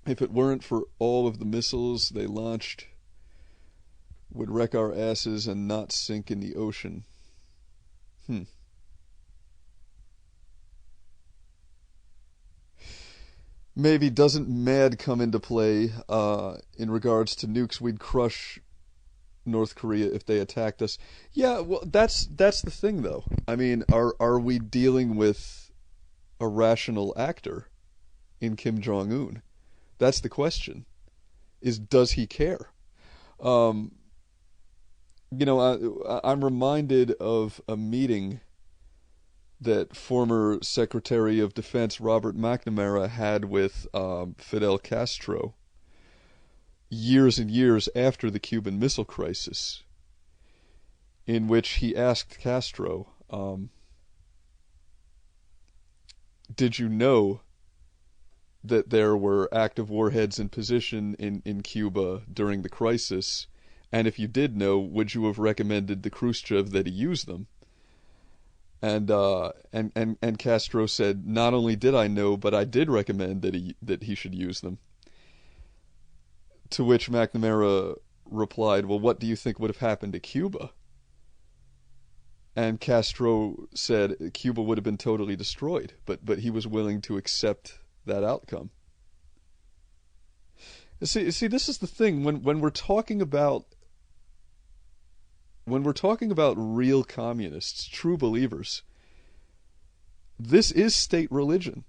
If it weren't for all of the missiles they launched, would wreck our asses and not sink in the ocean. Hmm. Maybe doesn't MAD come into play in regards to nukes? We'd crush North Korea if they attacked us. Yeah, well, that's the thing, though. I mean, are we dealing with a rational actor in Kim Jong Un? That's the question. Does he care? Um, I'm reminded of a meeting that former Secretary of Defense Robert McNamara had with Fidel Castro years and years after the Cuban Missile Crisis, in which he asked Castro, did you know that there were active warheads in position in Cuba during the crisis? And if you did know, would you have recommended to Khrushchev that he use them? And Castro said, not only did I know, but I did recommend that he should use them. To which McNamara replied, well, what do you think would have happened to Cuba? And Castro said Cuba would have been totally destroyed, but he was willing to accept that outcome. See, this is the thing. When we're talking about real communists, true believers, this is state religion.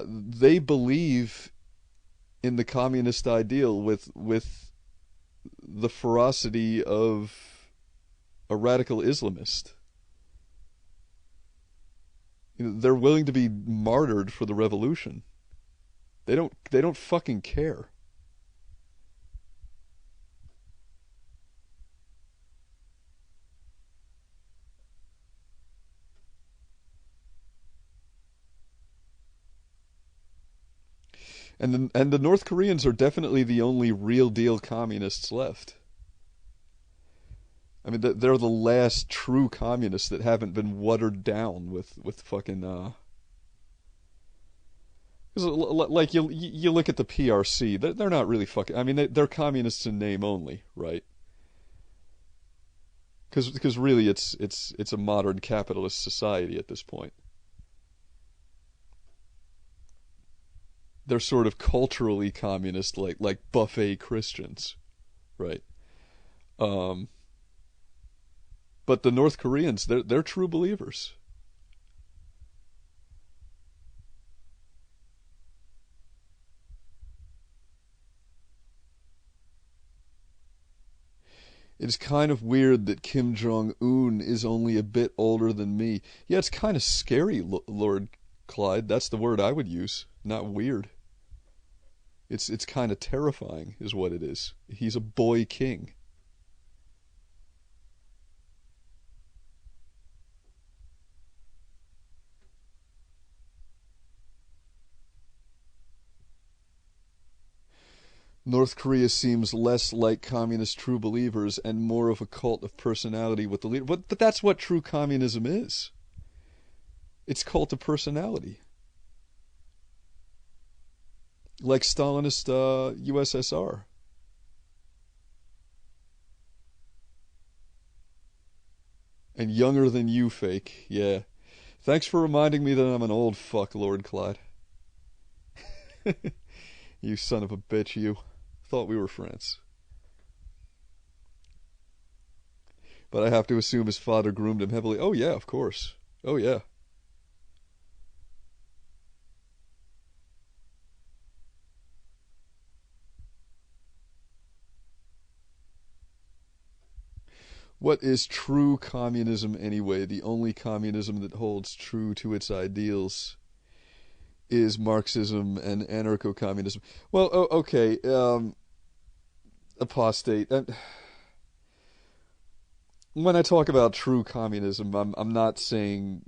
They believe in the communist ideal with the ferocity of a radical Islamist. They're willing to be martyred for the revolution. They don't fucking care. And the North Koreans are definitely the only real deal communists left. I mean, they're the last true communists that haven't been watered down with fucking. Cause like you look at the PRC, they're not really fucking. I mean, they're communists in name only, right? Because really, it's a modern capitalist society at this point. They're sort of culturally communist, like buffet Christians, right? Um, but the North Koreans, they're true believers. It's kind of weird that Kim Jong Un is only a bit older than me. Yeah, it's kind of scary, Lord Clyde. That's the word I would use. Not weird. It's kind of terrifying, is what it is. He's a boy king. North Korea seems less like communist true believers and more of a cult of personality with the leader. But that's what true communism is. It's cult of personality. Like Stalinist USSR. And younger than you, Fake. Yeah. Thanks for reminding me that I'm an old fuck, Lord Clyde. You son of a bitch, you. Thought we were friends. But I have to assume his father groomed him heavily. Oh yeah, of course. Oh yeah. What is true communism anyway? The only communism that holds true to its ideals is Marxism and anarcho-communism. Well, okay, apostate. When I talk about true communism, I'm not saying,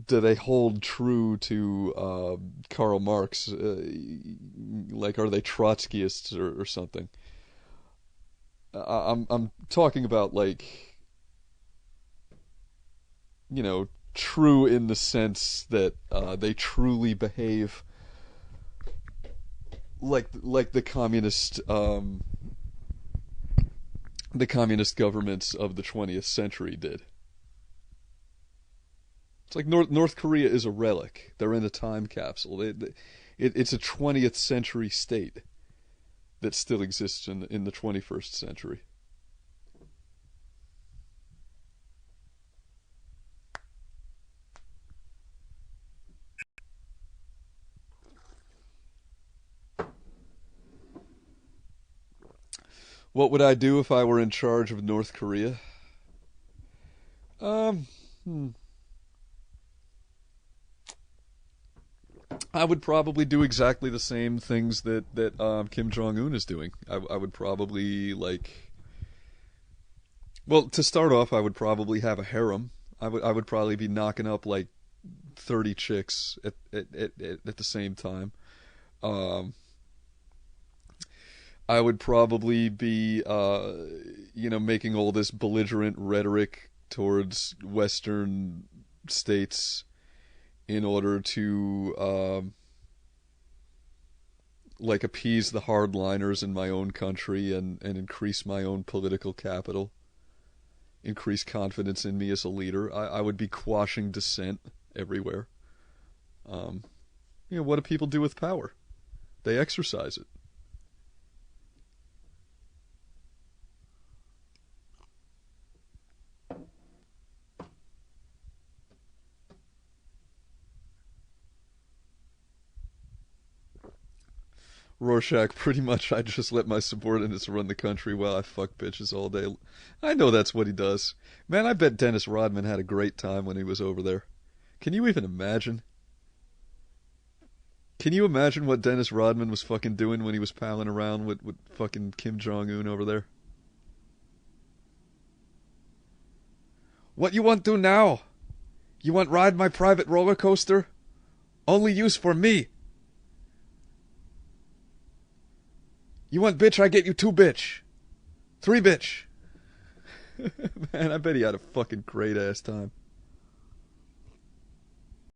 do they hold true to Karl Marx? Like, are they Trotskyists or something? I'm talking about, like, true in the sense that they truly behave like the communist governments of the 20th century did. It's like North Korea is a relic. They're in a time capsule. It's a 20th century state that still exists in the 21st century. What would I do if I were in charge of North Korea? Um, hmm. I would probably do exactly the same things that Kim Jong Un is doing. I would probably well, to start off, I would probably have a harem. I would probably be knocking up like 30 chicks at the same time. Um, I would probably be making all this belligerent rhetoric towards Western states in order to appease the hardliners in my own country and increase my own political capital, increase confidence in me as a leader. I would be quashing dissent everywhere. What do people do with power? They exercise it. Rorschach, pretty much I just let my subordinates run the country while I fuck bitches all day. I know that's what he does. Man, I bet Dennis Rodman had a great time when he was over there. Can you even imagine? Can you imagine what Dennis Rodman was fucking doing when he was palling around with fucking Kim Jong-un over there? What you want do now? You want ride my private roller coaster? Only use for me. You want bitch, I get you two bitch. 3 bitch. Man, I bet he had a fucking great ass time.